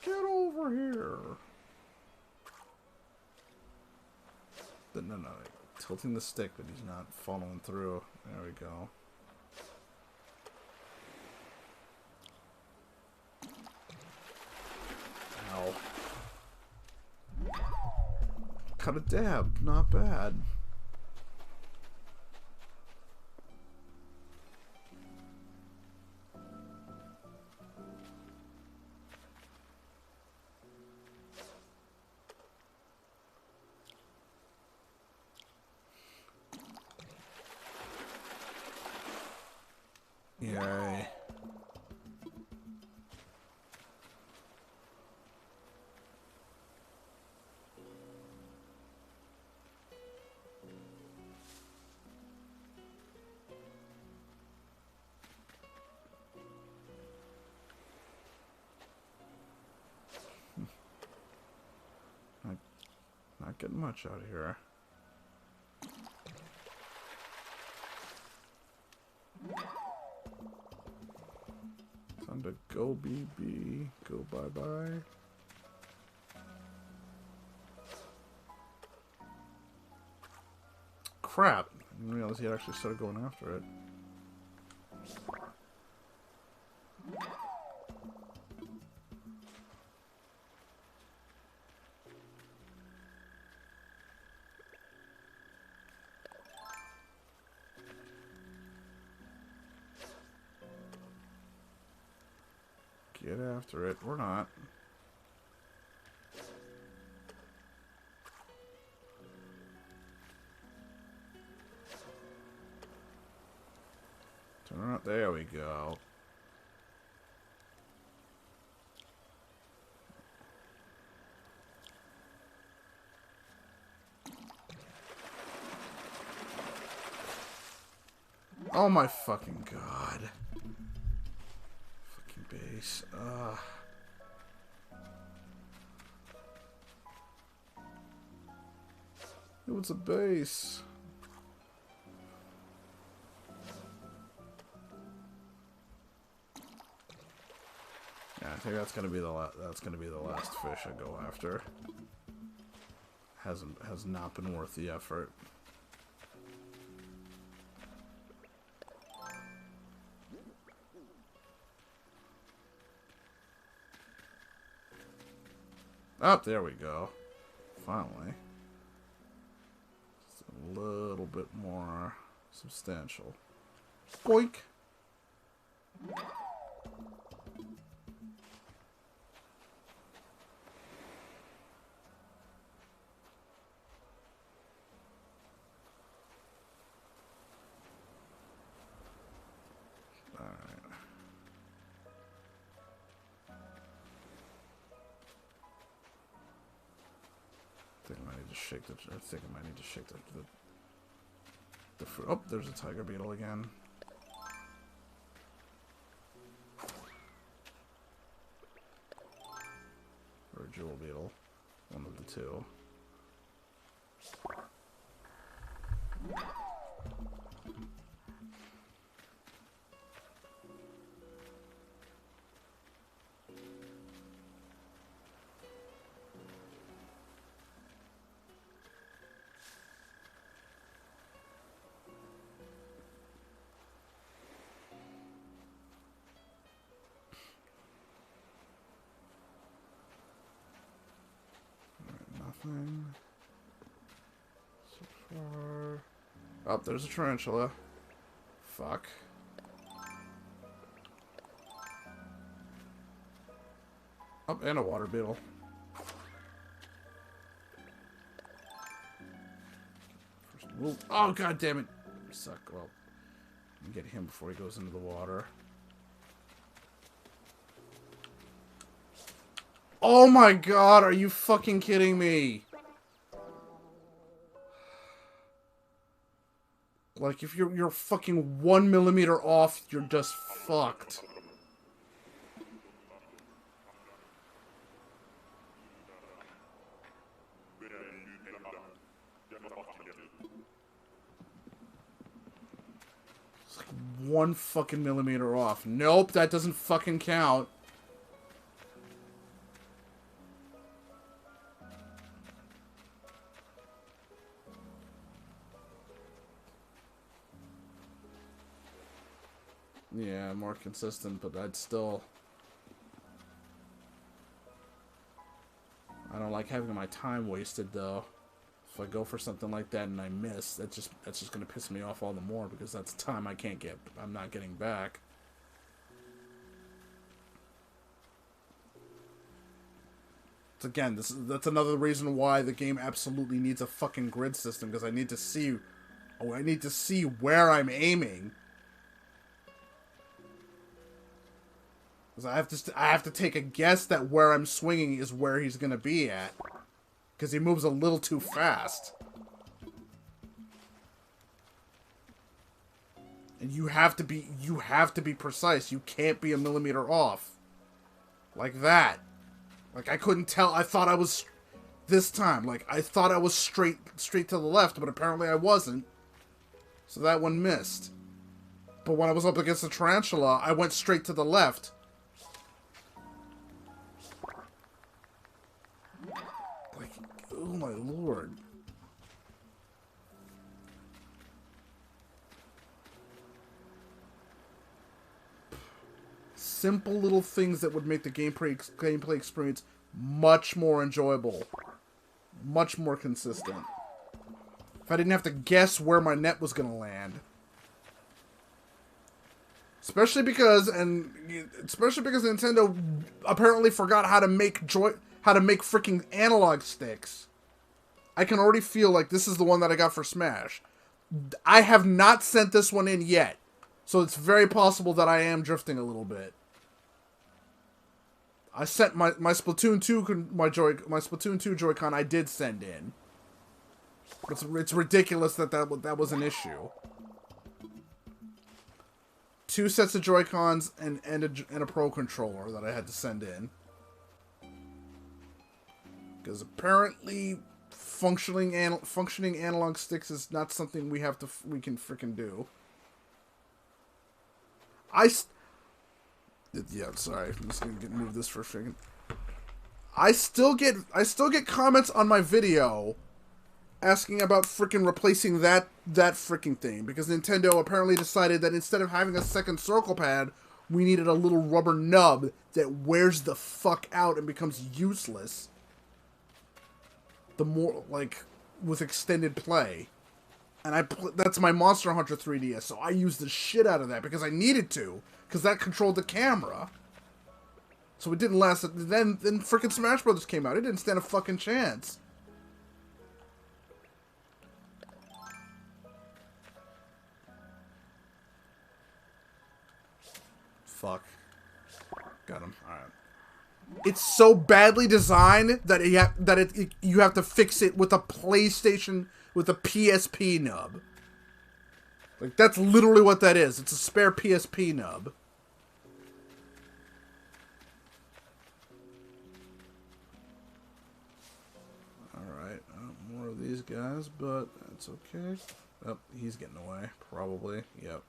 Get over here. No, tilting the stick, but he's not following through. There we go. Ow. Cut a dab, not bad. Yay. Not getting much out of here. Time to go BB, go bye-bye. Crap! I didn't realize he had actually started going after it. Get after it. We're not. Turn around. There we go. Oh my fucking god. Base. It was a base. Yeah, I think that's gonna be the last fish I go after. Has not been worth the effort. Oh, there we go. Finally. It's a little bit more substantial. Boink! I think I might need to shake the fruit. Oh, there's a tiger beetle again. Or a jewel beetle. One of the two. So far. Oh, there's a tarantula. Fuck. Oh, and a water beetle. Oh, god damn it. Suck. Well, get him before he goes into the water. Oh my god, are you fucking kidding me? Like, if you're fucking 1 millimeter off, you're just fucked. 1 fucking millimeter off. Nope, that doesn't fucking count. Yeah, more consistent, but I'd still... I don't like having my time wasted, though. If I go for something like that and I miss, that's just gonna piss me off all the more, because that's time I'm not getting back. Again, that's another reason why the game absolutely needs a fucking grid system, because I need to see where I'm aiming. Because I have to take a guess that where I'm swinging is where he's gonna be at, because he moves a little too fast. And you have to be precise. You can't be a millimeter off. Like that. Like, I couldn't tell. I thought I was this time. Like, I thought I was straight to the left, but apparently I wasn't. So that one missed. But when I was up against the tarantula, I went straight to the left. Like, oh my lord. Simple little things that would make the gameplay experience much more enjoyable. Much more consistent. If I didn't have to guess where my net was going to land. Especially because Nintendo apparently forgot how to make freaking analog sticks. I can already feel like this is the one that I got for Smash. I have not sent this one in yet. So it's very possible that I am drifting a little bit. I sent my Splatoon 2 my Splatoon 2 Joy-Con I did send in. It's ridiculous that was an issue. 2 sets of Joy-Cons and a Pro controller that I had to send in. Because apparently functioning analog sticks is not something we can freaking do. Yeah, sorry. I'm just gonna move this for a second. I still get comments on my video asking about freaking replacing that freaking thing, because Nintendo apparently decided that instead of having a second circle pad, we needed a little rubber nub that wears the fuck out and becomes useless. The more, like, with extended play. And that's my Monster Hunter 3DS, so I used the shit out of that because I needed to. Because that controlled the camera. So it didn't last. Then frickin' Smash Brothers came out. It didn't stand a fucking chance. Fuck. Got him. Alright. It's so badly designed that you have to fix it with a PlayStation, with a PSP nub. Like, that's literally what that is. It's a spare PSP nub. Alright, more of these guys, but that's okay. Oh, he's getting away, probably. Yep.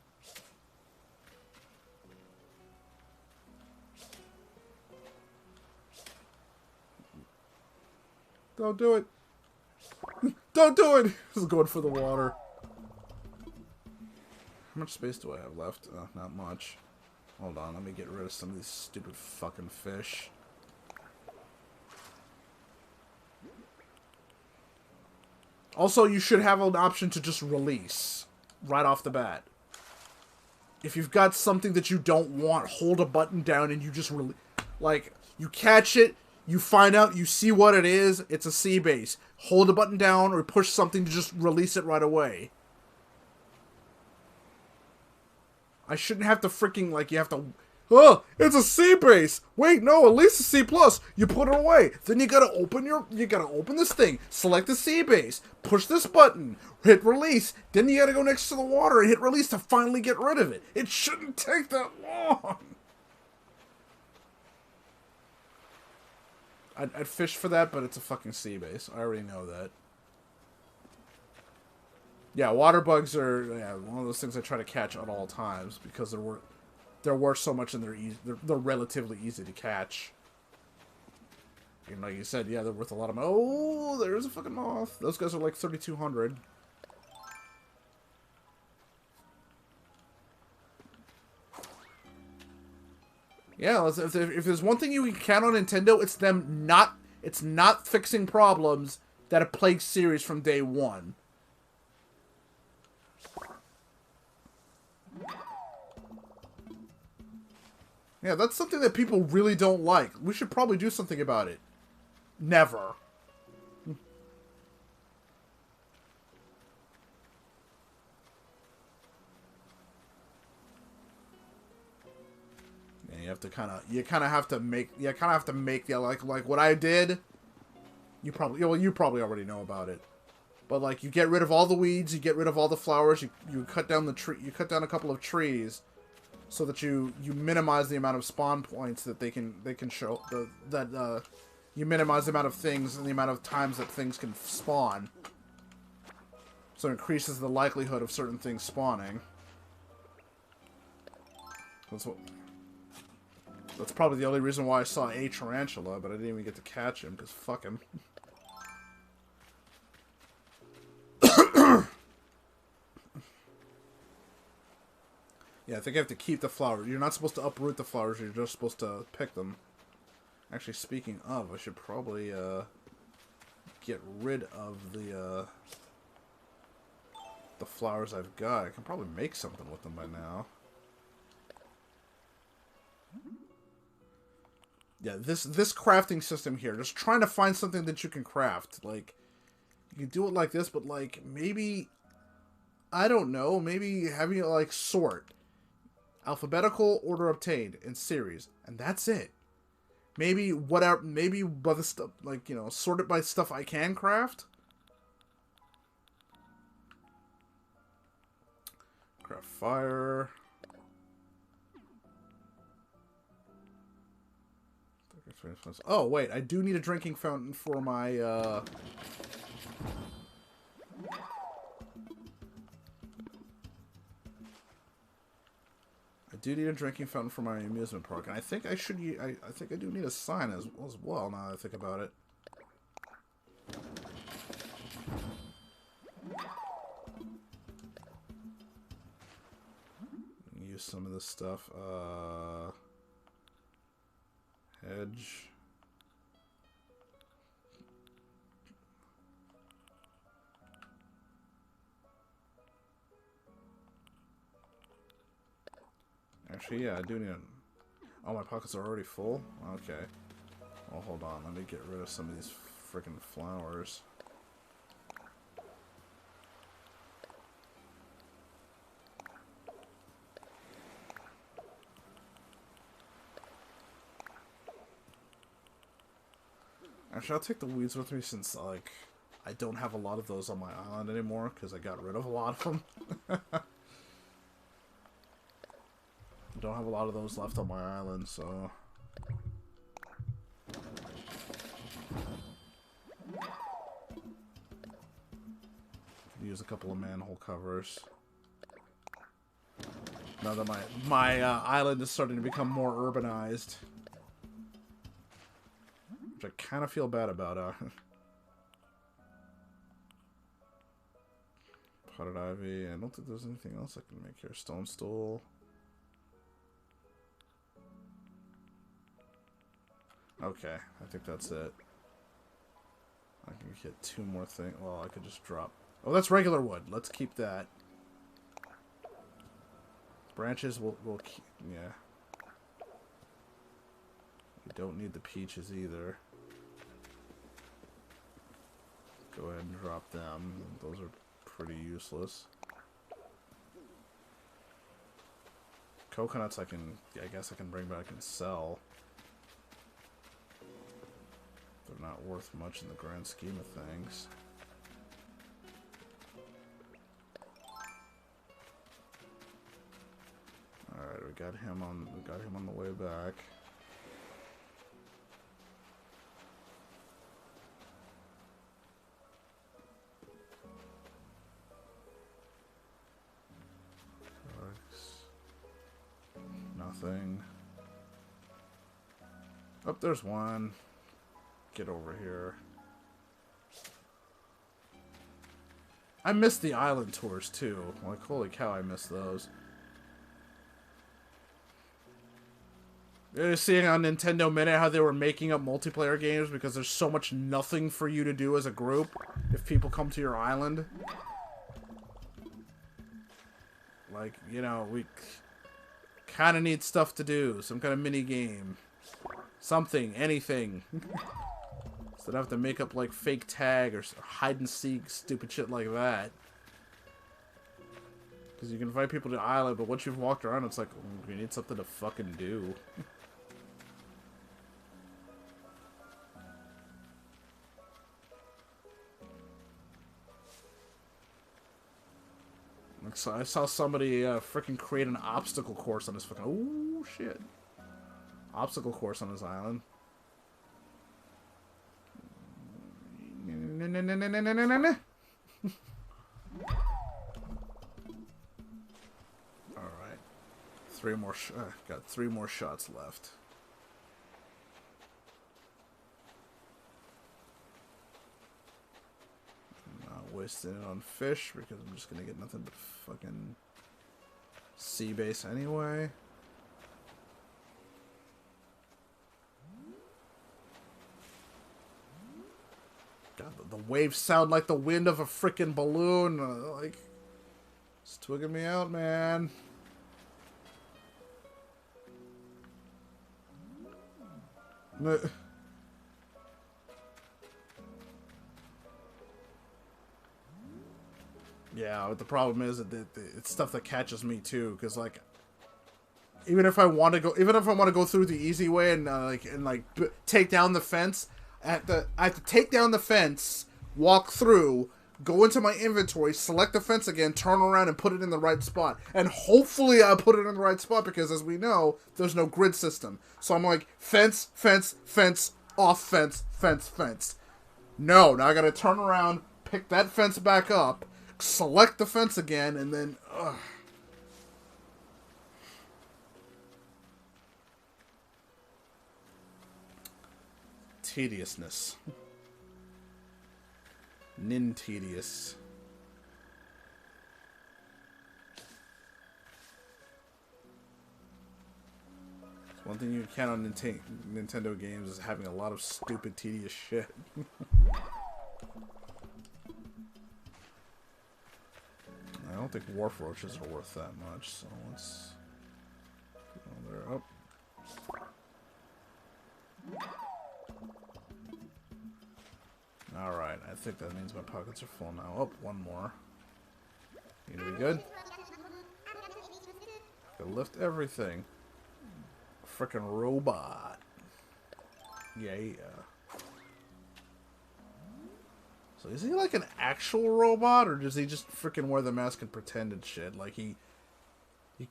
Don't do it. Don't do it! This is going for the water. How much space do I have left? Not much. Hold on, let me get rid of some of these stupid fucking fish. Also, you should have an option to just release right off the bat. If you've got something that you don't want, hold a button down and you just release. Like, you catch it, you find out, you see what it is, it's a sea base. Hold a button down or push something to just release it right away. I shouldn't have to freaking, like, you have to... Oh, it's a sea base! Wait, no, at least a C+. You put it away. Then you gotta open this thing. Select the sea base. Push this button. Hit release. Then you gotta go next to the water and hit release to finally get rid of it. It shouldn't take that long. I'd fish for that, but it's a fucking sea base. I already know that. Yeah, water bugs are one of those things I try to catch at all times because they're worth so much and they're relatively easy to catch. And like you said, yeah, they're worth a lot of money. Oh, there's a fucking moth. Those guys are like 3,200. Yeah, if there's one thing you can count on Nintendo, it's them not. It's not fixing problems that have plagued series from day one. Yeah, that's something that people really don't like. We should probably do something about it. Never. Yeah, you kind of have to make the like what I did. You probably already know about it. But like you get rid of all the weeds, you get rid of all the flowers, you cut down the tree, you cut down a couple of trees, so that you minimize the amount of spawn points that they can show. You minimize the amount of things and the amount of times that things can spawn. So it increases the likelihood of certain things spawning. That's probably the only reason why I saw a tarantula, but I didn't even get to catch him because fuck him. Yeah, I think I have to keep the flowers. You're not supposed to uproot the flowers, you're just supposed to pick them. Actually, speaking of, I should probably get rid of the flowers I've got. I can probably make something with them by now. Yeah, this crafting system here, just trying to find something that you can craft. Like, you can do it like this, but like, maybe, I don't know, maybe having it like sort. Alphabetical order obtained in series, and that's it. Maybe whatever, maybe by the stuff, like, you know, sort it by stuff I can craft. Craft fire. Oh, wait, I do need a drinking fountain for my, I do need a drinking fountain for my amusement park, and I think I should. I think I do need a sign as well. Now that I think about it. Use some of this stuff. Hedge. Actually, yeah, I do need a... Oh, my pockets are already full? Okay. Well, hold on. Let me get rid of some of these freaking flowers. Actually, I'll take the weeds with me since, like, I don't have a lot of those on my island anymore because I got rid of a lot of them. Don't have a lot of those left on my island, so... Use a couple of manhole covers. Now that my island is starting to become more urbanized. Which I kind of feel bad about. Potted ivy. I don't think there's anything else I can make here. Stone stool. Okay, I think that's it. I can get two more things. Well, I could just drop. Oh, that's regular wood. Let's keep that. Branches, we'll keep. Yeah. We don't need the peaches either. Go ahead and drop them. Those are pretty useless. Coconuts, I guess I can bring back and sell. They're not worth much in the grand scheme of things. Alright, we got him on the way back. nothing. Oh, there's one. Get over here. I miss the island tours too. Like, holy cow, I miss those. You're seeing on Nintendo Minute how they were making up multiplayer games because there's so much nothing for you to do as a group if people come to your island. Like, you know, we kind of need stuff to do. Some kind of mini game. Something. Anything. Instead of have to make up, like, fake tag or hide and seek, stupid shit like that. Because you can invite people to the island, but once you've walked around, it's like, oh, we need something to fucking do. So I saw somebody freaking create an obstacle course on his fucking... Oh, shit. Obstacle course on his island. Alright. Got 3 more shots left. Wasting it on fish because I'm just gonna get nothing but fucking sea base anyway. God, the waves sound like the wind of a freaking balloon. Like, it's twigging me out, man. Yeah, but the problem is that it's stuff that catches me too, because like, even if I want to go through the easy way and take down the fence, I have to take down the fence, walk through, go into my inventory, select the fence again, turn around and put it in the right spot, and hopefully I put it in the right spot because as we know, there's no grid system. So I'm like fence, fence, fence, off fence, fence, fence. No, now I got to turn around, pick that fence back up. Select the fence again, and then... Ugh. Tediousness. Nin-tedious. One thing you can on Nintendo games is having a lot of stupid, tedious shit. I don't think wharf roaches are worth that much, so let's go there. Up. Alright, I think that means my pockets are full now. Oh, one more. You gonna be good? Gotta lift everything. Frickin' robot. Yeah. So is he like an actual robot, or does he just freaking wear the mask and pretend and shit? Like he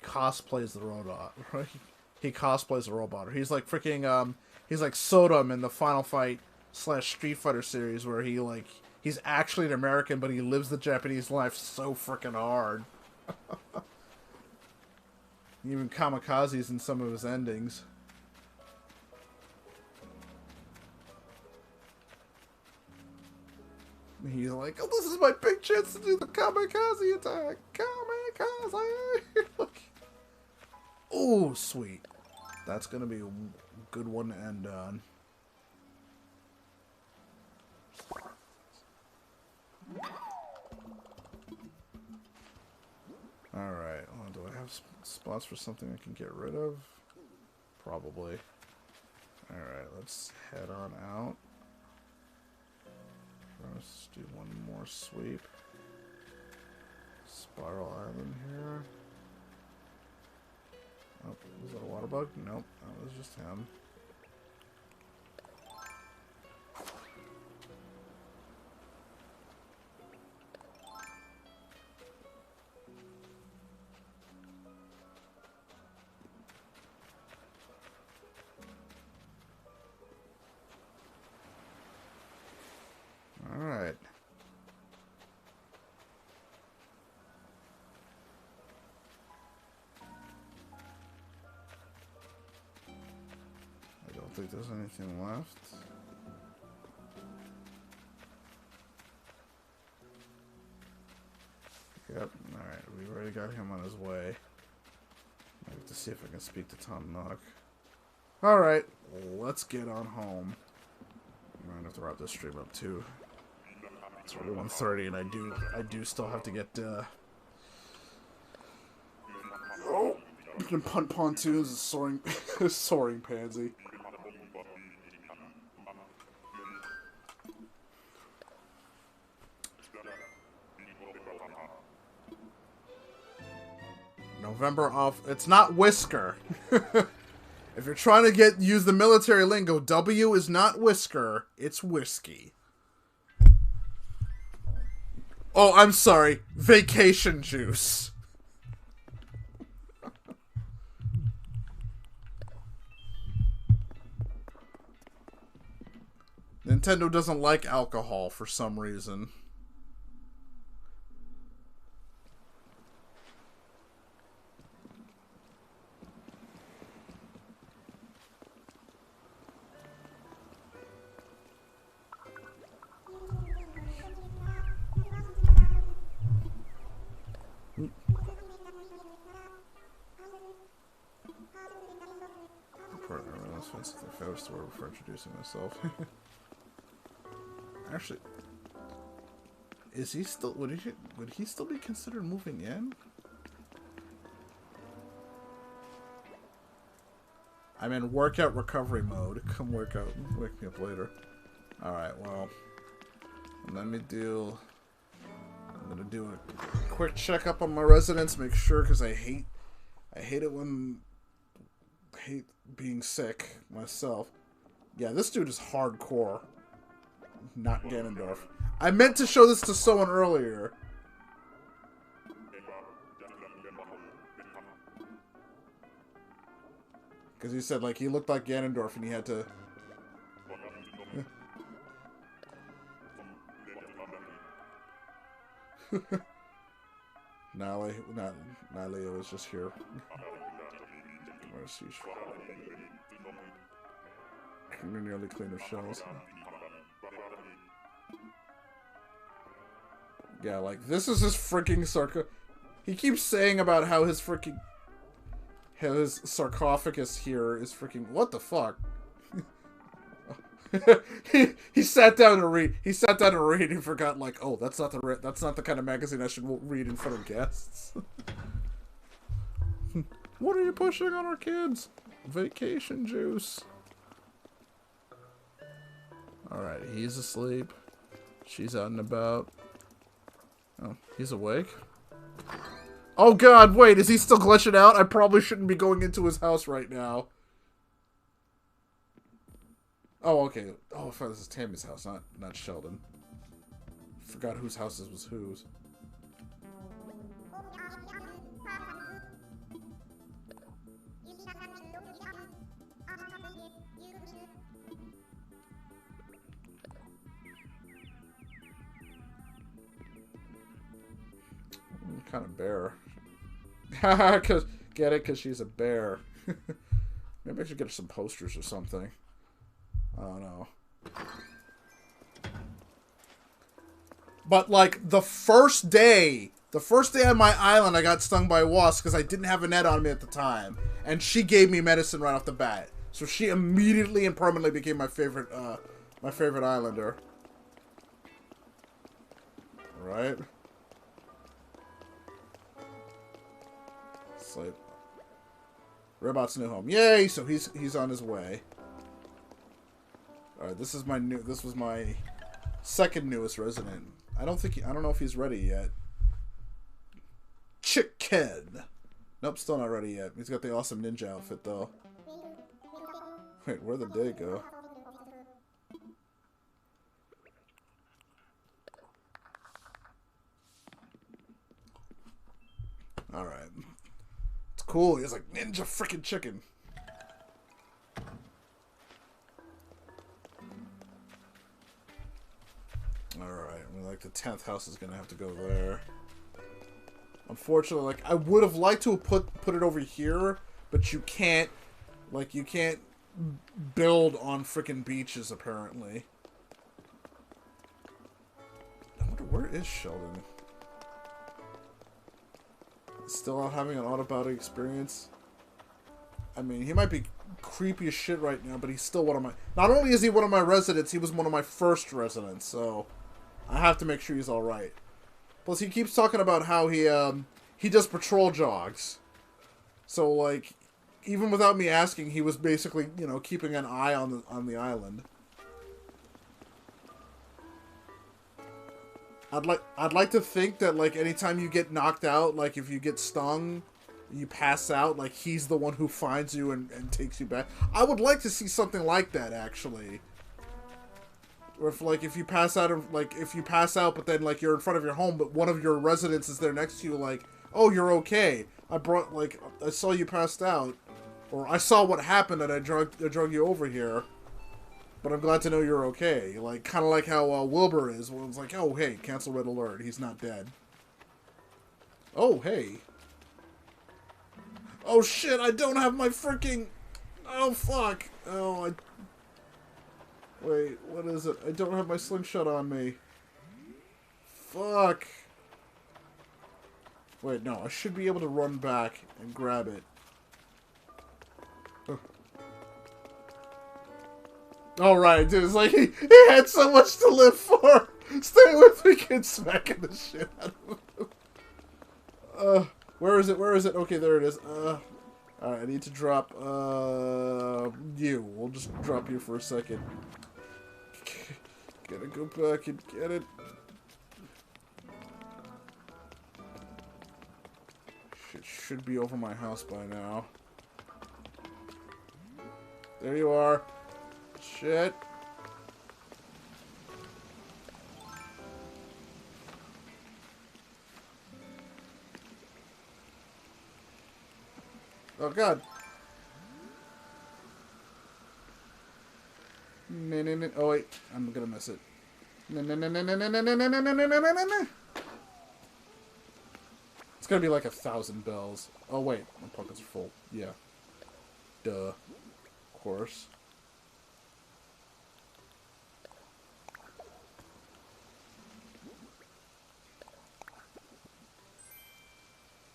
cosplays the robot, right? He cosplays the robot, or he's like freaking he's like Sodom in the Final Fight / Street Fighter series, where he's actually an American, but he lives the Japanese life so freaking hard. Even kamikazes in some of his endings. He's like, oh, this is my big chance to do the kamikaze attack. Kamikaze! Oh, sweet. That's going to be a good one to end on. Alright, do I have spots for something I can get rid of? Probably. Alright, let's head on out. Let's do one more sweep. Spiral Island here. Oh, was that a water bug? Nope, that was just him. Alright. don't think there's anything left. Yep, alright, we already got him on his way. I have to see if I can speak to Tom Nook. Alright, let's get on home. I'm gonna have to wrap this stream up too. It's already 1:30 and I do still have to get oh, punt pontoons and soaring soaring pansy. November off. It's not Whisker. If you're trying to use the military lingo, W is not Whisker. It's whiskey. Oh, I'm sorry. Vacation juice. Nintendo doesn't like alcohol for some reason. Before introducing myself. Actually, is he still? Would he still be considered moving in? I'm in workout recovery mode. Come work out. Wake me up later. All right. Well, let me do. I'm gonna do a quick checkup on my residence. Make sure, because I hate it when I hate being sick myself. Yeah, this dude is hardcore. Not Ganondorf. I meant to show this to someone earlier. Because he said, like, he looked like Ganondorf and he had to... Nyleo is just here. Where's he? Nearly clean of shells. Yeah, like, this is his freaking he keeps saying about how his freaking... his sarcophagus here is freaking... What the fuck? he sat down to read. He sat down to read and forgot, like, oh, that's not the kind of magazine I should read in front of guests. What are you pushing on our kids? Vacation juice. Alright, he's asleep. She's out and about. Oh, he's awake. Oh god, wait, is he still glitching out? I probably shouldn't be going into his house right now. Oh, okay. Oh, I thought this is Tammy's house, not Sheldon. Forgot whose house this was whose. Kind of bear. Get it? Because she's a bear. Maybe I should get her some posters or something. I don't know. But, like, the first day on my island, I got stung by wasps because I didn't have a net on me at the time. And she gave me medicine right off the bat. So she immediately and permanently became my favorite islander. Right? Sleep. Robot's new home. Yay! So he's on his way. Alright, this was my second newest resident. I don't know if he's ready yet. Chicken! Nope, still not ready yet. He's got the awesome ninja outfit though. Wait, where'd the day go? Alright. It's cool. He's like, ninja freaking chicken. Alright, I mean, like the 10th house is gonna have to go there. Unfortunately, like, I would have liked to have put it over here, but you can't, like, you can't build on frickin' beaches, apparently. I wonder, where is Sheldon? Still out having an out-of-body experience? I mean, he might be creepy as shit right now, but he's still one of my... Not only is he one of my residents, he was one of my first residents, so... I have to make sure he's alright. Plus, he keeps talking about how he does patrol jogs. So, like, even without me asking, he was basically, you know, keeping an eye on the island. I'd like to think that, like, anytime you get knocked out, like, if you get stung, you pass out, like, he's the one who finds you and takes you back. I would like to see something like that, actually. Or if, like, if you pass out, but then, like, you're in front of your home, but one of your residents is there next to you, like, oh, you're okay. I saw you passed out. Or, I saw what happened and I drug you over here. But I'm glad to know you're okay. Like, kind of like how Wilbur is. Well, it's like, oh, hey, cancel red alert. He's not dead. Oh, hey. Oh, shit, I don't have my freaking... Oh, fuck. Oh, Wait, what is it? I don't have my slingshot on me. Fuck. Wait, no, I should be able to run back and grab it. Alright, dude, it's like he had so much to live for. Stay with me, kid, smacking the shit out of him. Where is it? Where is it? Okay, there it is. Alright, I need to drop, you. We'll just drop you for a second. Gotta go back and get it. Shit should be over my house by now. There you are. Shit. Oh god. Oh wait, I'm gonna miss it. It's gonna be like 1,000 bells. Oh wait, my pockets are full. Yeah. Duh. Of course.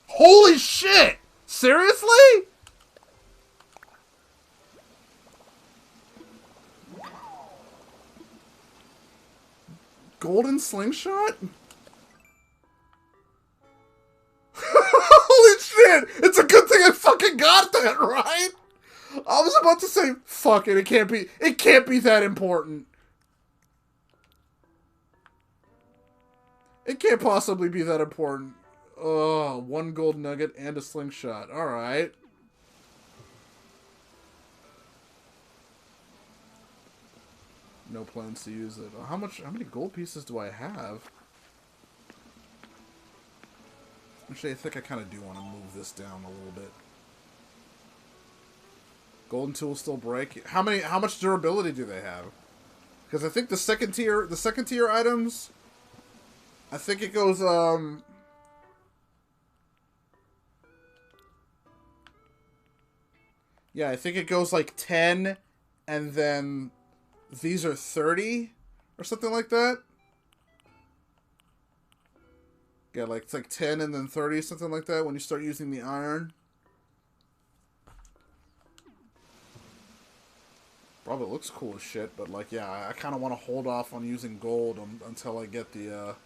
Holy shit! Seriously? Golden slingshot? Holy shit! It's a good thing I fucking got that, right? I was about to say, fuck it, it can't be that important. It can't possibly be that important. Oh, 1 gold nugget and a slingshot. Alright. No plans to use it. How many gold pieces do I have? Actually, I think I kind of do want to move this down a little bit. Golden tools still break. How much durability do they have? Because I think the second tier items, I think it goes, yeah, I think it goes like 10, and then these are 30, or something like that. Yeah, like it's like 10 and then 30, something like that, when you start using the iron. Probably looks cool as shit, but like, yeah, I kind of want to hold off on using gold until I get the,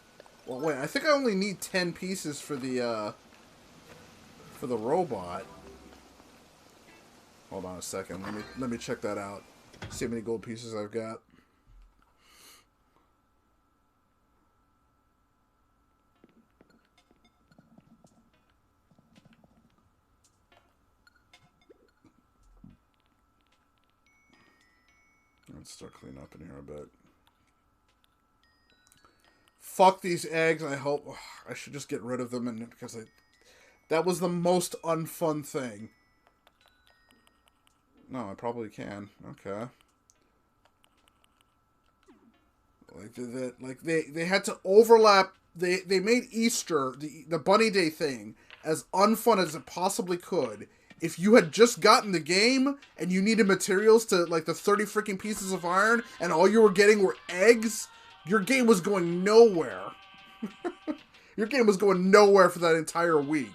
well, wait, I think I only need 10 pieces for the robot. Hold on a second, let me check that out. See how many gold pieces I've got. Let's start cleaning up in here a bit. Fuck these eggs. I hope I should just get rid of them, and because that was the most unfun thing. No, I probably can. Okay. Like they had to overlap. They made Easter, the Bunny Day thing, as unfun as it possibly could, if you had just gotten the game and you needed materials to, like, the 30 freaking pieces of iron and all you were getting were eggs, your game was going nowhere. Your game was going nowhere for that entire week.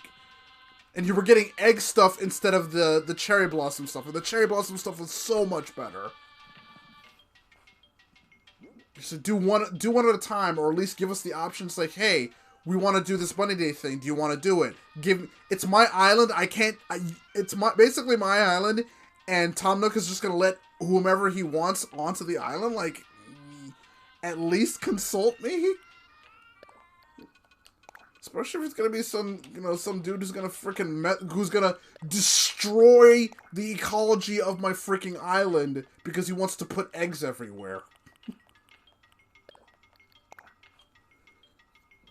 And you were getting egg stuff instead of the cherry blossom stuff. And the cherry blossom stuff was so much better. So do one at a time, or at least give us the options like, hey, we want to do this Bunny Day thing. Do you want to do it? It's my island. It's basically my island, and Tom Nook is just gonna let whomever he wants onto the island. Like, at least consult me. Especially if it's gonna be some dude who's gonna who's gonna destroy the ecology of my freaking island because he wants to put eggs everywhere.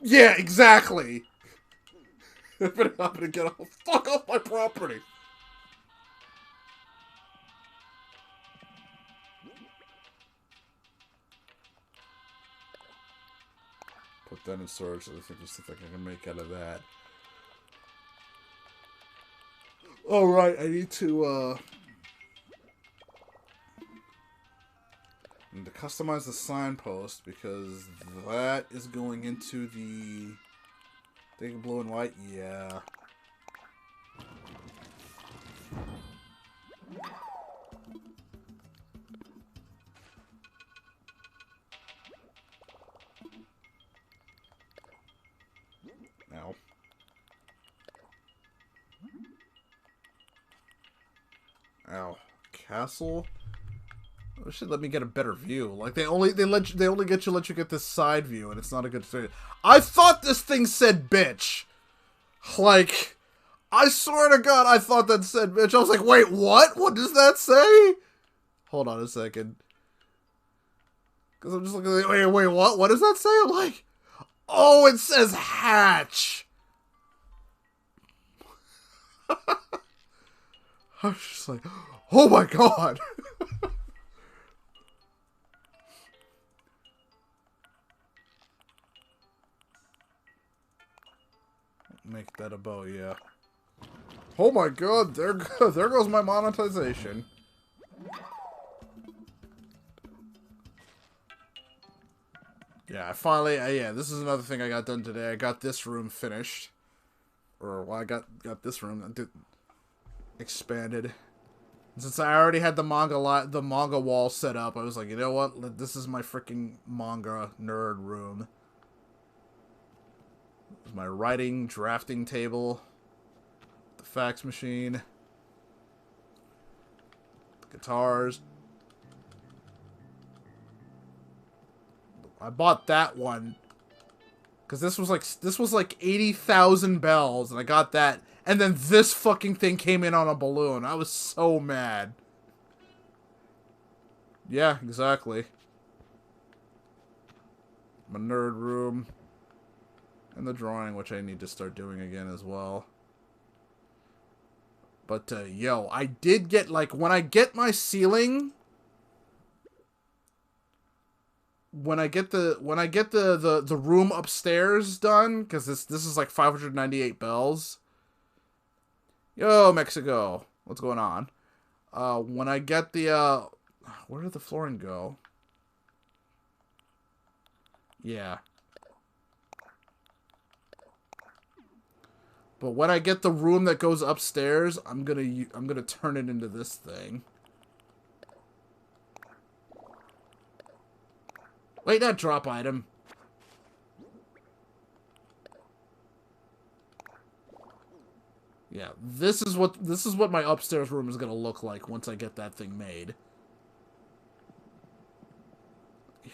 Yeah, exactly. I'm gonna get off. Fuck off my property. Put that in storage. I think there's something I can make out of that. All right, I need to customize the signpost because that is going into the thing blue and white. Yeah. Ow. Ow. Castle. It should let me get a better view. Like they only let you get this side view, and it's not a good thing. I thought this thing said bitch. Like, I swear to God, I thought that said bitch. I was like, wait, what? What does that say? Hold on a second. Because I'm just looking at wait, what? What does that say? I'm like, oh, it says hatch. I was just like, oh my God. Make that a bow, yeah. Oh my God, there goes my monetization. Yeah, I finally, yeah, this is another thing I got done today. I got this room finished. Or, well, I got this room expanded. Since I already had the manga wall set up, I was like, you know what? This is my freaking manga nerd room. There's my writing, drafting table, the fax machine, the guitars. I bought that one because this was like 80,000 bells, and I got that. And then this fucking thing came in on a balloon. I was so mad. Yeah, exactly. My nerd room. And the drawing, which I need to start doing again as well. But, yo, I did get, like, when I get my ceiling... When I get the room upstairs done, because this is like 598 bells... Yo, Mexico. What's going on? When I get the, where did the flooring go? Yeah. But when I get the room that goes upstairs, I'm gonna turn it into this thing. Wait, not drop item. Yeah, this is what my upstairs room is gonna look like once I get that thing made.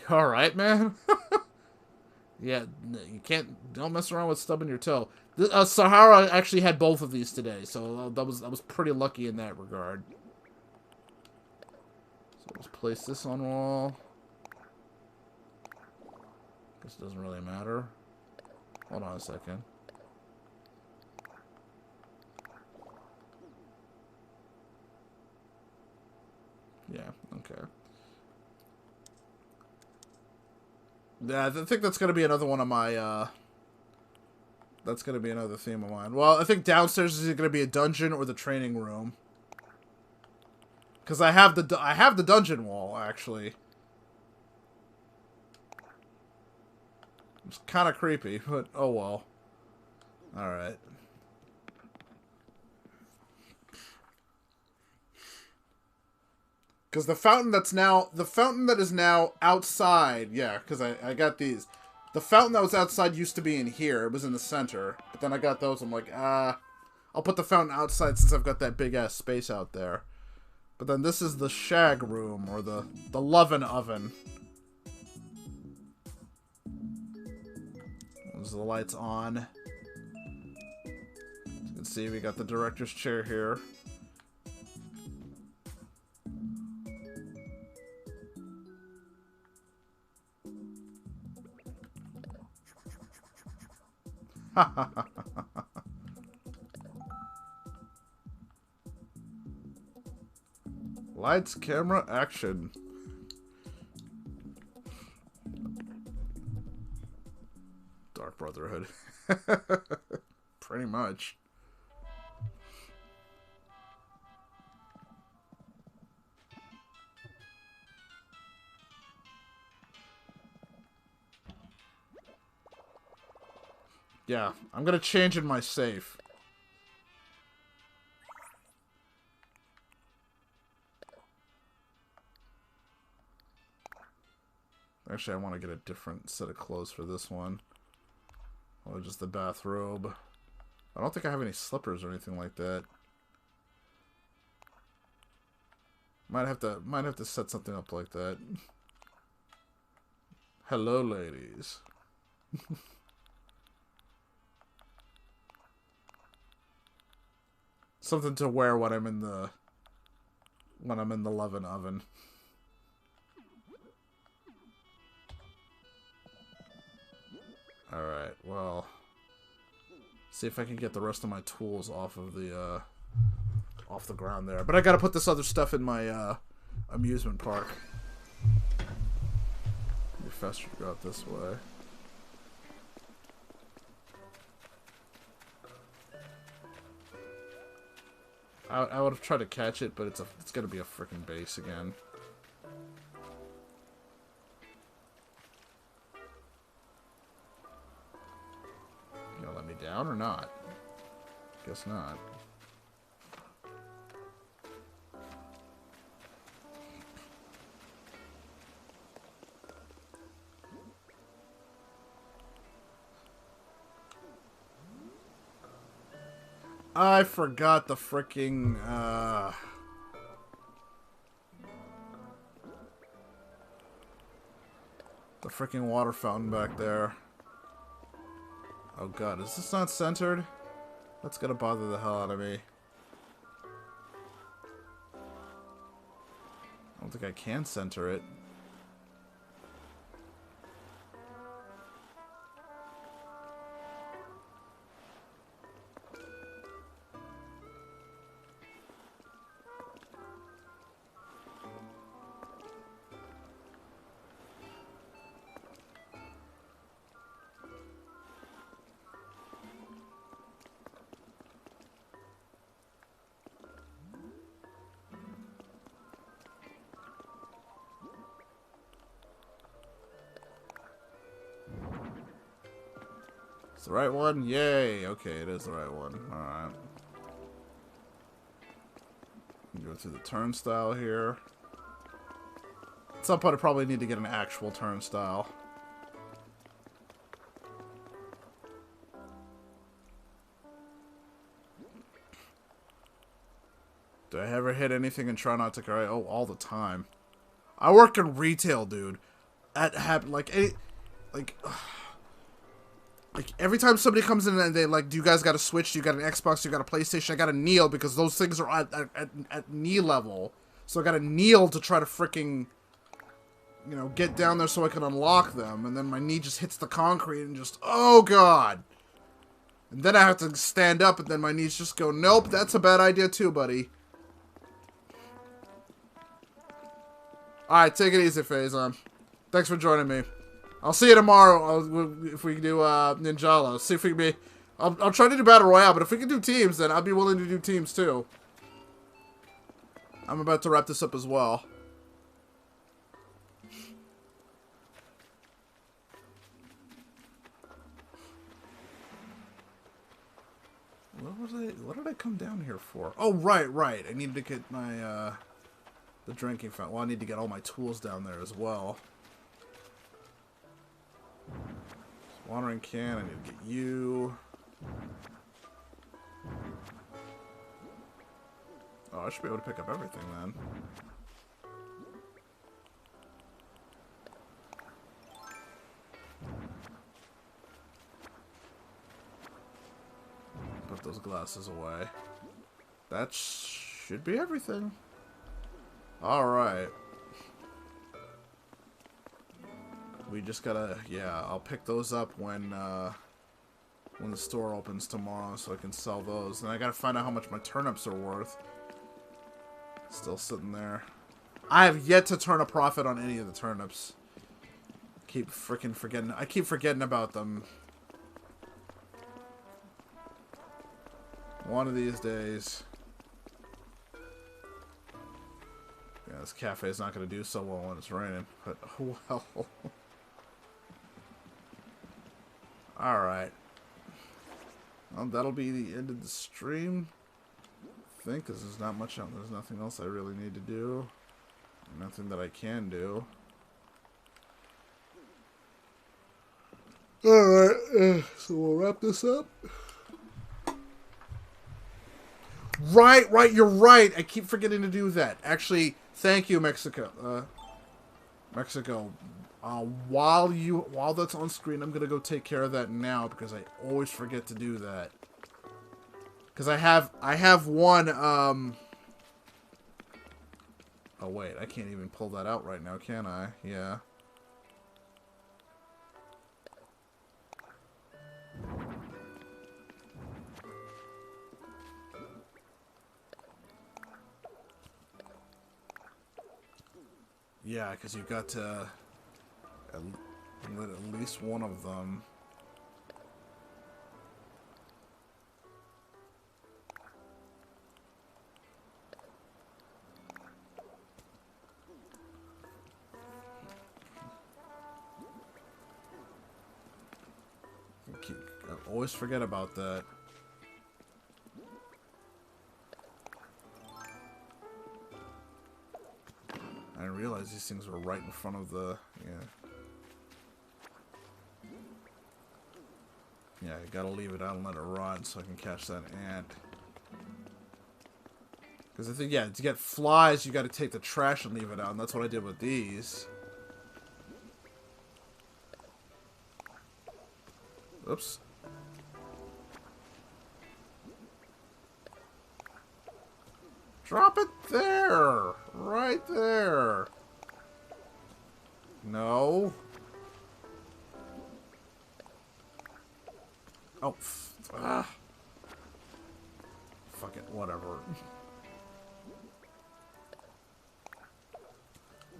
All right, man. Yeah, you don't mess around with stubbing your toe. Sahara actually had both of these today, so that was pretty lucky in that regard. So let's place this on wall. Guess it doesn't really matter. Hold on a second. Yeah, okay. Yeah, I think that's going to be another one of my That's gonna be another theme of mine. Well, I think downstairs is gonna be a dungeon or the training room. Because I have the dungeon wall, actually. It's kind of creepy, but oh well. Alright. Because the fountain that is now outside, yeah, because I got these. The fountain that was outside used to be in here. It was in the center. But then I got those. I'm like, I'll put the fountain outside since I've got that big-ass space out there. But then this is the shag room, or the lovin' oven. There's the lights on. As you can see, we got the director's chair here. Lights, camera, action. Dark Brotherhood. Pretty much. Yeah, I'm gonna change in my safe. Actually, I want to get a different set of clothes for this one. Or just the bathrobe. I don't think I have any slippers or anything like that. Might have to set something up like that. Hello, ladies. Something to wear when I'm in the lovin' oven. Alright, well, see if I can get the rest of my tools off of the ground there. But I gotta put this other stuff in my amusement park. It'd be faster to go out this way. I would have tried to catch it, but it's gonna be a freaking base again. You gonna let me down or not? Guess not. I forgot the freaking, the freaking water fountain back there. Oh god, is this not centered? That's gonna bother the hell out of me. I don't think I can center it. It's the right one? Yay! Okay, it is the right one. Alright. Go through the turnstile here. At some point I probably need to get an actual turnstile. Do I ever hit anything and try not to cry? Oh, all the time. I work in retail, dude. Like every time somebody comes in and they like, do you guys got a Switch? Do you got an Xbox? Do you got a PlayStation? I got to kneel because those things are at knee level. So I got to kneel to try to freaking, you know, get down there so I can unlock them. And then my knee just hits the concrete and just, oh god. And then I have to stand up and then my knees just go, nope, that's a bad idea too, buddy. Alright, take it easy, Faison. Thanks for joining me. I'll see you tomorrow if we do Ninajala. See if we can be. I'll try to do Battle Royale, but if we can do teams, then I'd be willing to do teams, too. I'm about to wrap this up as well. What did I come down here for? Oh, right. I needed to get my, the drinking fountain. Well, I need to get all my tools down there as well. Watering can, I need to get you. Oh, I should be able to pick up everything then. Put those glasses away. That should be everything. Alright. We just gotta, yeah, I'll pick those up when the store opens tomorrow so I can sell those. And I gotta find out how much my turnips are worth. Still sitting there. I have yet to turn a profit on any of the turnips. Keep freaking forgetting. I keep forgetting about them. One of these days. Yeah, this cafe is not going to do so well when it's raining. But, oh well. Alright. Well, that'll be the end of the stream. I think, because there's not much else. There's nothing else I really need to do. Nothing that I can do. Alright, so we'll wrap this up. Right, you're right. I keep forgetting to do that. Actually, thank you, Mexico. Mexico. While that's on screen, I'm gonna go take care of that now because I always forget to do that. Because I have one. Oh wait, I can't even pull that out right now, can I? Yeah. Yeah, because you've got to lit at least one of them. I always forget about that. I didn't realize these things were right in front of the, yeah, I gotta leave it out and let it rot so I can catch that ant. Because I think, yeah, to get flies, you gotta take the trash and leave it out, and that's what I did with these. Oops. Drop it there! Right there! No. Oh. Fuck it, whatever.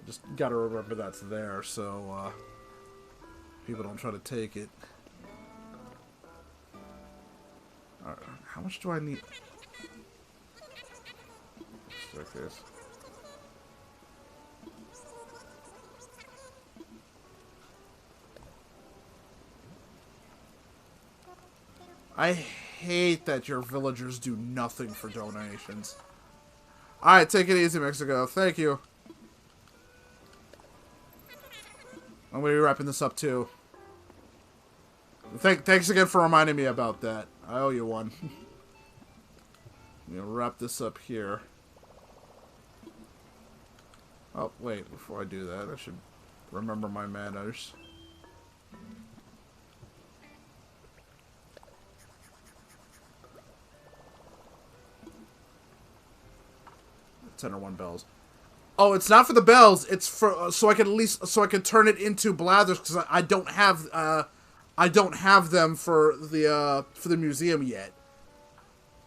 Just gotta remember that's there, so, people don't try to take it. Alright, how much do I need? Like this. I hate that your villagers do nothing for donations. Alright, take it easy, Mexico. Thank you. I'm going to be wrapping this up, too. Thanks again for reminding me about that. I owe you one. I'm going to wrap this up here. Oh, wait, before I do that, I should remember my manners. $101 bells. Oh, it's not for the bells. It's for so I can at least turn it into blathers because I don't have them for the museum yet.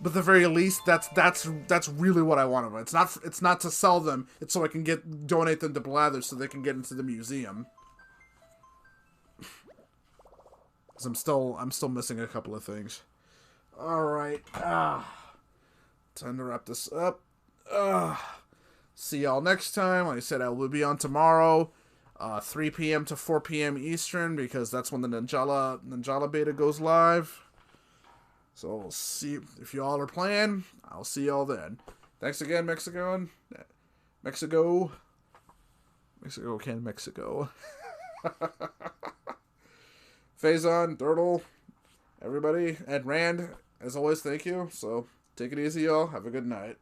But at the very least, that's really what I want of it. It's not to sell them. It's so I can donate them to blathers so they can get into the museum. Because I'm still missing a couple of things. Alright. Time to wrap this up. See y'all next time. Like I said, I will be on tomorrow, 3 p.m. to 4 p.m. Eastern, because that's when the Ninjala beta goes live. So we'll see if y'all are playing. I'll see y'all then. Thanks again, Mexico. Mexico, Mexico. Faison, Dirtle, everybody, and Rand, as always, thank you. So take it easy, y'all. Have a good night.